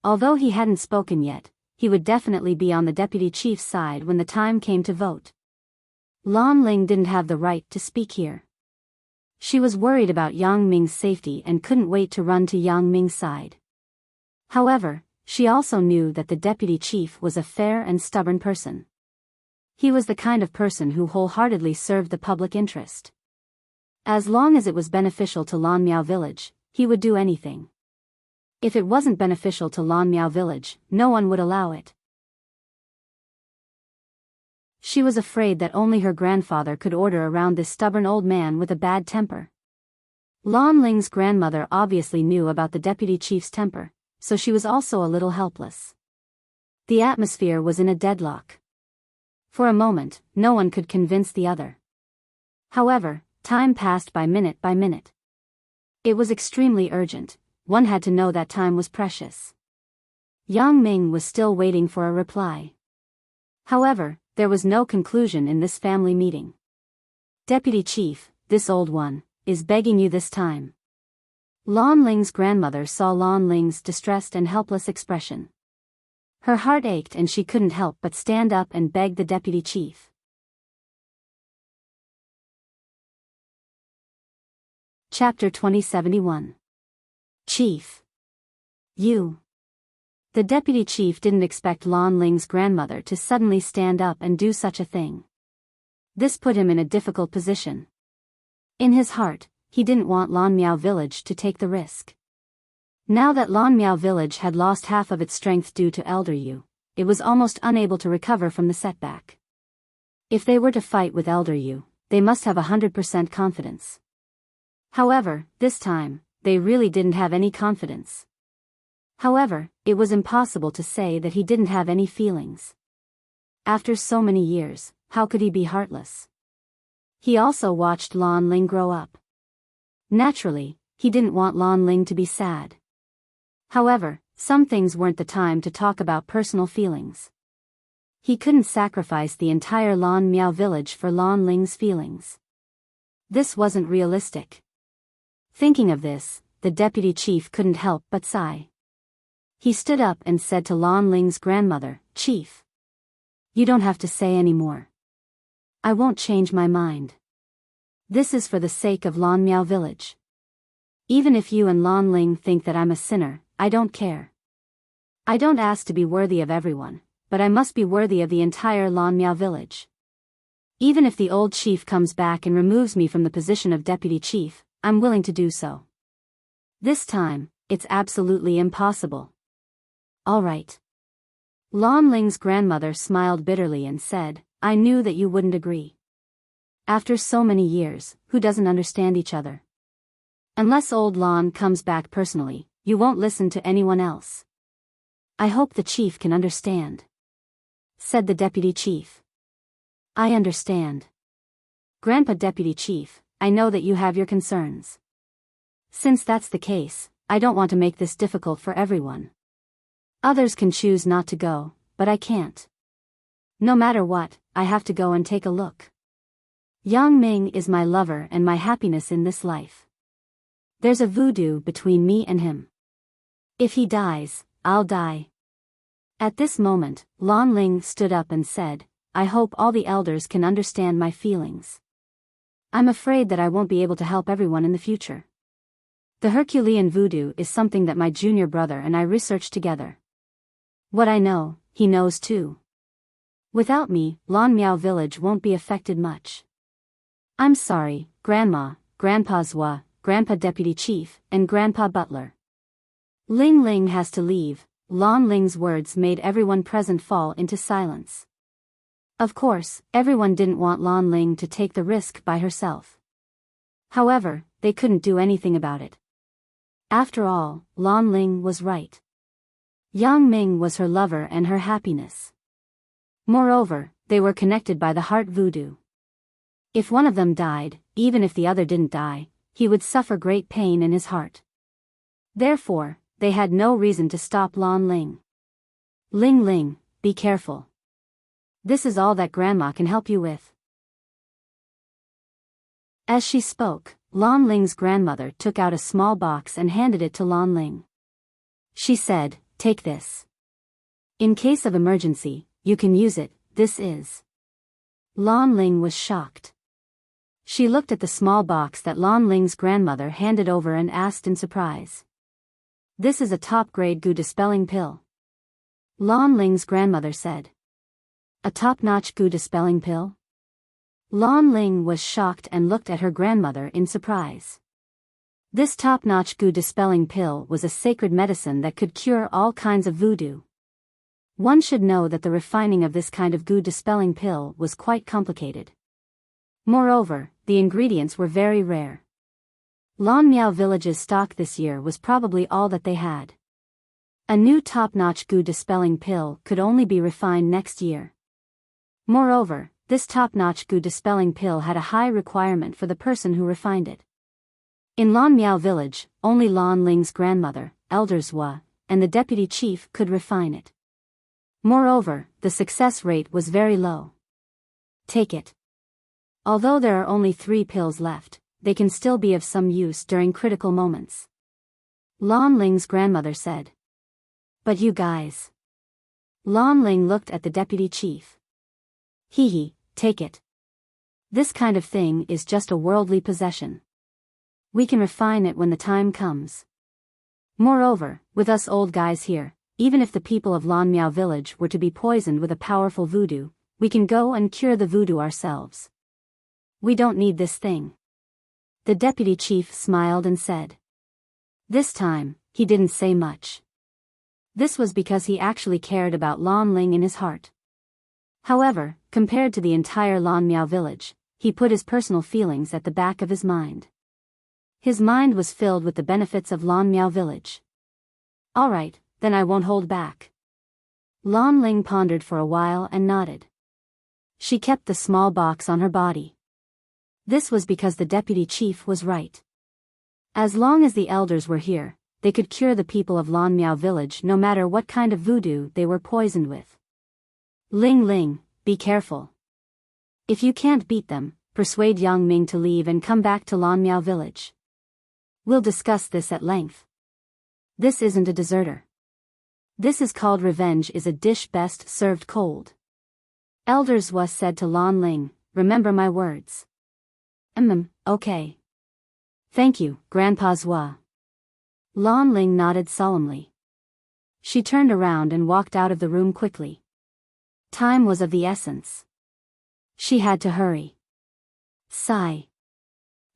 Although he hadn't spoken yet, he would definitely be on the deputy chief's side when the time came to vote. Lan Ling didn't have the right to speak here. She was worried about Yang Ming's safety and couldn't wait to run to Yang Ming's side. However, she also knew that the deputy chief was a fair and stubborn person. He was the kind of person who wholeheartedly served the public interest. As long as it was beneficial to Lan Miao village, he would do anything. If it wasn't beneficial to Lan Miao village, no one would allow it. She was afraid that only her grandfather could order around this stubborn old man with a bad temper. Lan Ling's grandmother obviously knew about the deputy chief's temper, so she was also a little helpless. The atmosphere was in a deadlock. For a moment, no one could convince the other. However, time passed by minute by minute. It was extremely urgent, one had to know that time was precious. Yang Ming was still waiting for a reply. However, there was no conclusion in this family meeting. Deputy Chief, this old one, is begging you this time. Lan Ling's grandmother saw Lan Ling's distressed and helpless expression. Her heart ached and she couldn't help but stand up and beg the deputy chief. Chapter 2071. Chief. You. The deputy chief didn't expect Lan Ling's grandmother to suddenly stand up and do such a thing. This put him in a difficult position. In his heart, he didn't want Lan Miao village to take the risk. Now that Lan Miao village had lost half of its strength due to Elder Yu, it was almost unable to recover from the setback. If they were to fight with Elder Yu, they must have 100% confidence. However, this time, they really didn't have any confidence. However, it was impossible to say that he didn't have any feelings. After so many years, how could he be heartless? He also watched Lan Ling grow up. Naturally, he didn't want Lan Ling to be sad. However, some things weren't the time to talk about personal feelings. He couldn't sacrifice the entire Lan Miao village for Lan Ling's feelings. This wasn't realistic. Thinking of this, the deputy chief couldn't help but sigh. He stood up and said to Lan Ling's grandmother, "Chief, you don't have to say any more. I won't change my mind. This is for the sake of Lan Miao village. Even if you and Lan Ling think that I'm a sinner, I don't care. I don't ask to be worthy of everyone, but I must be worthy of the entire Lan Miao village. Even if the old chief comes back and removes me from the position of deputy chief, I'm willing to do so. This time, it's absolutely impossible." "All right." Lan Ling's grandmother smiled bitterly and said, "I knew that you wouldn't agree. After so many years, who doesn't understand each other? Unless old Lan comes back personally, you won't listen to anyone else. I hope the chief can understand." said the deputy chief. I understand. Grandpa Deputy Chief, I know that you have your concerns. Since that's the case, I don't want to make this difficult for everyone. Others can choose not to go, but I can't. No matter what, I have to go and take a look. Yang Ming is my lover and my happiness in this life. There's a voodoo between me and him. If he dies, I'll die. At this moment, Lan Ling stood up and said, I hope all the elders can understand my feelings. I'm afraid that I won't be able to help everyone in the future. The Herculean voodoo is something that my junior brother and I researched together. What I know, he knows too. Without me, Lan Miao village won't be affected much. I'm sorry, Grandma, Grandpa Zhua, Grandpa Deputy Chief, and Grandpa Butler. Ling Ling has to leave. Lan Ling's words made everyone present fall into silence. Of course, everyone didn't want Lan Ling to take the risk by herself. However, they couldn't do anything about it. After all, Lan Ling was right. Yang Ming was her lover and her happiness. Moreover, they were connected by the heart voodoo. If one of them died, even if the other didn't die, he would suffer great pain in his heart. Therefore, they had no reason to stop Lan Ling. Ling Ling, be careful. This is all that Grandma can help you with. As she spoke, Lan Ling's grandmother took out a small box and handed it to Lan Ling. She said, take this. In case of emergency, you can use it, this is. Lan Ling was shocked. She looked at the small box that Lan Ling's grandmother handed over and asked in surprise. This is a top-grade goo dispelling pill. Lan Ling's grandmother said. A top-notch goo dispelling pill? Lan Ling was shocked and looked at her grandmother in surprise. This top-notch goo dispelling pill was a sacred medicine that could cure all kinds of voodoo. One should know that the refining of this kind of goo dispelling pill was quite complicated. Moreover, the ingredients were very rare. Lan Miao village's stock this year was probably all that they had. A new top-notch goo dispelling pill could only be refined next year. Moreover, this top-notch goo dispelling pill had a high requirement for the person who refined it. In Lan Miao village, only Lan Ling's grandmother, Elder Zhua, and the deputy chief could refine it. Moreover, the success rate was very low. Take it. Although there are only 3 pills left, they can still be of some use during critical moments. Lan Ling's grandmother said. But you guys. Lan Ling looked at the deputy chief. Hee, take it. This kind of thing is just a worldly possession. We can refine it when the time comes. Moreover, with us old guys here, even if the people of Lan Miao village were to be poisoned with a powerful voodoo, we can go and cure the voodoo ourselves. We don't need this thing. The deputy chief smiled and said. This time, he didn't say much. This was because he actually cared about Lan Ling in his heart. However, compared to the entire Lan Miao village, he put his personal feelings at the back of his mind. His mind was filled with the benefits of Lan Miao village. Alright, then I won't hold back. Lan Ling pondered for a while and nodded. She kept the small box on her body. This was because the deputy chief was right. As long as the elders were here, they could cure the people of Lan Miao village no matter what kind of voodoo they were poisoned with. Ling Ling, be careful. If you can't beat them, persuade Yang Ming to leave and come back to Lan Miao village. We'll discuss this at length. This isn't a deserter. This is called revenge is a dish best served cold. Elder Zhua said to Lan Ling, remember my words. Okay. Thank you, Grandpa Zhua. Lan Ling nodded solemnly. She turned around and walked out of the room quickly. Time was of the essence. She had to hurry. Sigh.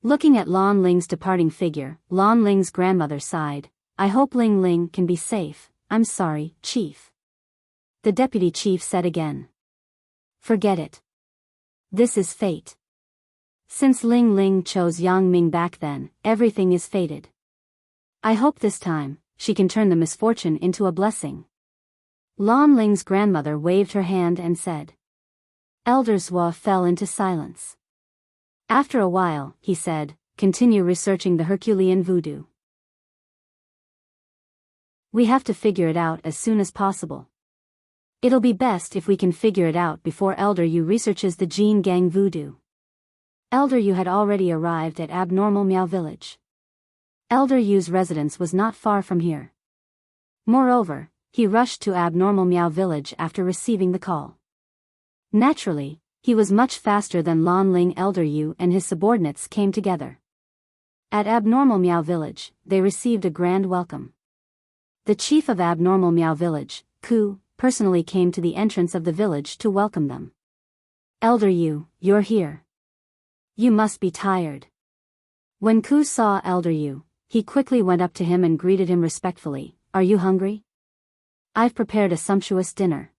Looking at Lan Ling's departing figure, Lan Ling's grandmother sighed. I hope Ling Ling can be safe. I'm sorry, Chief. The deputy chief said again. Forget it. This is fate. Since Ling Ling chose Yang Ming back then, everything is fated. I hope this time, she can turn the misfortune into a blessing. Lan Ling's grandmother waved her hand and said. Elder Zhua fell into silence. After a while, he said, continue researching the Herculean voodoo. We have to figure it out as soon as possible. It'll be best if we can figure it out before Elder Yu researches the Jin Gang voodoo. Elder Yu had already arrived at Abnormal Meow Village. Elder Yu's residence was not far from here. Moreover, he rushed to Abnormal Meow Village after receiving the call. Naturally, he was much faster than Lan Ling. Elder Yu and his subordinates came together. At Abnormal Meow Village, they received a grand welcome. The chief of Abnormal Meow Village, Ku, personally came to the entrance of the village to welcome them. Elder Yu, you're here. You must be tired. When Ku saw Elder Yu, he quickly went up to him and greeted him respectfully. Are you hungry? I've prepared a sumptuous dinner.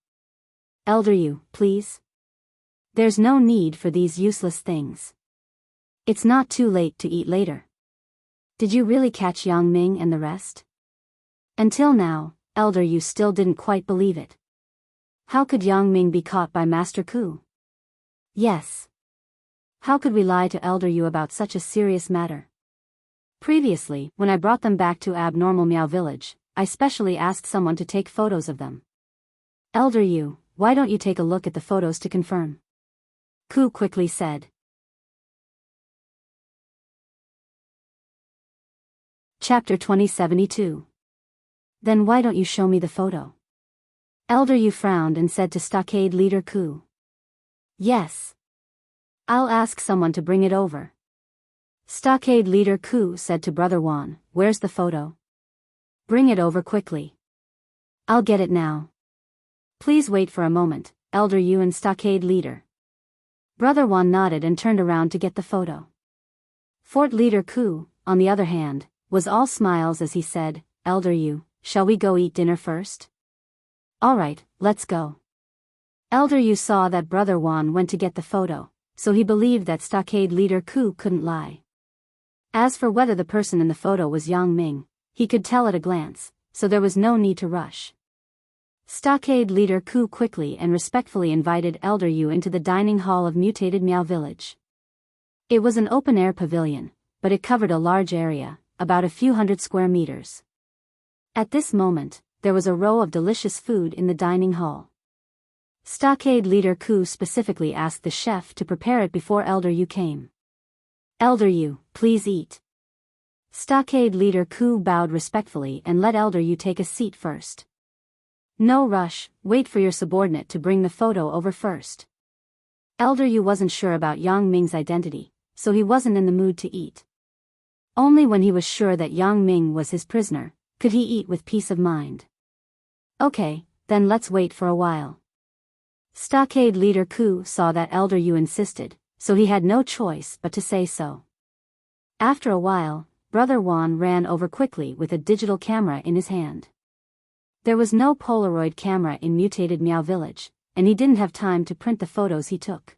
Elder Yu, please. There's no need for these useless things. It's not too late to eat later. Did you really catch Yang Ming and the rest? Until now, Elder Yu still didn't quite believe it. How could Yang Ming be caught by Master Ku? Yes. How could we lie to Elder Yu about such a serious matter? Previously, when I brought them back to Abnormal Meow Village, I specially asked someone to take photos of them. Elder Yu, why don't you take a look at the photos to confirm? Ku quickly said. Chapter 2072. Then why don't you show me the photo? Elder Yu frowned and said to Stockade Leader Ku. Yes. I'll ask someone to bring it over. Stockade Leader Ku said to Brother Wan, where's the photo? Bring it over quickly. I'll get it now. Please wait for a moment, Elder Yu and Stockade Leader. Brother Wan nodded and turned around to get the photo. Fort Leader Ku, on the other hand, was all smiles as he said, Elder Yu, shall we go eat dinner first? Alright, let's go. Elder Yu saw that Brother Wan went to get the photo, so he believed that Stockade Leader Ku couldn't lie. As for whether the person in the photo was Yang Ming, he could tell at a glance, so there was no need to rush. Stockade Leader Ku quickly and respectfully invited Elder Yu into the dining hall of Mutated Meow Village. It was an open-air pavilion, but it covered a large area, about a few hundred square meters. At this moment, there was a row of delicious food in the dining hall. Stockade Leader Ku specifically asked the chef to prepare it before Elder Yu came. Elder Yu, please eat. Stockade Leader Ku bowed respectfully and let Elder Yu take a seat first. No rush, wait for your subordinate to bring the photo over first. Elder Yu wasn't sure about Yang Ming's identity, so he wasn't in the mood to eat. Only when he was sure that Yang Ming was his prisoner, could he eat with peace of mind. Okay, then let's wait for a while. Stockade Leader Ku saw that Elder Yu insisted, so he had no choice but to say so. After a while, Brother Wan ran over quickly with a digital camera in his hand. There was no Polaroid camera in Mutated Meow Village, and he didn't have time to print the photos he took.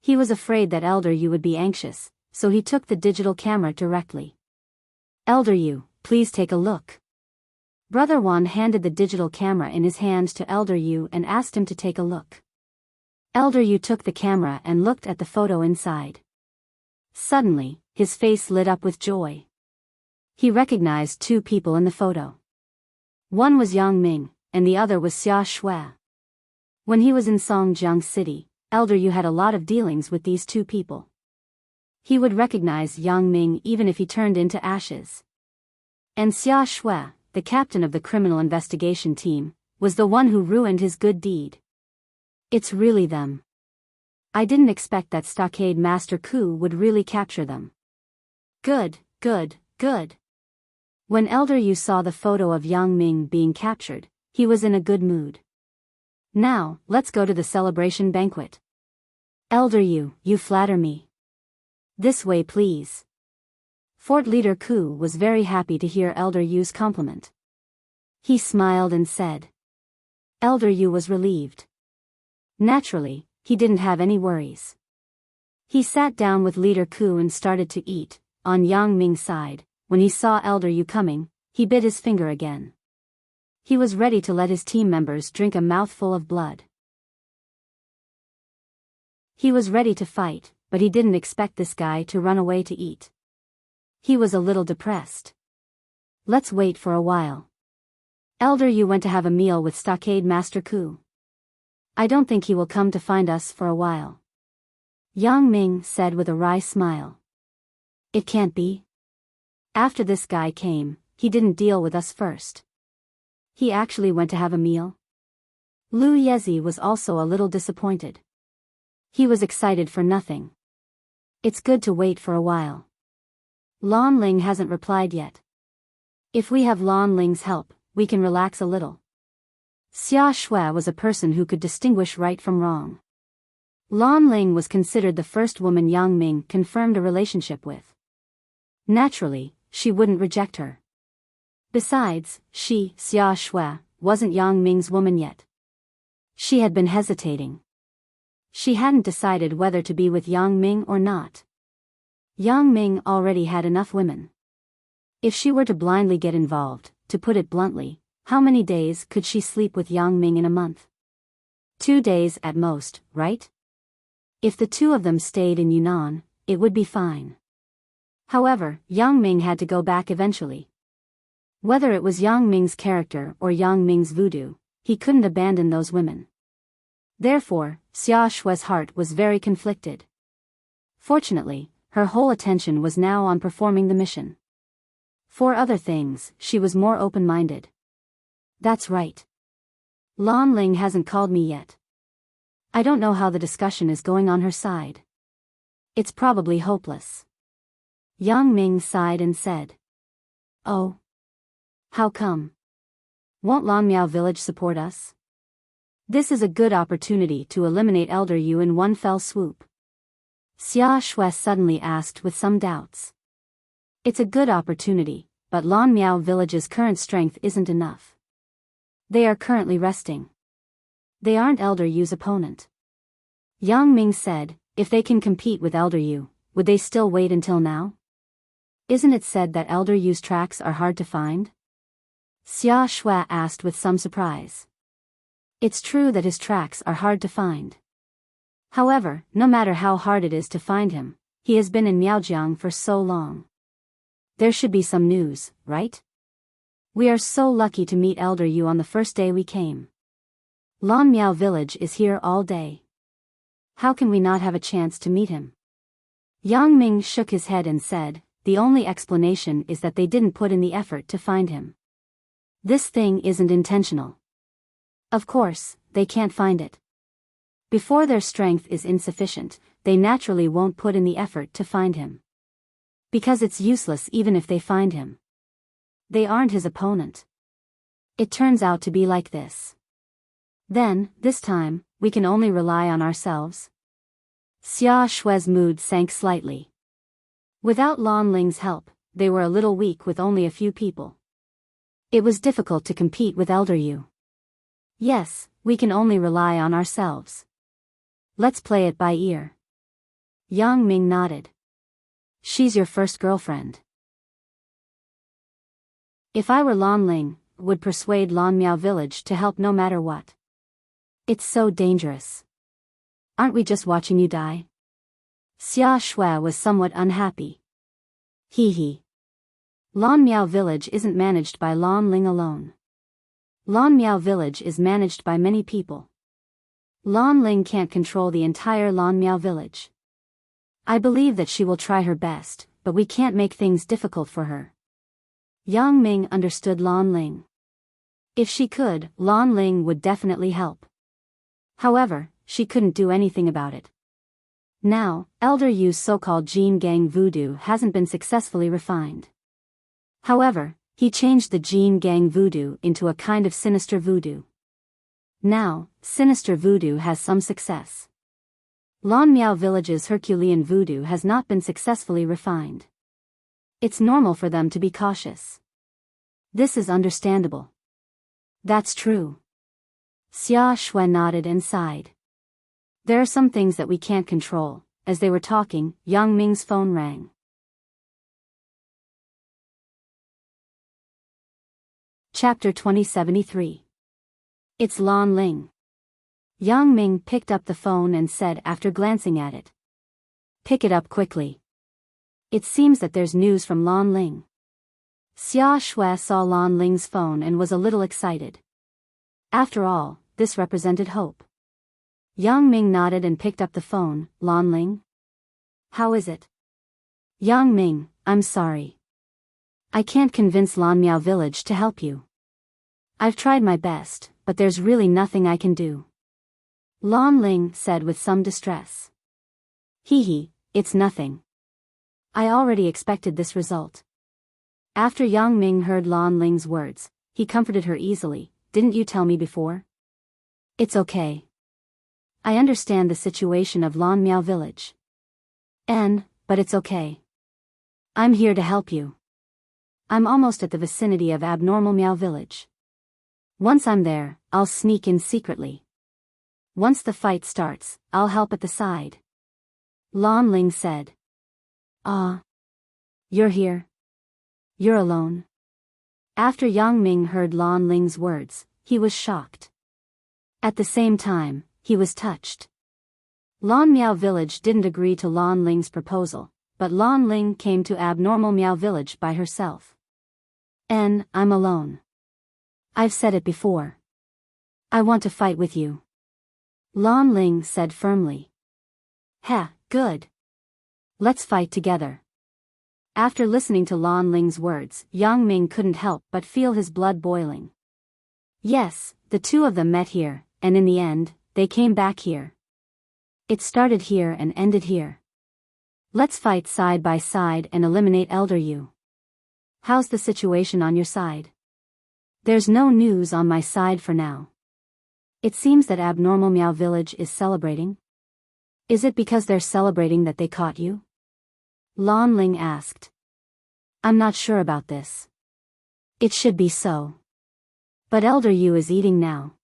He was afraid that Elder Yu would be anxious, so he took the digital camera directly. Elder Yu, please take a look. Brother Wan handed the digital camera in his hand to Elder Yu and asked him to take a look. Elder Yu took the camera and looked at the photo inside. Suddenly, his face lit up with joy. He recognized two people in the photo. One was Yang Ming, and the other was Xia Shui. When he was in Songjiang City, Elder Yu had a lot of dealings with these two people. He would recognize Yang Ming even if he turned into ashes. And Xia Shui, the captain of the criminal investigation team, was the one who ruined his good deed. It's really them. I didn't expect that Stockade Master Ku would really capture them. Good, good, good. When Elder Yu saw the photo of Yang Ming being captured, he was in a good mood. Now, let's go to the celebration banquet. Elder Yu, you flatter me. This way please. Fort Leader Ku was very happy to hear Elder Yu's compliment. He smiled and said. Elder Yu was relieved. Naturally, he didn't have any worries. He sat down with Leader Ku and started to eat. On Yang Ming's side, when he saw Elder Yu coming, he bit his finger again. He was ready to let his team members drink a mouthful of blood. He was ready to fight, but he didn't expect this guy to run away to eat. He was a little depressed. Let's wait for a while. Elder Yu went to have a meal with Stockade Master Ku. I don't think he will come to find us for a while. Yang Ming said with a wry smile. It can't be. After this guy came, he didn't deal with us first. He actually went to have a meal? Lu Yezi was also a little disappointed. He was excited for nothing. It's good to wait for a while. Lon Ling hasn't replied yet. If we have Lon Ling's help, we can relax a little. Xia Shui was a person who could distinguish right from wrong. Lon Ling was considered the first woman Yang Ming confirmed a relationship with. Naturally, she wouldn't reject her. Besides, she, Xia Shui, wasn't Yang Ming's woman yet. She had been hesitating. She hadn't decided whether to be with Yang Ming or not. Yang Ming already had enough women. If she were to blindly get involved, to put it bluntly, how many days could she sleep with Yang Ming in a month? 2 days at most, right? If the two of them stayed in Yunnan, it would be fine. However, Yang Ming had to go back eventually. Whether it was Yang Ming's character or Yang Ming's voodoo, he couldn't abandon those women. Therefore, Xia Shui's heart was very conflicted. Fortunately, her whole attention was now on performing the mission. For other things, she was more open-minded. That's right. Lon Ling hasn't called me yet. I don't know how the discussion is going on her side. It's probably hopeless. Yang Ming sighed and said. Oh. How come? Won't Lan Miao village support us? This is a good opportunity to eliminate Elder Yu in one fell swoop. Xia Shui suddenly asked with some doubts. It's a good opportunity, but Lan Miao village's current strength isn't enough. They are currently resting. They aren't Elder Yu's opponent. Yang Ming said, if they can compete with Elder Yu, would they still wait until now? Isn't it said that Elder Yu's tracks are hard to find? Xia Shui asked with some surprise. It's true that his tracks are hard to find. However, no matter how hard it is to find him, he has been in Miaojiang for so long. There should be some news, right? We are so lucky to meet Elder Yu on the first day we came. Lan Miao village is here all day. How can we not have a chance to meet him? Yang Ming shook his head and said, the only explanation is that they didn't put in the effort to find him. This thing isn't intentional. Of course, they can't find it. Before their strength is insufficient, they naturally won't put in the effort to find him. Because it's useless even if they find him. They aren't his opponent. It turns out to be like this. Then, this time, we can only rely on ourselves. Xia Shui's mood sank slightly. Without Lan Ling's help, they were a little weak with only a few people. It was difficult to compete with Elder Yu. Yes, we can only rely on ourselves. Let's play it by ear. Yang Ming nodded. She's your first girlfriend. If I were Lan Ling, would persuade Lan Miao village to help no matter what. It's so dangerous. Aren't we just watching you die? Xia Shui was somewhat unhappy. Hee. Lan Miao village isn't managed by Lan Ling alone. Lan Miao village is managed by many people. Lan Ling can't control the entire Lan Miao village. I believe that she will try her best, but we can't make things difficult for her. Yang Ming understood Lan Ling. If she could, Lan Ling would definitely help. However, she couldn't do anything about it. Now, Elder Yu's so-called Jin Gang voodoo hasn't been successfully refined. However, he changed the Jin Gang voodoo into a kind of sinister voodoo. Now, sinister voodoo has some success. Lan Miao village's Herculean voodoo has not been successfully refined. It's normal for them to be cautious. This is understandable. That's true. Xia Shui nodded and sighed. There are some things that we can't control. As they were talking, Yang Ming's phone rang. Chapter 2073. It's Lan Ling. Yang Ming picked up the phone and said after glancing at it. Pick it up quickly. It seems that there's news from Lan Ling. Xia Shui saw Lan Ling's phone and was a little excited. After all, this represented hope. Yang Ming nodded and picked up the phone. Lan Ling? How is it? Yang Ming, I'm sorry. I can't convince Lan Miao Village to help you. I've tried my best, but there's really nothing I can do. Lan Ling said with some distress. Hee, it's nothing. I already expected this result. After Yang Ming heard Lan Ling's words, he comforted her easily. Didn't you tell me before? It's okay. I understand the situation of Lan Miao Village. But it's okay. I'm here to help you. I'm almost at the vicinity of Abnormal Miao Village. Once I'm there, I'll sneak in secretly. Once the fight starts, I'll help at the side. Lan Ling said. Ah. You're here? You're alone? After Yang Ming heard Lan Ling's words, he was shocked. At the same time, he was touched. Lan Miao Village didn't agree to Lan Ling's proposal, but Lan Ling came to Abnormal Miao Village by herself. I'm alone. I've said it before. I want to fight with you. Lan Ling said firmly. Good. Let's fight together. After listening to Lan Ling's words, Yang Ming couldn't help but feel his blood boiling. Yes, the two of them met here, and in the end, they came back here. It started here and ended here. Let's fight side by side and eliminate Elder Yu. How's the situation on your side? There's no news on my side for now. It seems that Abnormal Miao Village is celebrating. Is it because they're celebrating that they caught you? Lan Ling asked. I'm not sure about this. It should be so. But Elder Yu is eating now.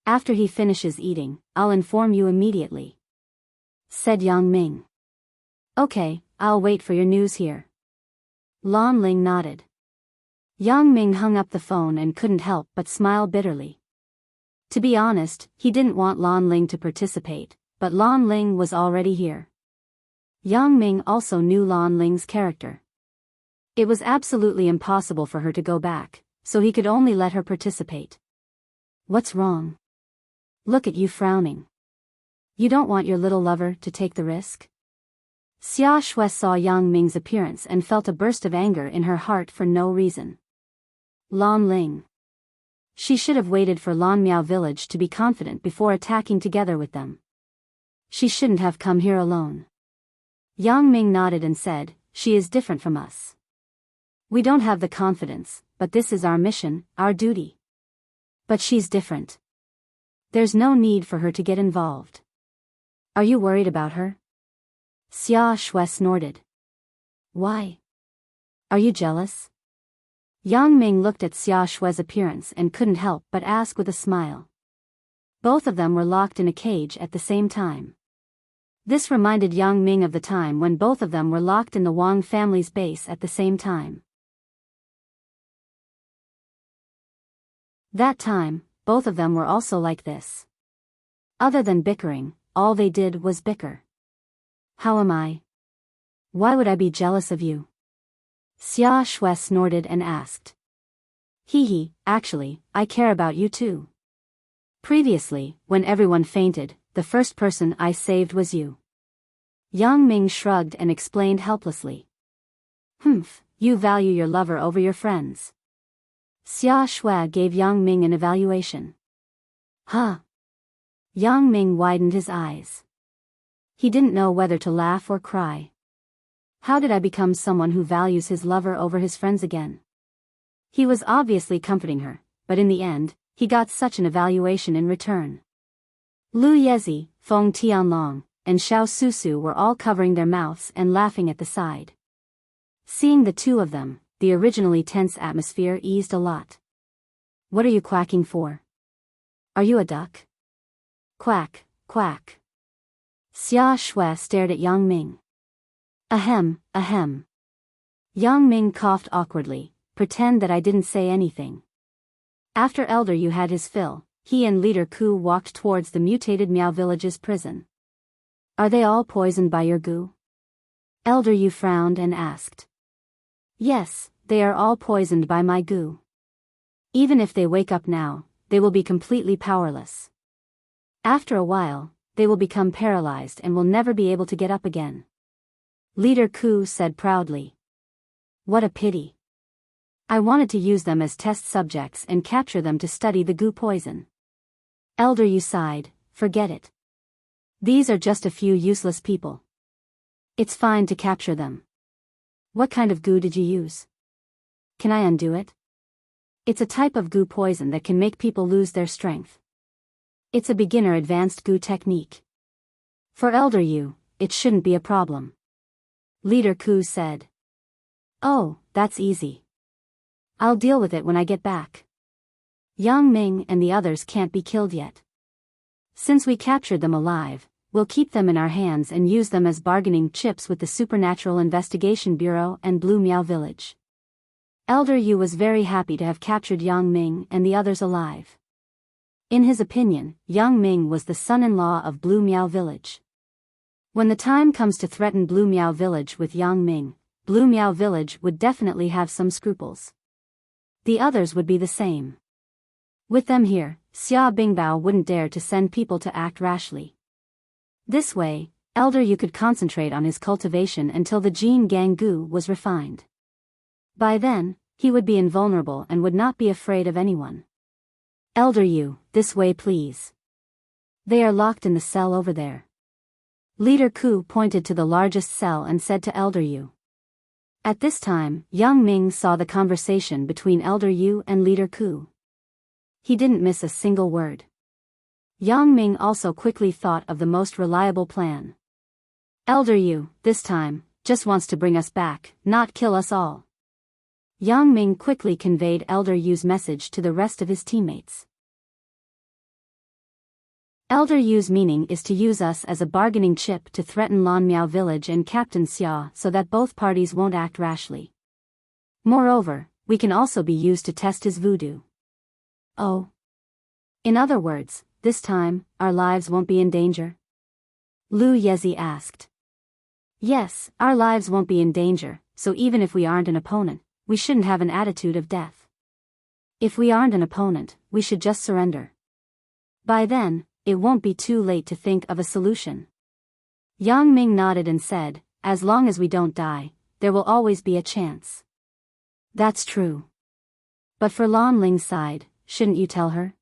After he finishes eating, I'll inform you immediately. Said Yang Ming. Okay, I'll wait for your news here. Lan Ling nodded. Yang Ming hung up the phone and couldn't help but smile bitterly. To be honest, he didn't want Lan Ling to participate, but Lan Ling was already here. Yang Ming also knew Lan Ling's character. It was absolutely impossible for her to go back, so he could only let her participate. What's wrong? Look at you frowning. You don't want your little lover to take the risk? Xia Shui saw Yang Ming's appearance and felt a burst of anger in her heart for no reason. Lan Ling. She should have waited for Lan Miao Village to be confident before attacking together with them. She shouldn't have come here alone. Yang Ming nodded and said, she is different from us. We don't have the confidence, but this is our mission, our duty. But she's different. There's no need for her to get involved. Are you worried about her? Xia Shui snorted. Why? Are you jealous? Yang Ming looked at Xia Shui's appearance and couldn't help but ask with a smile. Both of them were locked in a cage at the same time. This reminded Yang Ming of the time when both of them were locked in the Wang family's base at the same time. That time, both of them were also like this. Other than bickering, all they did was bicker. How am I? Why would I be jealous of you? Xia Shui snorted and asked. Actually, I care about you too. Previously, when everyone fainted, the first person I saved was you. Yang Ming shrugged and explained helplessly. You value your lover over your friends. Xia Shui gave Yang Ming an evaluation. Yang Ming widened his eyes. He didn't know whether to laugh or cry. How did I become someone who values his lover over his friends again? He was obviously comforting her, but in the end, he got such an evaluation in return. Lu Yezi, Feng Tianlong, and Xiao Susu were all covering their mouths and laughing at the side. Seeing the two of them, the originally tense atmosphere eased a lot. What are you quacking for? Are you a duck? Quack, quack. Xia Shui stared at Yang Ming. Ahem, ahem. Yang Ming coughed awkwardly. Pretend that I didn't say anything. After Elder Yu had his fill, he and Leader Ku walked towards the mutated Miao village's prison. Are they all poisoned by your goo? Elder Yu frowned and asked. Yes, they are all poisoned by my goo. Even if they wake up now, they will be completely powerless. After a while, they will become paralyzed and will never be able to get up again. Leader Ku said proudly. What a pity. I wanted to use them as test subjects and capture them to study the goo poison. Elder Yu sighed, forget it. These are just a few useless people. It's fine to capture them. What kind of goo did you use? Can I undo it? It's a type of goo poison that can make people lose their strength. It's a beginner advanced goo technique. For Elder Yu, it shouldn't be a problem. Leader Ku said. Oh, that's easy. I'll deal with it when I get back. Yang Ming and the others can't be killed yet. Since we captured them alive, we'll keep them in our hands and use them as bargaining chips with the Supernatural Investigation Bureau and Blue Miao Village. Elder Yu was very happy to have captured Yang Ming and the others alive. In his opinion, Yang Ming was the son-in-law of Blue Miao Village. When the time comes to threaten Blue Miao Village with Yang Ming, Blue Miao Village would definitely have some scruples. The others would be the same. With them here, Xia Bingbao wouldn't dare to send people to act rashly. This way, Elder Yu could concentrate on his cultivation until the Jin Gang Gu was refined. By then, he would be invulnerable and would not be afraid of anyone. Elder Yu, this way please. They are locked in the cell over there. Leader Ku pointed to the largest cell and said to Elder Yu. At this time, Yang Ming saw the conversation between Elder Yu and Leader Ku. He didn't miss a single word. Yang Ming also quickly thought of the most reliable plan. Elder Yu, this time, just wants to bring us back, not kill us all. Yang Ming quickly conveyed Elder Yu's message to the rest of his teammates. Elder Yu's meaning is to use us as a bargaining chip to threaten Lan Miao Village and Captain Xia so that both parties won't act rashly. Moreover, we can also be used to test his voodoo. Oh. In other words, this time, our lives won't be in danger? Lu Yezi asked. Yes, our lives won't be in danger, so even if we aren't an opponent, we shouldn't have an attitude of death. If we aren't an opponent, we should just surrender. By then, it won't be too late to think of a solution. Yang Ming nodded and said, as long as we don't die, there will always be a chance. That's true. But for Lan Ling's side, shouldn't you tell her?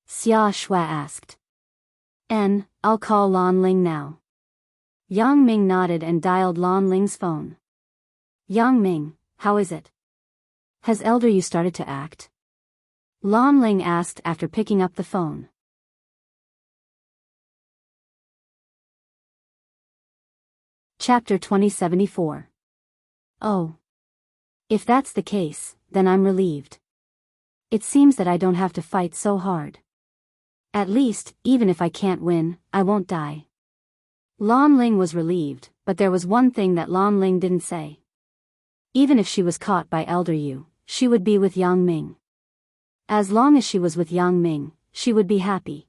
Xia Shui asked. I'll call Lan Ling now. Yang Ming nodded and dialed Lan Ling's phone. Yang Ming, how is it? Has Elder Yu started to act? Lan Ling asked after picking up the phone. Chapter 2074. Oh. If that's the case, then I'm relieved. It seems that I don't have to fight so hard. At least, even if I can't win, I won't die. Lan Ling was relieved, but there was one thing that Lan Ling didn't say. Even if she was caught by Elder Yu, she would be with Yang Ming. As long as she was with Yang Ming, she would be happy.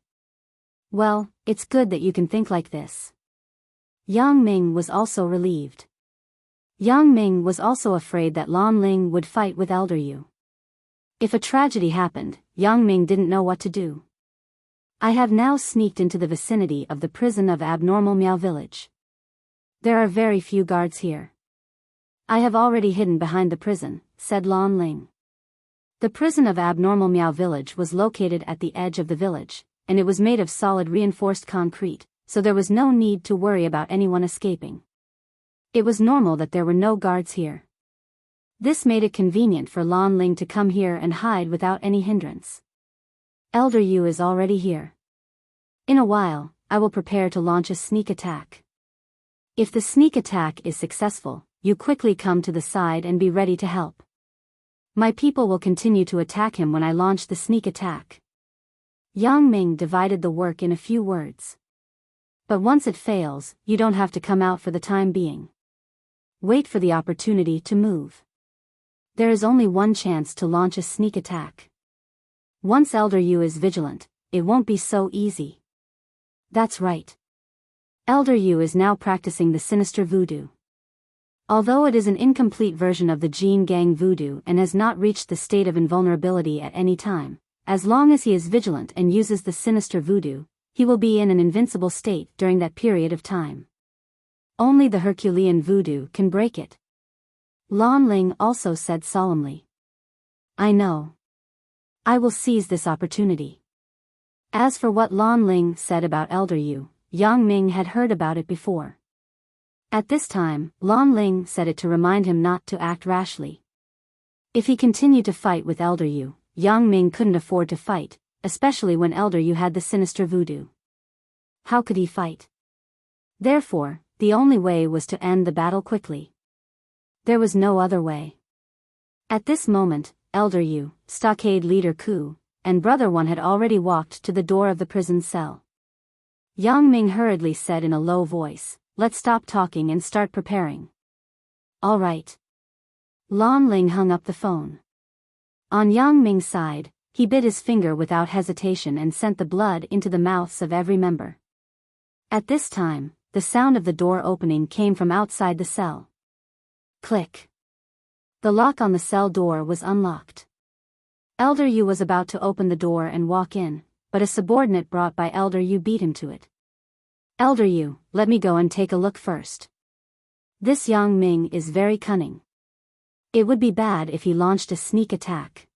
Well, it's good that you can think like this. Yang Ming was also relieved. Yang Ming was also afraid that Lan Ling would fight with Elder Yu. If a tragedy happened, Yang Ming didn't know what to do. I have now sneaked into the vicinity of the prison of Abnormal Miao Village. There are very few guards here. I have already hidden behind the prison, said Lan Ling. The prison of Abnormal Miao Village was located at the edge of the village, and it was made of solid reinforced concrete, so there was no need to worry about anyone escaping. It was normal that there were no guards here. This made it convenient for Lan Ling to come here and hide without any hindrance. Elder Yu is already here. In a while, I will prepare to launch a sneak attack. If the sneak attack is successful, you quickly come to the side and be ready to help. My people will continue to attack him when I launch the sneak attack. Yang Ming divided the work in a few words. But once it fails, you don't have to come out for the time being. Wait for the opportunity to move. There is only one chance to launch a sneak attack. Once Elder Yu is vigilant, it won't be so easy. That's right. Elder Yu is now practicing the sinister voodoo. Although it is an incomplete version of the Jin Gang voodoo and has not reached the state of invulnerability at any time, as long as he is vigilant and uses the sinister voodoo, he will be in an invincible state during that period of time. Only the Herculean voodoo can break it. Lan Ling also said solemnly. I know. I will seize this opportunity. As for what Lan Ling said about Elder Yu, Yang Ming had heard about it before. At this time, Lan Ling said it to remind him not to act rashly. If he continued to fight with Elder Yu, Yang Ming couldn't afford to fight, especially when Elder Yu had the sinister voodoo. How could he fight? Therefore, the only way was to end the battle quickly. There was no other way. At this moment, Elder Yu, stockade leader Ku, and Brother One had already walked to the door of the prison cell. Yang Ming hurriedly said in a low voice, let's stop talking and start preparing. All right. Lan Ling hung up the phone. On Yang Ming's side, he bit his finger without hesitation and sent the blood into the mouths of every member. At this time, the sound of the door opening came from outside the cell. Click. The lock on the cell door was unlocked. Elder Yu was about to open the door and walk in, but a subordinate brought by Elder Yu beat him to it. Elder Yu, let me go and take a look first. This Yang Ming is very cunning. It would be bad if he launched a sneak attack.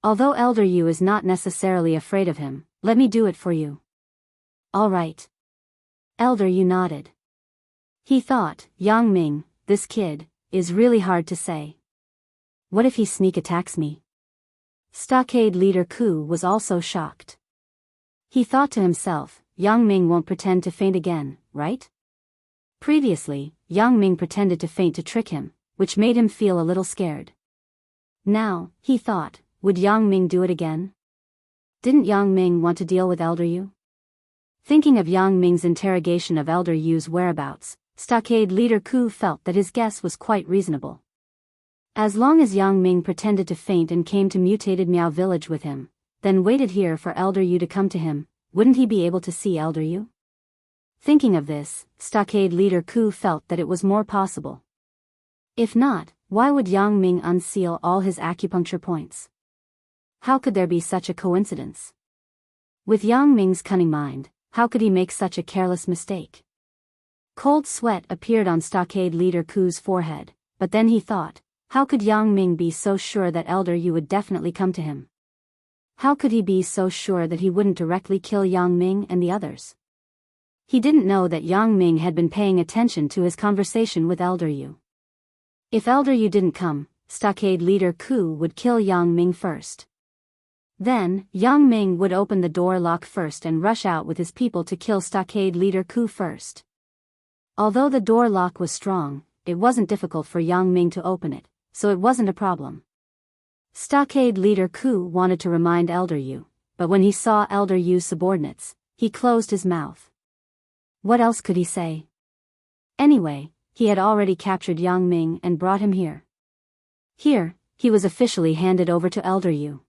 Although Elder Yu is not necessarily afraid of him, let me do it for you. All right. Elder Yu nodded. He thought, Yang Ming, this kid, is really hard to say. What if he sneak attacks me? Stockade leader Ku was also shocked. He thought to himself, Yang Ming won't pretend to faint again, right? Previously, Yang Ming pretended to faint to trick him, which made him feel a little scared. Now, he thought, would Yang Ming do it again? Didn't Yang Ming want to deal with Elder Yu? Thinking of Yang Ming's interrogation of Elder Yu's whereabouts, stockade leader Ku felt that his guess was quite reasonable. As long as Yang Ming pretended to faint and came to mutated Miao village with him, then waited here for Elder Yu to come to him, wouldn't he be able to see Elder Yu? Thinking of this, stockade leader Ku felt that it was more possible. If not, why would Yang Ming unseal all his acupuncture points? How could there be such a coincidence? With Yang Ming's cunning mind, how could he make such a careless mistake? Cold sweat appeared on stockade leader Ku's forehead, but then he thought, how could Yang Ming be so sure that Elder Yu would definitely come to him? How could he be so sure that he wouldn't directly kill Yang Ming and the others? He didn't know that Yang Ming had been paying attention to his conversation with Elder Yu. If Elder Yu didn't come, stockade leader Ku would kill Yang Ming first. Then, Yang Ming would open the door lock first and rush out with his people to kill stockade leader Ku first. Although the door lock was strong, it wasn't difficult for Yang Ming to open it, so it wasn't a problem. Stockade leader Ku wanted to remind Elder Yu, but when he saw Elder Yu's subordinates, he closed his mouth. What else could he say? Anyway, he had already captured Yang Ming and brought him here. Here, he was officially handed over to Elder Yu.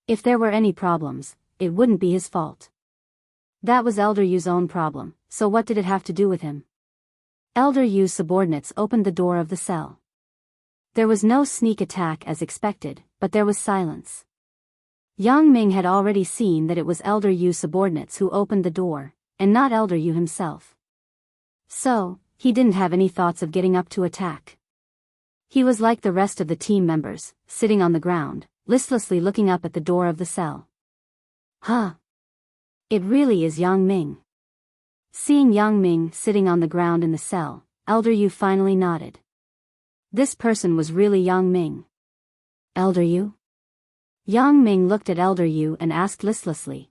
If there were any problems, it wouldn't be his fault. That was Elder Yu's own problem, so what did it have to do with him? Elder Yu's subordinates opened the door of the cell. There was no sneak attack as expected, but there was silence. Yang Ming had already seen that it was Elder Yu's subordinates who opened the door, and not Elder Yu himself. So, he didn't have any thoughts of getting up to attack. He was like the rest of the team members, sitting on the ground, listlessly looking up at the door of the cell. Huh. It really is Yang Ming. Seeing Yang Ming sitting on the ground in the cell, Elder Yu finally nodded. This person was really Yang Ming. Elder Yu? Yang Ming looked at Elder Yu and asked listlessly.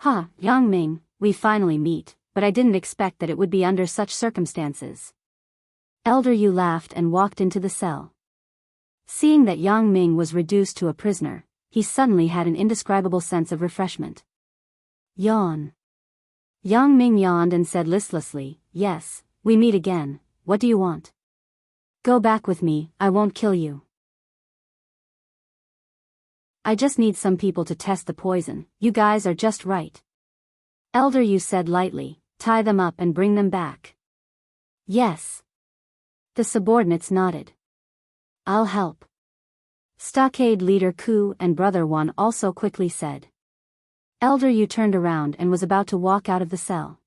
Yang Ming, we finally meet, but I didn't expect that it would be under such circumstances. Elder Yu laughed and walked into the cell. Seeing that Yang Ming was reduced to a prisoner, he suddenly had an indescribable sense of refreshment. Yawn. Yang Ming yawned and said listlessly, yes, we meet again, what do you want? Go back with me, I won't kill you. I just need some people to test the poison. You guys are just right. Elder Yu said lightly, tie them up and bring them back. Yes. The subordinates nodded. I'll help. Stockade leader Ku and brother Wan also quickly said. Elder Yu turned around and was about to walk out of the cell.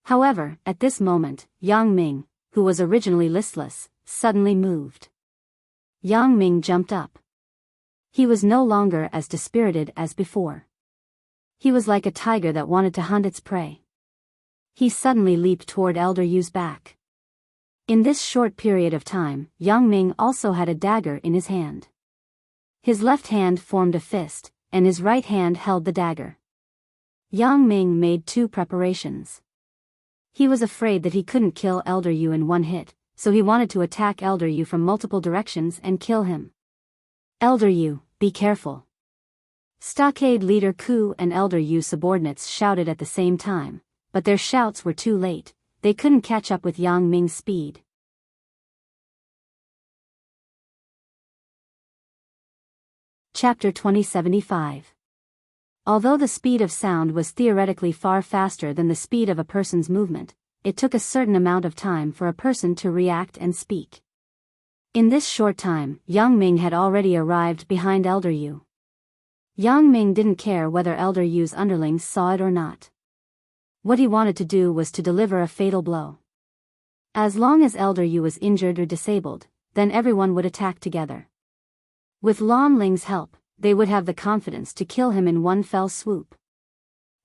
However, at this moment, Yang Ming, who was originally listless, suddenly moved. Yang Ming jumped up. He was no longer as dispirited as before. He was like a tiger that wanted to hunt its prey. He suddenly leaped toward Elder Yu's back. In this short period of time, Yang Ming also had a dagger in his hand. His left hand formed a fist, and his right hand held the dagger. Yang Ming made 2 preparations. He was afraid that he couldn't kill Elder Yu in one hit, so he wanted to attack Elder Yu from multiple directions and kill him. Elder Yu, be careful. Stockade leader Ku and Elder Yu subordinates shouted at the same time, but their shouts were too late. They couldn't catch up with Yang Ming's speed. Chapter 2075. Although the speed of sound was theoretically far faster than the speed of a person's movement, it took a certain amount of time for a person to react and speak. In this short time, Yang Ming had already arrived behind Elder Yu. Yang Ming didn't care whether Elder Yu's underlings saw it or not. What he wanted to do was to deliver a fatal blow. As long as Elder Yu was injured or disabled, then everyone would attack together. With Lan Ling's help, they would have the confidence to kill him in one fell swoop.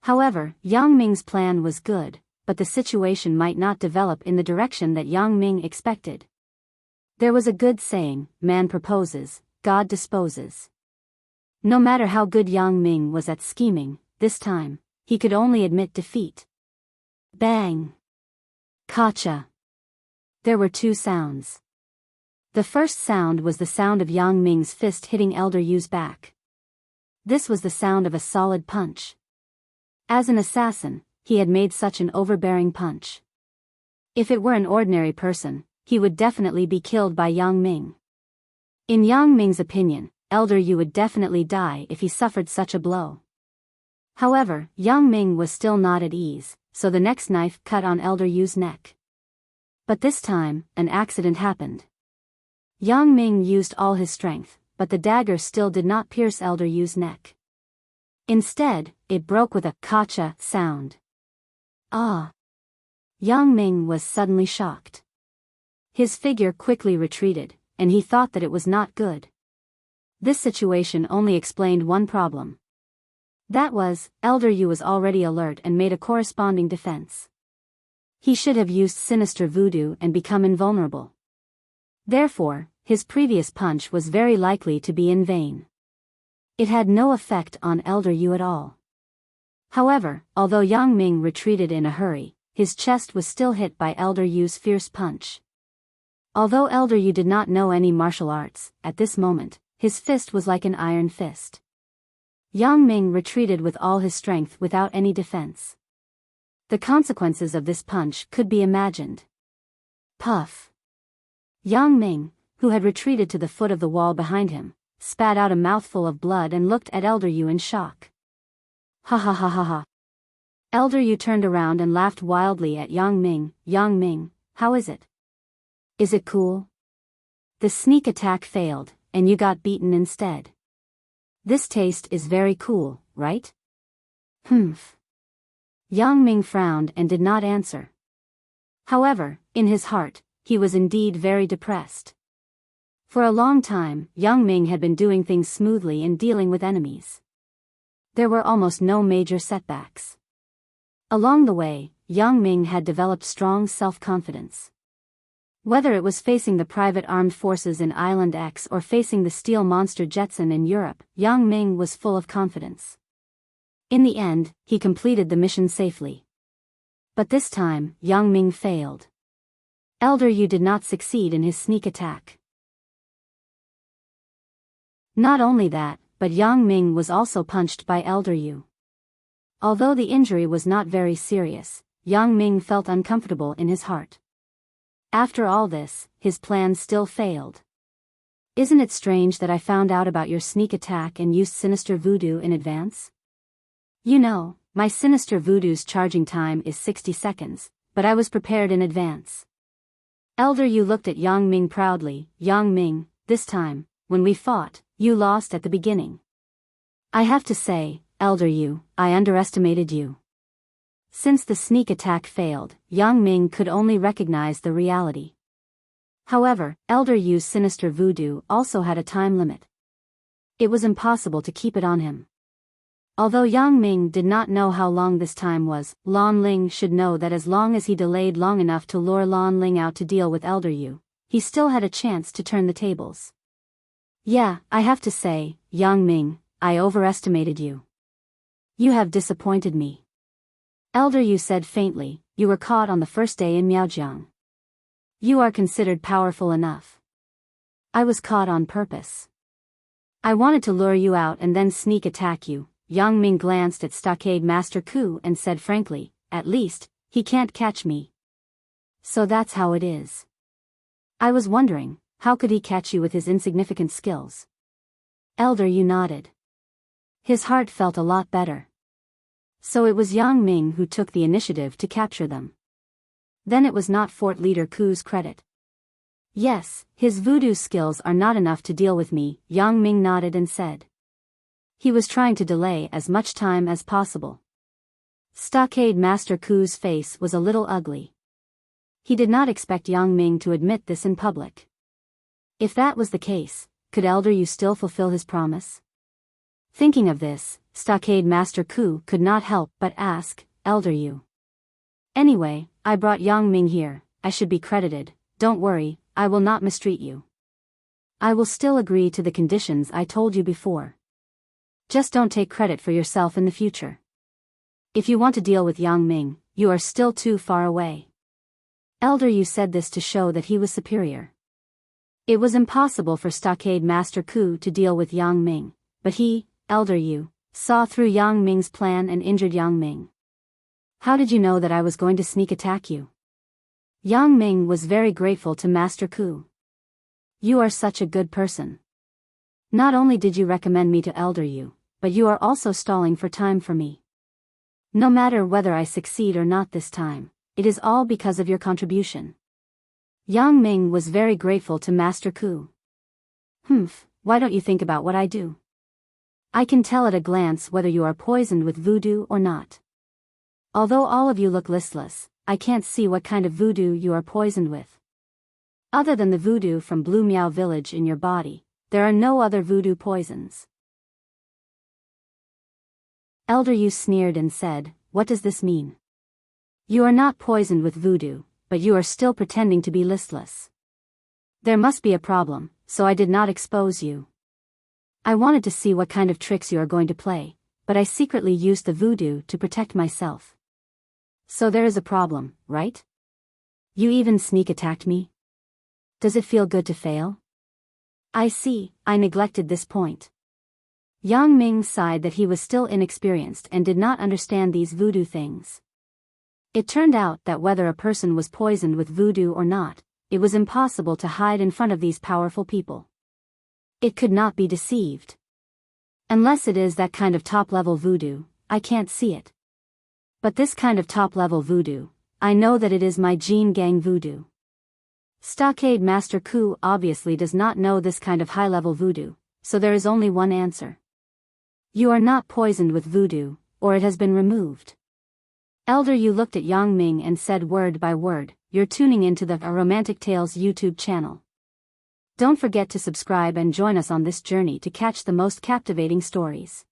However, Yang Ming's plan was good, but the situation might not develop in the direction that Yang Ming expected. There was a good saying, man proposes, God disposes. No matter how good Yang Ming was at scheming, this time, he could only admit defeat. Bang! Kacha! There were 2 sounds. The first sound was the sound of Yang Ming's fist hitting Elder Yu's back. This was the sound of a solid punch. As an assassin, he had made such an overbearing punch. If it were an ordinary person, he would definitely be killed by Yang Ming. In Yang Ming's opinion, Elder Yu would definitely die if he suffered such a blow. However, Yang Ming was still not at ease, so the next knife cut on Elder Yu's neck. But this time, an accident happened. Yang Ming used all his strength, but the dagger still did not pierce Elder Yu's neck. Instead, it broke with a kacha sound. Ah! Yang Ming was suddenly shocked. His figure quickly retreated, and he thought that it was not good. This situation only explained one problem. That was, Elder Yu was already alert and made a corresponding defense. He should have used sinister voodoo and become invulnerable. Therefore, his previous punch was very likely to be in vain. It had no effect on Elder Yu at all. However, although Yang Ming retreated in a hurry, his chest was still hit by Elder Yu's fierce punch. Although Elder Yu did not know any martial arts, at this moment, his fist was like an iron fist. Yang Ming retreated with all his strength without any defense. The consequences of this punch could be imagined. Puff! Yang Ming, who had retreated to the foot of the wall behind him, spat out a mouthful of blood and looked at Elder Yu in shock. Ha ha ha ha ha. Elder Yu turned around and laughed wildly at Yang Ming. Yang Ming, how is it? Is it cool? The sneak attack failed, and you got beaten instead. This taste is very cool, right? Humph. Yang Ming frowned and did not answer. However, in his heart, he was indeed very depressed. For a long time, Yang Ming had been doing things smoothly and dealing with enemies. There were almost no major setbacks. Along the way, Yang Ming had developed strong self-confidence. Whether it was facing the private armed forces in Island X or facing the steel monster Jetson in Europe, Yang Ming was full of confidence. In the end, he completed the mission safely. But this time, Yang Ming failed. Elder Yu did not succeed in his sneak attack. Not only that, but Yang Ming was also punched by Elder Yu. Although the injury was not very serious, Yang Ming felt uncomfortable in his heart. After all this, his plan still failed. Isn't it strange that I found out about your sneak attack and used sinister voodoo in advance? You know, my sinister voodoo's charging time is 60 seconds, but I was prepared in advance. Elder Yu looked at Yang Ming proudly. Yang Ming, this time, when we fought, you lost at the beginning. I have to say, Elder Yu, I underestimated you. Since the sneak attack failed, Yang Ming could only recognize the reality. However, Elder Yu's sinister voodoo also had a time limit. It was impossible to keep it on him. Although Yang Ming did not know how long this time was, Lan Ling should know that as long as he delayed long enough to lure Lan Ling out to deal with Elder Yu, he still had a chance to turn the tables. Yeah, I have to say, Yang Ming, I overestimated you. You have disappointed me. Elder Yu said faintly, you were caught on the first day in Miaojiang. You are considered powerful enough. I was caught on purpose. I wanted to lure you out and then sneak attack you. Yang Ming glanced at Stockade Master Ku and said frankly, at least, he can't catch me. So that's how it is. I was wondering, how could he catch you with his insignificant skills? Elder Yu nodded. His heart felt a lot better. So it was Yang Ming who took the initiative to capture them. Then it was not Fort Leader Ku's credit. Yes, his voodoo skills are not enough to deal with me, Yang Ming nodded and said. He was trying to delay as much time as possible. Stockade Master Ku's face was a little ugly. He did not expect Yang Ming to admit this in public. If that was the case, could Elder Yu still fulfill his promise? Thinking of this, Stockade Master Ku could not help but ask, Elder Yu. Anyway, I brought Yang Ming here, I should be credited, don't worry, I will not mistreat you. I will still agree to the conditions I told you before. Just don't take credit for yourself in the future. If you want to deal with Yang Ming, you are still too far away. Elder Yu said this to show that he was superior. It was impossible for Stockade Master Ku to deal with Yang Ming, but he, Elder Yu, saw through Yang Ming's plan and injured Yang Ming. How did you know that I was going to sneak attack you? Yang Ming was very grateful to Master Ku. You are such a good person. Not only did you recommend me to Elder Yu, but you are also stalling for time for me. No matter whether I succeed or not this time, it is all because of your contribution. Yang Ming was very grateful to Master Ku. Why don't you think about what I do? I can tell at a glance whether you are poisoned with voodoo or not. Although all of you look listless, I can't see what kind of voodoo you are poisoned with. Other than the voodoo from Blue Miao Village in your body, there are no other voodoo poisons. Elder Yu sneered and said, what does this mean? You are not poisoned with voodoo, but you are still pretending to be listless. There must be a problem, so I did not expose you. I wanted to see what kind of tricks you are going to play, but I secretly used the voodoo to protect myself. So there is a problem, right? You even sneak attacked me? Does it feel good to fail? I see, I neglected this point. Yang Ming sighed that he was still inexperienced and did not understand these voodoo things. It turned out that whether a person was poisoned with voodoo or not, it was impossible to hide in front of these powerful people. It could not be deceived. Unless it is that kind of top-level voodoo, I can't see it. But this kind of top-level voodoo, I know that it is my Jin Gang voodoo. Stockade Master Ku obviously does not know this kind of high-level voodoo, so there is only one answer. You are not poisoned with voodoo, or it has been removed. Elder Yu looked at Yang Ming and said word by word, you're tuning into the Romantic Tales YouTube channel. Don't forget to subscribe and join us on this journey to catch the most captivating stories.